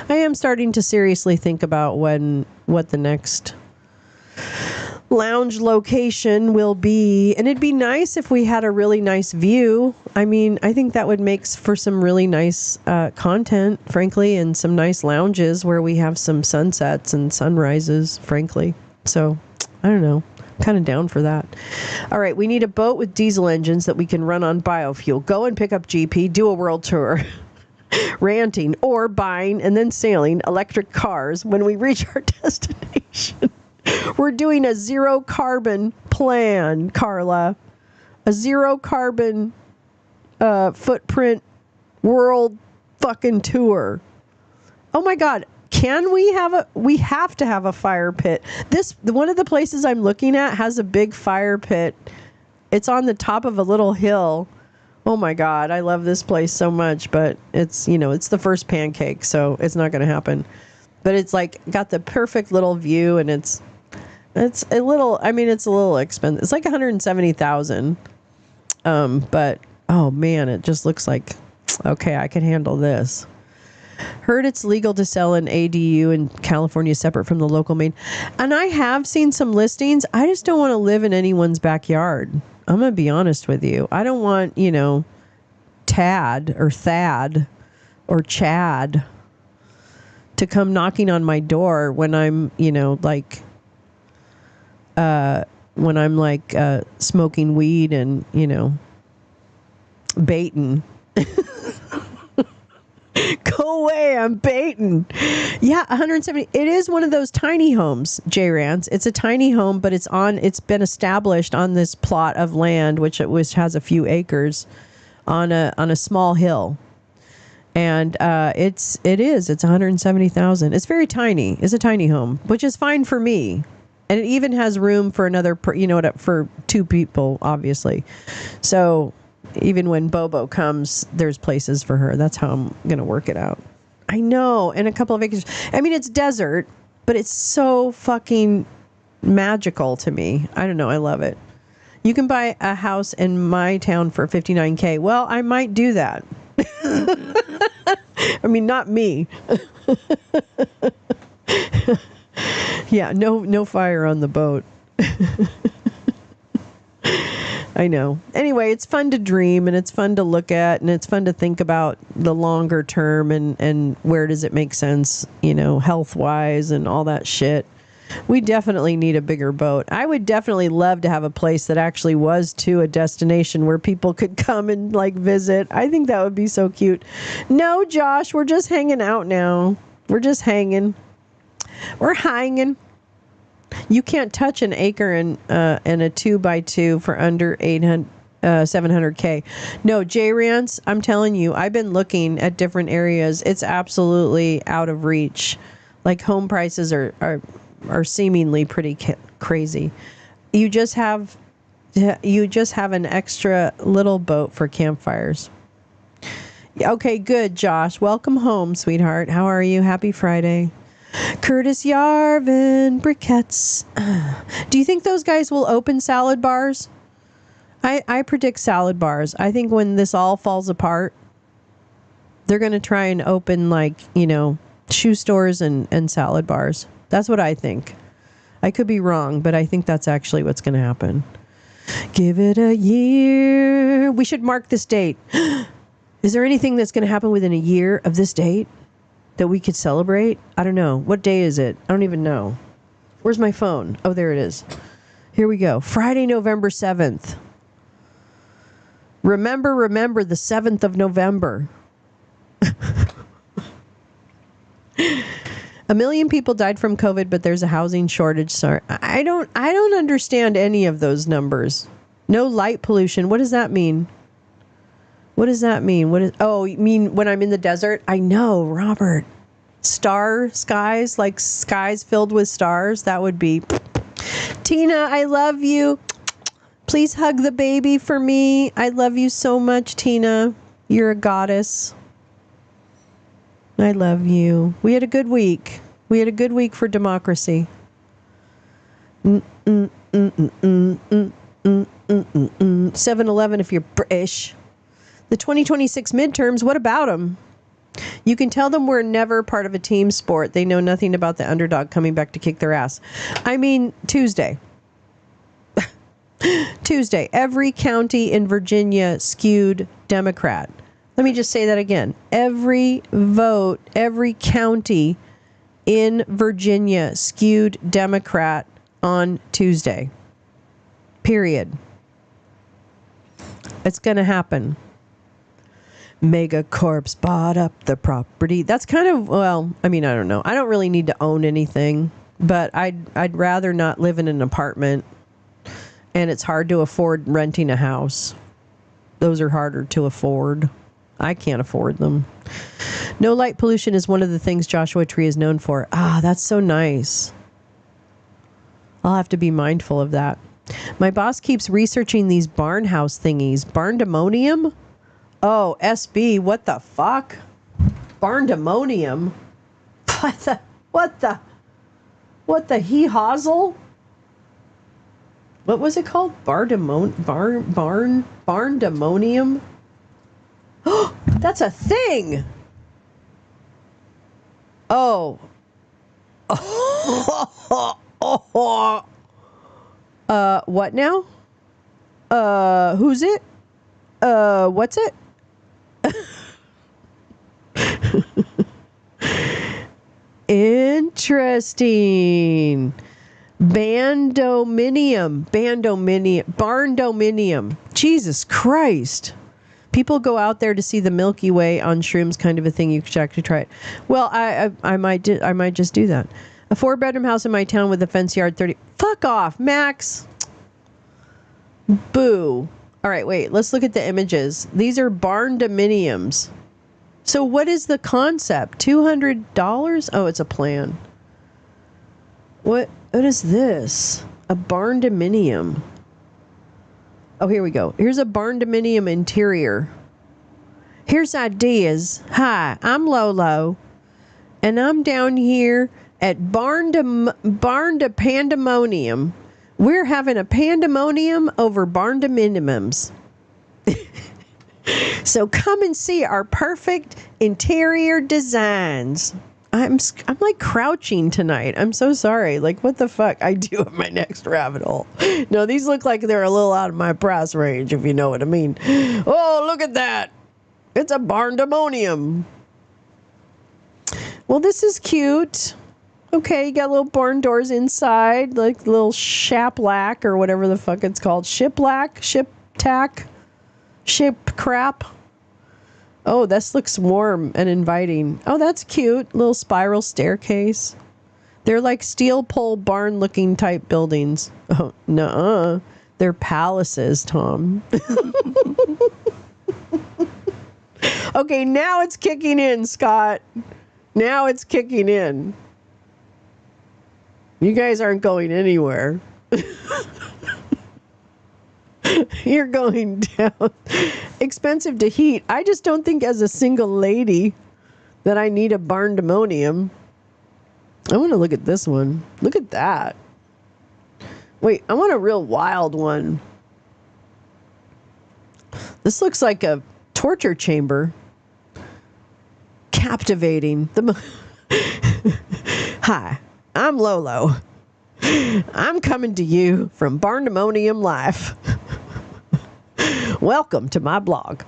I am starting to seriously think about what the next lounge location will be, and it'd be nice if we had a really nice view. I mean, I think that would make for some really nice content, frankly, and some nice lounges where we have some sunsets and sunrises, frankly. So, I don't know. Kind of down for that. All right, we need a boat with diesel engines that we can run on biofuel. Go and pick up GP, do a world tour. Ranting or buying and then sailing electric cars when we reach our destination. We're doing a zero carbon plan, Carla. A zero carbon footprint world fucking tour. Oh my God. we have to have a fire pit. One of the places I'm looking at has a big fire pit. It's on the top of a little hill. Oh my God, I love this place so much, but it's the first pancake, so it's not going to happen. But it's like got the perfect little view, and it's a little expensive. It's like $170,000. But oh man, it just looks like, okay, I can handle this. Heard it's legal to sell an ADU in California separate from the local main. And I have seen some listings. I just don't want to live in anyone's backyard. I'm going to be honest with you. I don't want, Tad or Thad or Chad to come knocking on my door when I'm, smoking weed and, baiting. Go away, I'm baiting. Yeah, 170. It is one of those tiny homes, J. Rance. It's a tiny home, but it's been established on this plot of land, which has a few acres on a small hill. And it's 170,000. It's very tiny. It's a tiny home, which is fine for me. And it even has room for for two people, obviously. So even when Bobo comes, there's places for her. That's how I'm going to work it out. I know. And a couple of acres. I mean, it's desert, but it's so fucking magical to me. I don't know. I love it. You can buy a house in my town for $59K. Well, I might do that. I mean, not me. Yeah, no fire on the boat. I know. Anyway, it's fun to dream, and it's fun to look at, and it's fun to think about the longer term and where does it make sense, health-wise and all that shit. We definitely need a bigger boat. I would definitely love to have a place that actually was a destination where people could come and visit. I think that would be so cute. No, Josh, we're just hanging out now. We're just hanging. We're hanging. You can't touch an acre in a 2x2 for under 700K. No, J. Rance, I'm telling you, I've been looking at different areas. It's absolutely out of reach. Like, home prices are seemingly pretty crazy. You just have an extra little boat for campfires. Okay, good, Josh. Welcome home, sweetheart. How are you? Happy Friday. Curtis Yarvin, briquettes. Do you think those guys will open salad bars? I predict salad bars. I think when this all falls apart, they're going to try and open shoe stores and salad bars. That's what I think. I could be wrong, but I think that's actually what's going to happen. Give it a year. We should mark this date. Is there anything that's going to happen within a year of this date that we could celebrate? I don't know. What day is it? I don't even know. Where's my phone? Oh, there it is. Here we go. Friday, November 7th. Remember the 7th of November. 1 million people died from COVID, but there's a housing shortage. Sorry. I don't understand any of those numbers. No light pollution. What does that mean? What does that mean? You mean when I'm in the desert? I know, Robert. Skies, like skies filled with stars. That would be. Tina, I love you. Please hug the baby for me. I love you so much, Tina. You're a goddess. I love you. We had a good week. We had a good week for democracy. 7-Eleven if you're British. The 2026 midterms, what about them? You can tell them we're never part of a team sport. They know nothing about the underdog coming back to kick their ass. I mean, Tuesday. Tuesday, every county in Virginia skewed Democrat. Let me just say that again. Every vote, every county in Virginia skewed Democrat on Tuesday. Period. It's going to happen. Megacorps bought up the property. That's kind of, well, I mean, I don't know. I don't really need to own anything, but I'd rather not live in an apartment, and it's hard to afford renting a house. Those are harder to afford. I can't afford them. No light pollution is one of the things Joshua Tree is known for. Ah, that's so nice. I'll have to be mindful of that. My boss keeps researching these barn house thingies. Barndemonium? Oh, SB, what the fuck? Barndemonium? What the hee-hazzle? What was it called? Barndemonium? Oh, that's a thing! Oh. What now? Who's it? What's it? Interesting. Barndominium. Jesus Christ. People go out there to see the Milky Way on shrooms, kind of a thing. You should actually try it. Well, I might just do that. A 4-bedroom house in my town with a fence yard. 30. Fuck off, Max. Boo. All right, wait. Let's look at the images. These are barndominiums. So what is the concept? $200? Oh, it's a plan. What is this? A barndominium. Oh, here we go. Here's a barndominium interior. Here's ideas. Hi, I'm Lolo, and I'm down here at Pandemonium. We're having a pandemonium over barndominiums. So come and see our perfect interior designs. I'm like crouching tonight. I'm so sorry. Like, what the fuck I do in my next rabbit hole? No, these look like they're a little out of my price range, if you know what I mean. Oh, look at that. It's a barndemonium. Well, this is cute. Okay, you got little barn doors inside, like little shaplack or whatever the fuck it's called. Shiplack? Ship tack? Ship crap? Oh, this looks warm and inviting. Oh, that's cute. Little spiral staircase. They're like steel pole barn looking type buildings. Oh, nuh-uh. They're palaces, Tom. Okay, now it's kicking in, Scott. Now it's kicking in. You guys aren't going anywhere. You're going down. Expensive to heat. I just don't think as a single lady that I need a barndemonium. I want to look at this one. Look at that. Wait, I want a real wild one. This looks like a torture chamber. Captivating. Hi, I'm Lolo. I'm coming to you from Barndemonium Life. Welcome to my blog.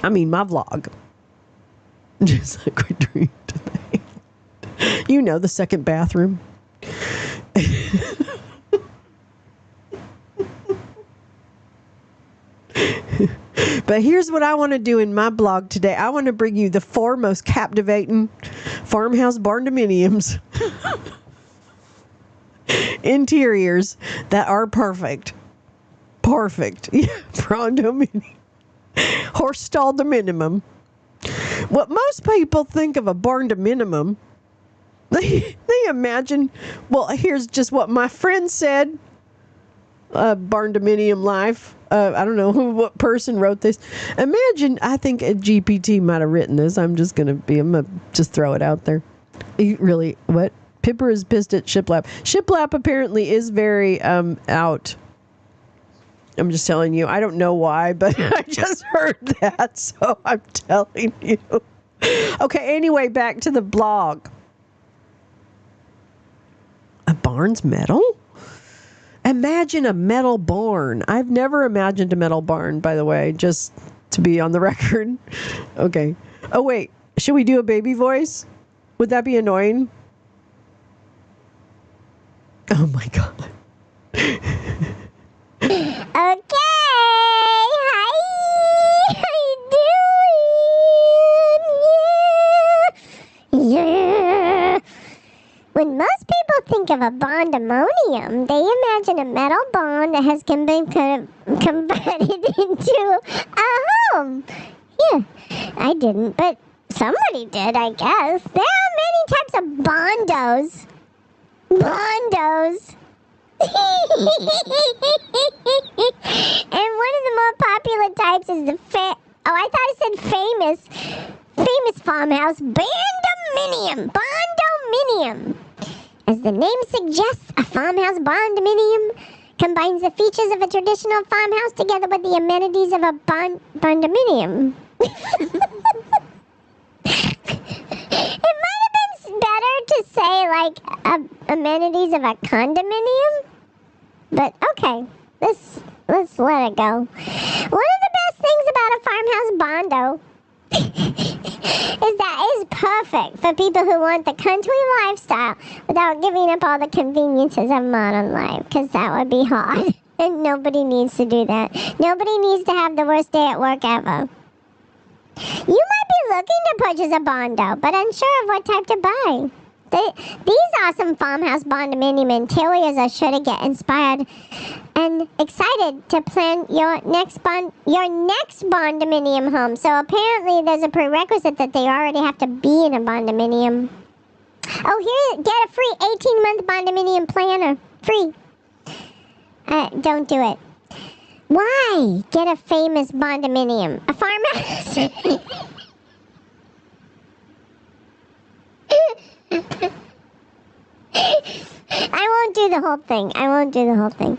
I mean, my vlog. Just like we dreamed today. You know, the second bathroom. But here's what I want to do in my blog today. I want to bring you the 4 most captivating farmhouse barndominiums. Interiors that are perfect. Perfect. Yeah, barndominium. Horse stall to minimum. What most people think of a barn to minimum, they imagine, well, here's just what my friend said. Barndominium Life. I don't know what person wrote this. Imagine, I think a GPT might have written this. I'm gonna just throw it out there. Really, what? Pipper is pissed at Shiplap. Shiplap apparently is very out. I'm just telling you. I don't know why, but I just heard that, so I'm telling you. Okay, anyway, back to the blog. A barn's metal? Imagine a metal barn. I've never imagined a metal barn, by the way, just to be on the record. Okay. Oh, wait. Should we do a baby voice? Would that be annoying? Oh, my God. Okay. Hi. How you doing? Yeah. When most people think of a barndemonium, they imagine a metal barn that has been converted into a home. Yeah, I didn't, but somebody did, I guess. There are many types of barndos. Barndos. And one of the more popular types is the I thought it said famous farmhouse barndominium. Barndominium. As the name suggests, a farmhouse barndominium combines the features of a traditional farmhouse together with the amenities of a barndominium. It might have been better to say, like, amenities of a condominium. But, okay, let's let it go. One of the best things about a farmhouse bondo is that it is perfect for people who want the country lifestyle without giving up all the conveniences of modern life, because that would be hard. And nobody needs to do that. Nobody needs to have the worst day at work ever. You might be looking to purchase a bondo, but unsure of what type to buy. These awesome farmhouse bondominium interiors are sure to get inspired and excited to plan your next bondominium home. So apparently there's a prerequisite that they already have to be in a bondominium. Oh, here, get a free 18-month bondominium planner. Free. Don't do it. Why get a famous bondominium? A farmhouse? I won't do the whole thing.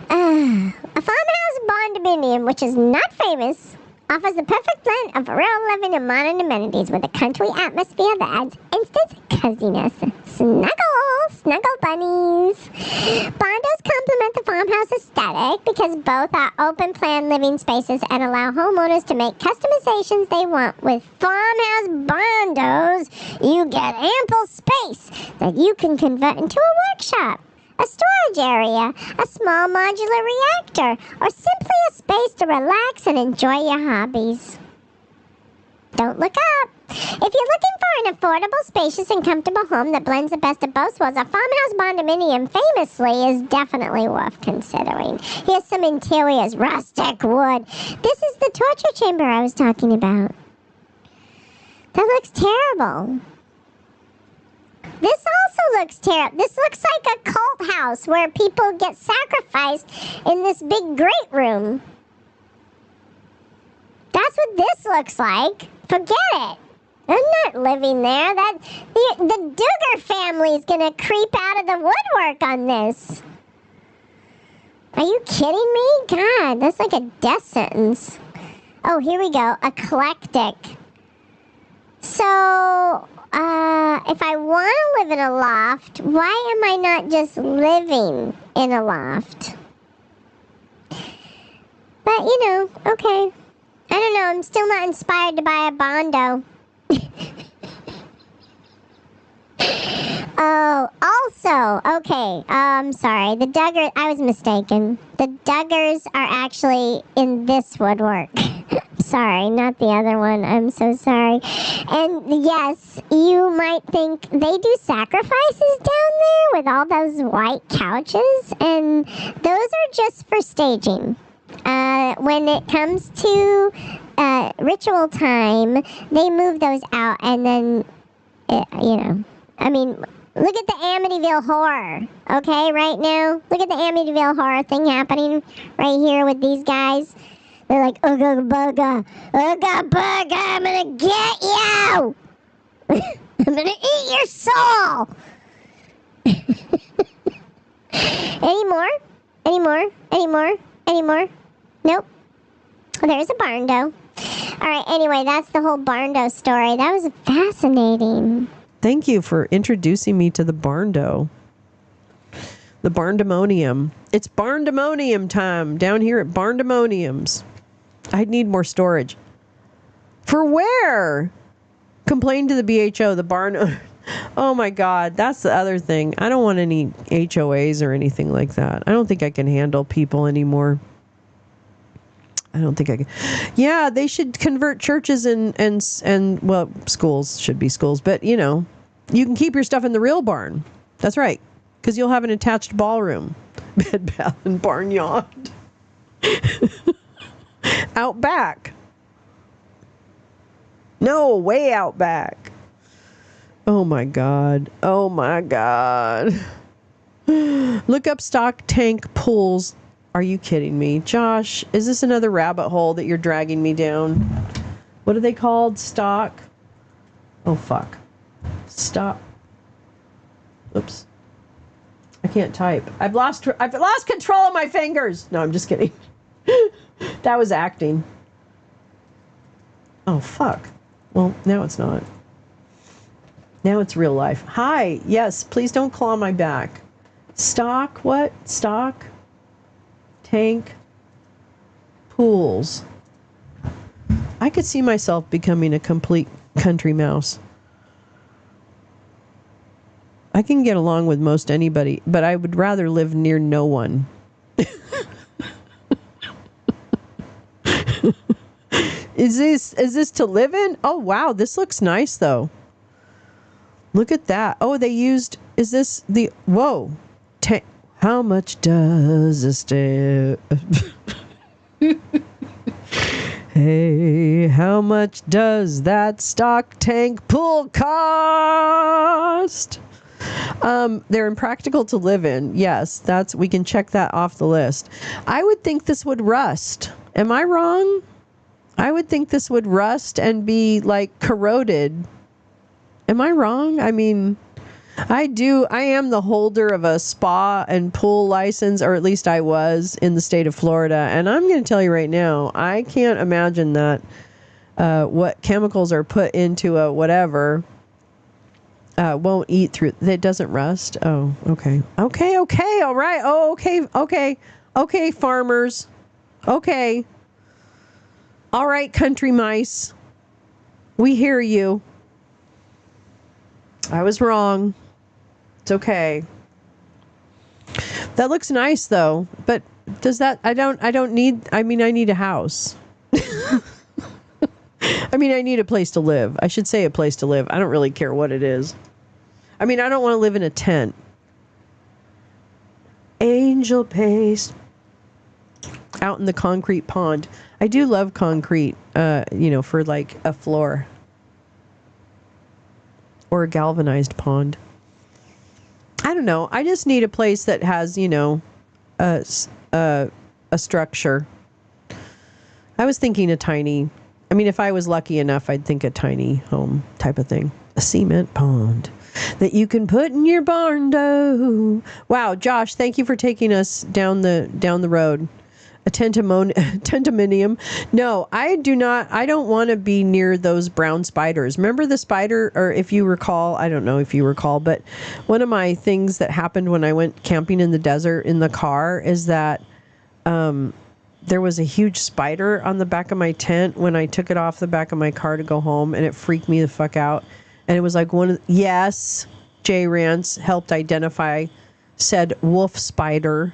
A farmhouse bondominium, which is not famous, offers the perfect blend of rural living and modern amenities with a country atmosphere that adds instant coziness. Snuggle bunnies. Bondos complement the farmhouse aesthetic because both are open-plan living spaces and allow homeowners to make customizations they want. With farmhouse bondos, you get ample space that you can convert into a workshop, a storage area, a small modular reactor, or simply a space to relax and enjoy your hobbies. Don't look up. If you're looking for an affordable, spacious, and comfortable home that blends the best of both worlds, a farmhouse bondominium famously is definitely worth considering. Here's some interiors. Rustic wood. This is the torture chamber I was talking about. That looks terrible. This also looks terrible. This looks like a cult house where people get sacrificed in this big great room. That's what this looks like. Forget it. I'm not living there. The Duggar family is going to creep out of the woodwork on this. Are you kidding me? God, that's like a death sentence. Oh, here we go. Eclectic. So, if I want to live in a loft, why am I not just living in a loft? But, okay. I don't know. I'm still not inspired to buy a bondo. Oh, also, okay. Sorry. The Duggars, I was mistaken. The Duggars are actually in this woodwork. Sorry, not the other one. I'm so sorry. And yes, you might think they do sacrifices down there with all those white couches, and those are just for staging. When it comes to ritual time, they move those out, and then, I mean, look at the Amityville horror, okay, right now? Look at the Amityville horror thing happening right here with these guys. They're like, Ooga booga, I'm gonna get you! I'm gonna eat your soul! Any more? Nope. There's a barndo. Alright, anyway, that's the whole barndo story. That was fascinating. Thank you for introducing me to the barndo. The barndominium. It's barndominium time down here at Barndominiums. I need more storage. For where? Complain to the BHO, the barn. Oh my God, that's the other thing. I don't want any HOAs or anything like that. I don't think I can handle people anymore. I don't think I can. Yeah, they should convert churches and well, schools should be schools, but you can keep your stuff in the real barn. That's right, because you'll have an attached ballroom, bed, bath, and barnyard out back. No, way out back. Oh my God. Oh my God. Look up stock tank pools. Are you kidding me? Josh, is this another rabbit hole that you're dragging me down? What are they called? Stock? Oh, fuck. Stop. Oops. I can't type. I've lost control of my fingers. No, I'm just kidding. That was acting. Oh, fuck. Well, now it's not. Now it's real life. Hi. Yes, please don't claw my back. Stock what? Stock tank pools. I could see myself becoming a complete country mouse. I can get along with most anybody, but I would rather live near no one. Is this to live in? Oh wow, this looks nice though. Look at that. Oh, they used, is this the, whoa. How much does this do? Hey, how much does that stock tank pool cost? They're impractical to live in. Yes, we can check that off the list. I would think this would rust. Am I wrong? I would think this would rust and be like corroded. Am I wrong? I mean, I am the holder of a spa and pool license, or at least I was in the state of Florida. And I'm going to tell you right now, I can't imagine that what chemicals are put into a whatever won't eat through. It doesn't rust. Oh, okay. Okay. All right. Oh, okay. Okay, farmers. Okay. All right, country mice. We hear you. I was wrong. It's okay. That looks nice though, but does that, I need a house. I need a place to live. I should say a place to live. I don't really care what it is. I don't want to live in a tent. Angel paste. Out in the concrete pond. I do love concrete, for like a floor. Or a galvanized pond. I don't know. I just need a place that has, a structure. I was thinking if I was lucky enough, I'd think a tiny home type of thing. A cement pond that you can put in your barn dough. Wow, Josh, thank you for taking us down the road. A tentaminium. No, I don't want to be near those brown spiders. Remember the spider, or if you recall, I don't know if you recall, but one of my things that happened when I went camping in the desert in the car is that there was a huge spider on the back of my tent when I took it off the back of my car to go home, and it freaked me the fuck out. And it was like yes, Jay Rance helped identify said wolf spider,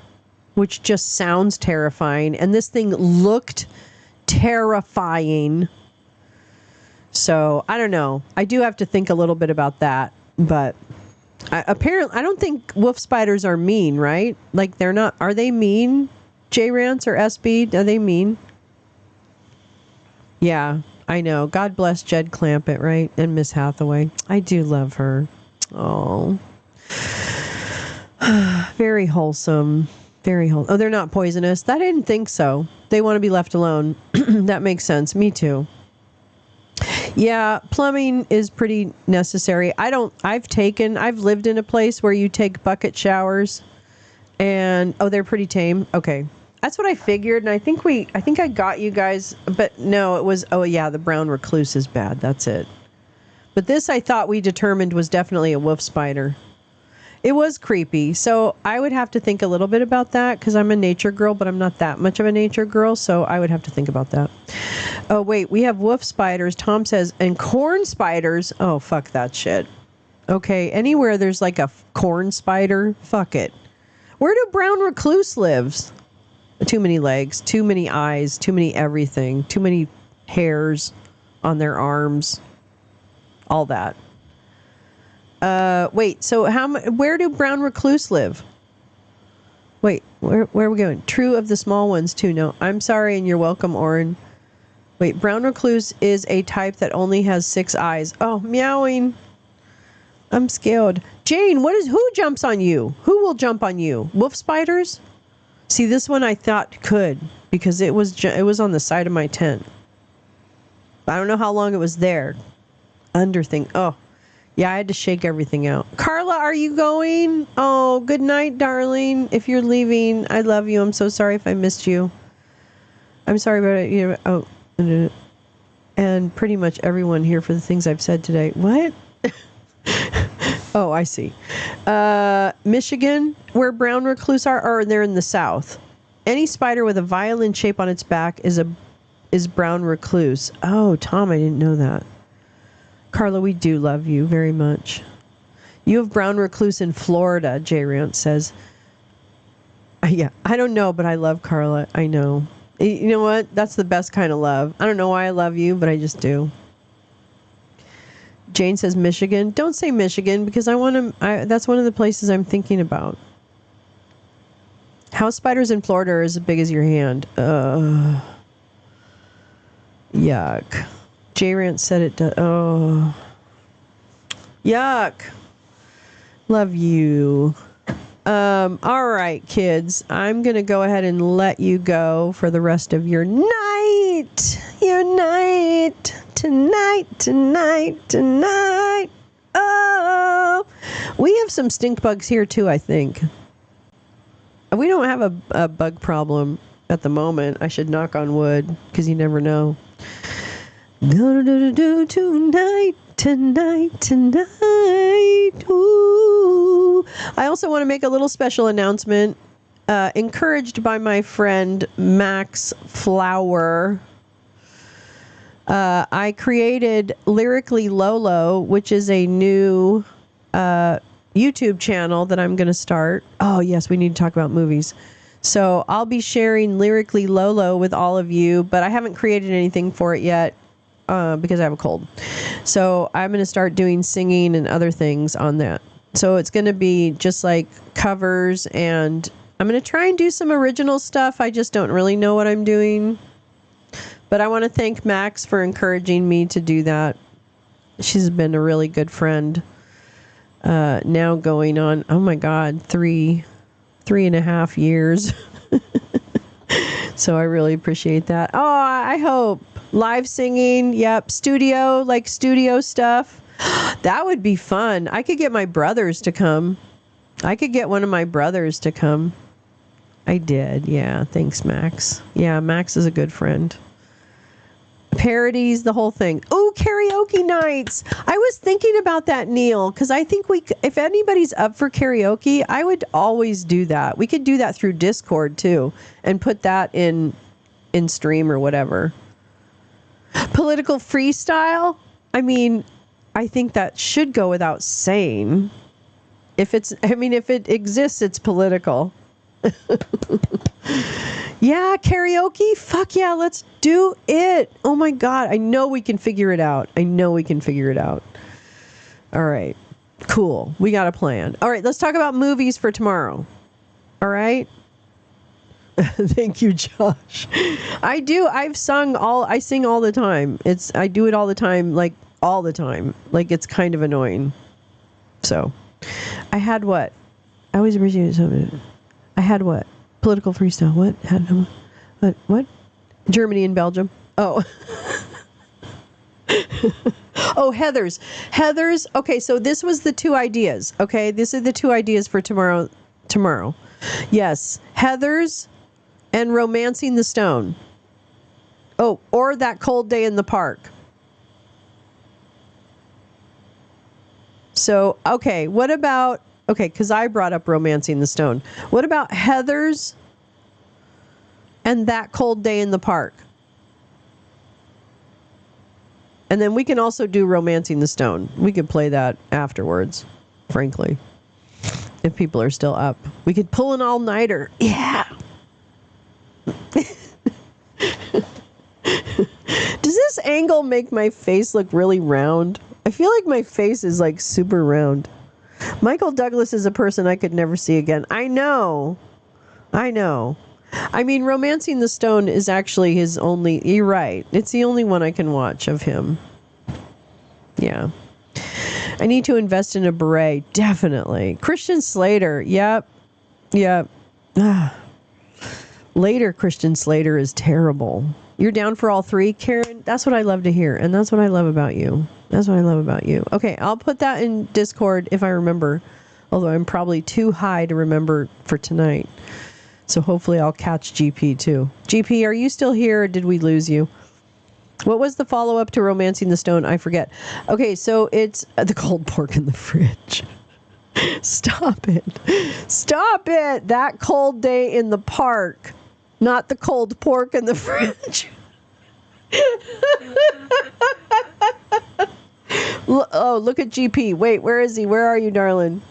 which just sounds terrifying. And this thing looked terrifying. So, I don't know. I do have to think a little bit about that. But apparently, I don't think wolf spiders are mean, right? Like, they're not. Are they mean, J Rance or SB? Are they mean? Yeah, I know. God bless Jed Clampett, right? And Miss Hathaway. I do love her. Oh. Very wholesome. Very wholesome. Oh, they're not poisonous? I didn't think so. They want to be left alone. That makes sense. Me too. Yeah, plumbing is pretty necessary. I've lived in a place where you take bucket showers and, they're pretty tame. Okay. That's what I figured. And I think I got you guys, but no, it was, the brown recluse is bad. That's it. But this I thought we determined was definitely a wolf spider. It was creepy. So I would have to think a little bit about that because I'm a nature girl, but I'm not that much of a nature girl. So I would have to think about that. Oh, wait, we have wolf spiders. Tom says, and corn spiders. Oh, fuck that shit. Okay, anywhere there's like a corn spider, fuck it. Where do brown recluse lives? Too many legs, too many eyes, too many everything, too many hairs on their arms. All that. Wait, so where do brown recluse live? Wait, where are we going? True of the small ones too. No, I'm sorry and you're welcome, Oren. Wait, brown recluse is a type that only has 6 eyes. Oh, meowing. I'm scared. Jane, who jumps on you? Who will jump on you? Wolf spiders? See, this one I thought could because it was on the side of my tent. I don't know how long it was there. Under thing. Oh, yeah, I had to shake everything out. Carla, are you going? Oh, good night, darling. If you're leaving, I love you. I'm so sorry if I missed you. I'm sorry about it. You know, oh, and pretty much everyone here for the things I've said today. What? Oh, I see. Michigan, where brown recluse are, or they're in the south. Any spider with a violin shape on its back is brown recluse. Oh, Tom, I didn't know that. Carla, we do love you very much. You have brown recluse in Florida, J. Rant says. Yeah, I don't know, but I love Carla. I know. You know what? That's the best kind of love. I don't know why I love you, but I just do. Jane says Michigan. Don't say Michigan because I want to. That's one of the places I'm thinking about. House spiders in Florida are as big as your hand. Yuck. J-Rant said it does. Oh. Yuck. Love you. All right, kids. I'm going to go ahead and let you go for the rest of your night. Your night. Tonight. Oh. We have some stink bugs here, too, I think. We don't have a bug problem at the moment. I should knock on wood, because you never know. Tonight. Ooh. I also want to make a little special announcement. Encouraged by my friend Max Flower, I created Lyrically Lolo, which is a new YouTube channel that I'm going to start. Oh, yes, we need to talk about movies. So I'll be sharing Lyrically Lolo with all of you, but I haven't created anything for it yet because I have a cold. So I'm going to start doing singing and other things on that. So it's going to be just like covers, and I'm going to try and do some original stuff. I just don't really know what I'm doing. But I want to thank Max for encouraging me to do that. She's been a really good friend. Now going on, oh my God, 3.5 years. So I really appreciate that. Oh, I hope. Live singing, yep. Studio stuff. That would be fun. I could get my brothers to come. I could get one of my brothers to come. I did, yeah. Thanks, Max. Yeah, Max is a good friend. Parodies, the whole thing. Oh, karaoke nights. I was thinking about that, Neil, because I think if anybody's up for karaoke, I would always do that. We could do that through Discord too, and put that in stream or whatever. Political freestyle. I mean, I think that should go without saying. If it exists, it's political. Yeah, karaoke? Fuck yeah, let's do it. Oh my God, I know we can figure it out. All right, cool. We got a plan. All right, let's talk about movies for tomorrow. All right? Thank you, Josh. I sing all the time. I do it all the time, like all the time. Like it's kind of annoying. So, I had what? I always appreciate something. I had what? Political freestyle. What? Germany and Belgium. Oh. Oh, Heathers. Okay, so this was the 2 ideas. Okay, these are the 2 ideas for tomorrow. Yes, Heathers and Romancing the Stone. Oh, or That Cold Day in the Park. So, okay, what about... Okay, because I brought up Romancing the Stone. What about Heathers and That Cold Day in the Park? And then we can also do Romancing the Stone. We could play that afterwards, frankly. If people are still up. We could pull an all-nighter. Yeah. Does this angle make my face look really round? I feel like my face is like super round. Michael Douglas is a person I could never see again. I know. I mean, Romancing the Stone is actually his only. You're right. It's the only one I can watch of him. Yeah. I need to invest in a beret. Definitely. Christian Slater. Yep. Later, Christian Slater is terrible. You're down for all three, Karen? That's what I love to hear. And that's what I love about you. Okay, I'll put that in Discord if I remember. Although I'm probably too high to remember for tonight. So hopefully I'll catch GP too. GP, are you still here or did we lose you? What was the follow-up to Romancing the Stone? I forget. Okay, so it's the cold pork in the fridge. Stop it. That cold day in the park. Not the cold pork in the fridge. Oh, look at GP. Wait, where is he? Where are you, darling?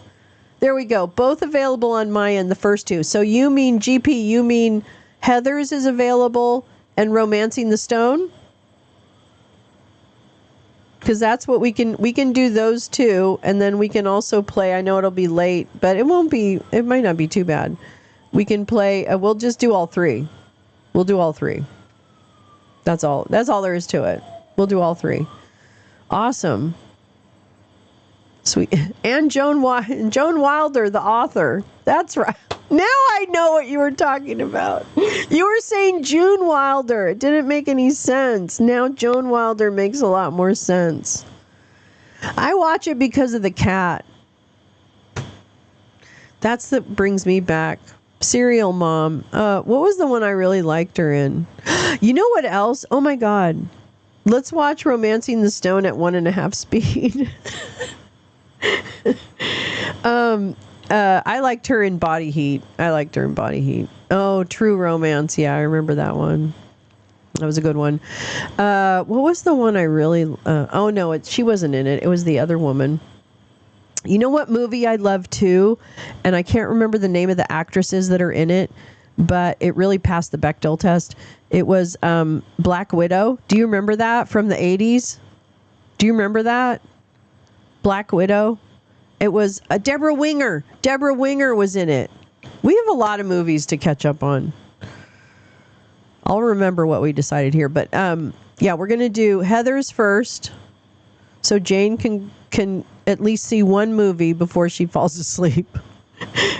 There we go. Both available on my end, the first two. So you mean, GP, you mean Heathers is available and Romancing the Stone? Because that's what we can do those two, and then we can also play. I know it'll be late, but it might not be too bad. We can play, we'll just do all three. We'll do all three. That's all there is to it. We'll do all three. Awesome. Sweet. And Joan Wilder, the author. That's right. Now I know what you were talking about. You were saying June Wilder. It didn't make any sense. Now Joan Wilder makes a lot more sense. I watch it because of the cat. That's that brings me back. Serial Mom. What was the one I really liked her in? You know what else? Oh my God. Let's watch Romancing the Stone at 1.5 speed. I liked her in Body Heat. Oh, True Romance. Yeah, I remember that one. That was a good one. What was the one I really... oh, no, she wasn't in it. It was the other woman. You know what movie I love too? And I can't remember the name of the actresses that are in it, but it really passed the Bechdel test. It was Black Widow. Do you remember that from the 80s? Do you remember that? Black Widow? It was Deborah Winger. Deborah Winger was in it. We have a lot of movies to catch up on. I'll remember what we decided here. But yeah, we're going to do Heathers first. So Jane can at least see one movie before she falls asleep,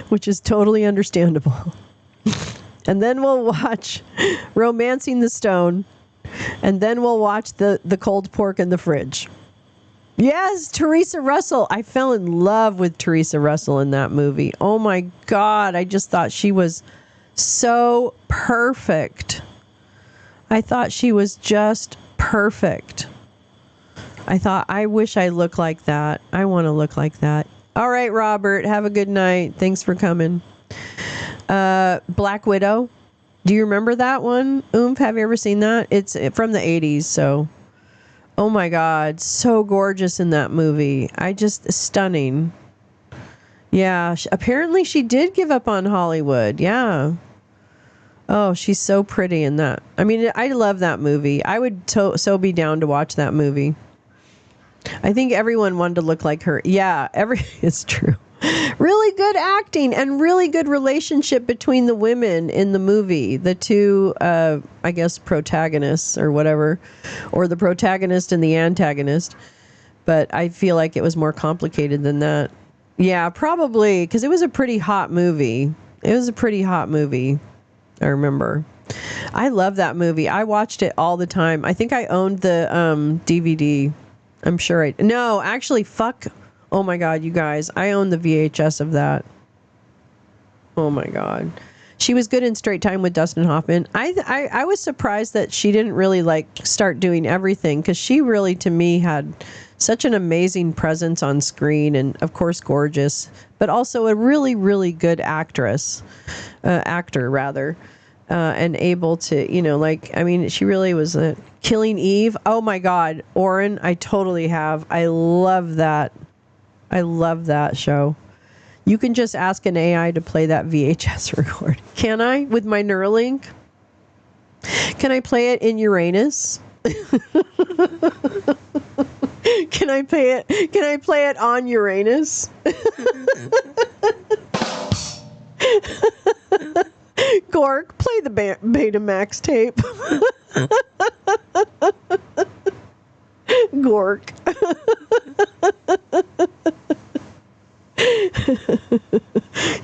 which is totally understandable. And then we'll watch Romancing the Stone. And then we'll watch the cold pork in the fridge. Yes, Teresa Russell. I fell in love with Teresa Russell in that movie. Oh my God. I just thought she was so perfect. I thought she was just perfect. I thought, I wish I looked like that. I want to look like that. All right, Robert. Have a good night. Thanks for coming. Black Widow. Do you remember that one? Oomph, have you ever seen that? It's from the 80s, so... Oh my God, so gorgeous in that movie. Stunning. Yeah, apparently she did give up on Hollywood. Yeah. Oh, she's so pretty in that. I mean, I love that movie. I would so be down to watch that movie. I think everyone wanted to look like her. Yeah, it's true. Really good acting and really good relationship between the women in the movie. The two, I guess, protagonists or whatever, or the protagonist and the antagonist. But I feel like it was more complicated than that. Yeah, probably, because it was a pretty hot movie. I remember. I love that movie. I watched it all the time. I think I owned the DVD. I'm sure no, actually, fuck. Oh my God, you guys. I own the VHS of that. Oh my God. She was good in Straight Time with Dustin Hoffman. I was surprised that she didn't really start doing everything, because she really, to me, had such an amazing presence on screen, and of course gorgeous, but also a really, really good actor, and able to, she really was a Killing Eve. Oh my God, Oren, I totally have. I love that show. You can just ask an AI to play that VHS record. Can I? With my Neuralink? Can I play it in Uranus? Can I play it on Uranus? Gork, play the Betamax tape. Gork.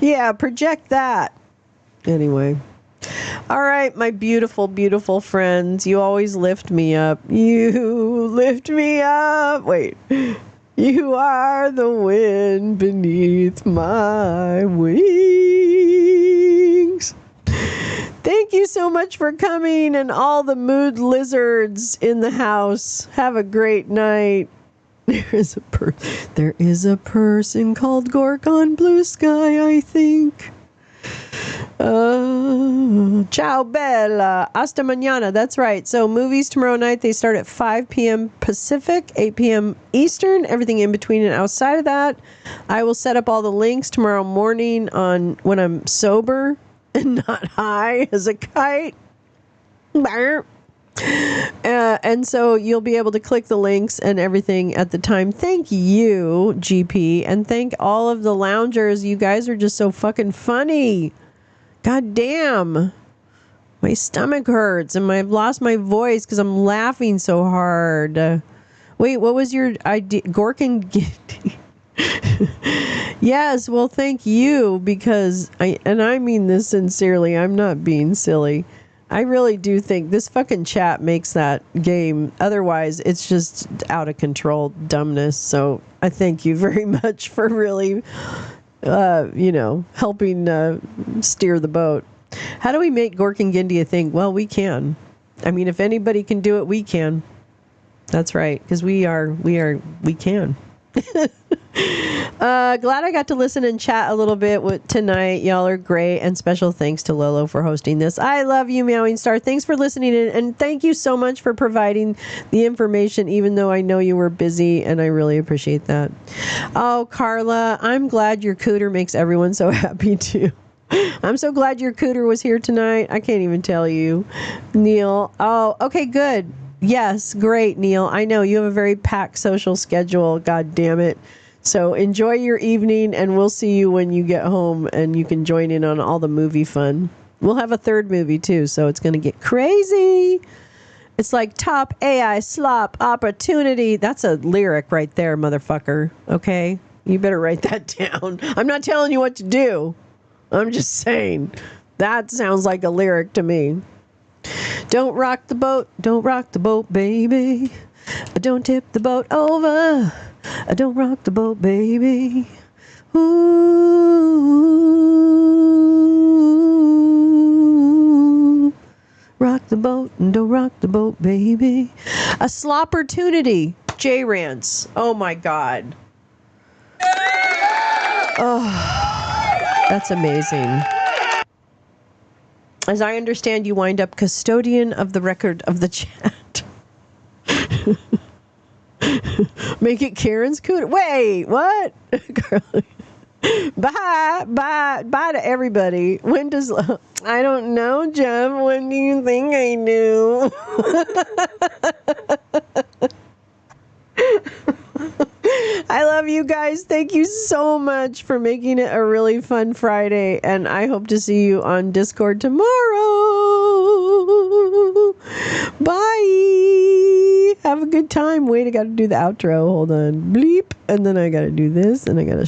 Yeah, project that. Anyway. All right, my beautiful, beautiful friends. You always lift me up. You lift me up. Wait. You are the wind beneath my wings. Thank you so much for coming, and all the mood lizards in the house. Have a great night. There is a person called Gork on Blue Sky, I think. Ciao bella. Hasta mañana. That's right. So movies tomorrow night, they start at 5 p.m. Pacific, 8 p.m. Eastern, everything in between and outside of that. I will set up all the links tomorrow morning on when I'm sober and not high as a kite. And so you'll be able to click the links and everything at the time. Thank you, GP, and thank all of the loungers. You guys are just so fucking funny. God damn. My stomach hurts and I've lost my voice because I'm laughing so hard. Wait, what was your idea? Gork and Giddy. Yes, well, thank you, because I mean this sincerely. I'm not being silly. I really do think this fucking chat makes that game. Otherwise, it's just out of control dumbness. So I thank you very much for really, helping steer the boat. How do we make Gork and Gindi a thing? Well, we can. I mean, if anybody can do it, we can. That's right, because we can. Glad I got to listen and chat a little bit tonight. Y'all are great, and special thanks to Lolo for hosting this. I love you, Meowing Star. Thanks for listening, and thank you so much for providing the information, even though I know you were busy, and I really appreciate that. Oh, Carla, I'm glad your cooter makes everyone so happy too. I'm so glad your cooter was here tonight. I can't even tell you. Neil. Oh, okay, good. Yes, great, Neil. I know you have a very packed social schedule. God damn it. So enjoy your evening, and we'll see you when you get home, and you can join in on all the movie fun. We'll have a third movie, too, so it's going to get crazy. It's like top AI slop opportunity. That's a lyric right there, motherfucker. Okay? You better write that down. I'm not telling you what to do. I'm just saying. That sounds like a lyric to me. Don't rock the boat, baby. Don't tip the boat over. Don't rock the boat, baby. Ooh. Rock the boat and don't rock the boat, baby. A slopportunity. J-Rance. Oh my God. Oh. That's amazing. As I understand, you wind up custodian of the record of the chat. Make it Karen's cooter. Wait, what? Bye to everybody. When does... I don't know, Jeff. When do you think I do? I love you guys. Thank you so much for making it a really fun Friday, and I hope to see you on Discord tomorrow. Bye. Have a good time. Wait, I got to do the outro. Hold on. Bleep. And then I got to do this, and I got to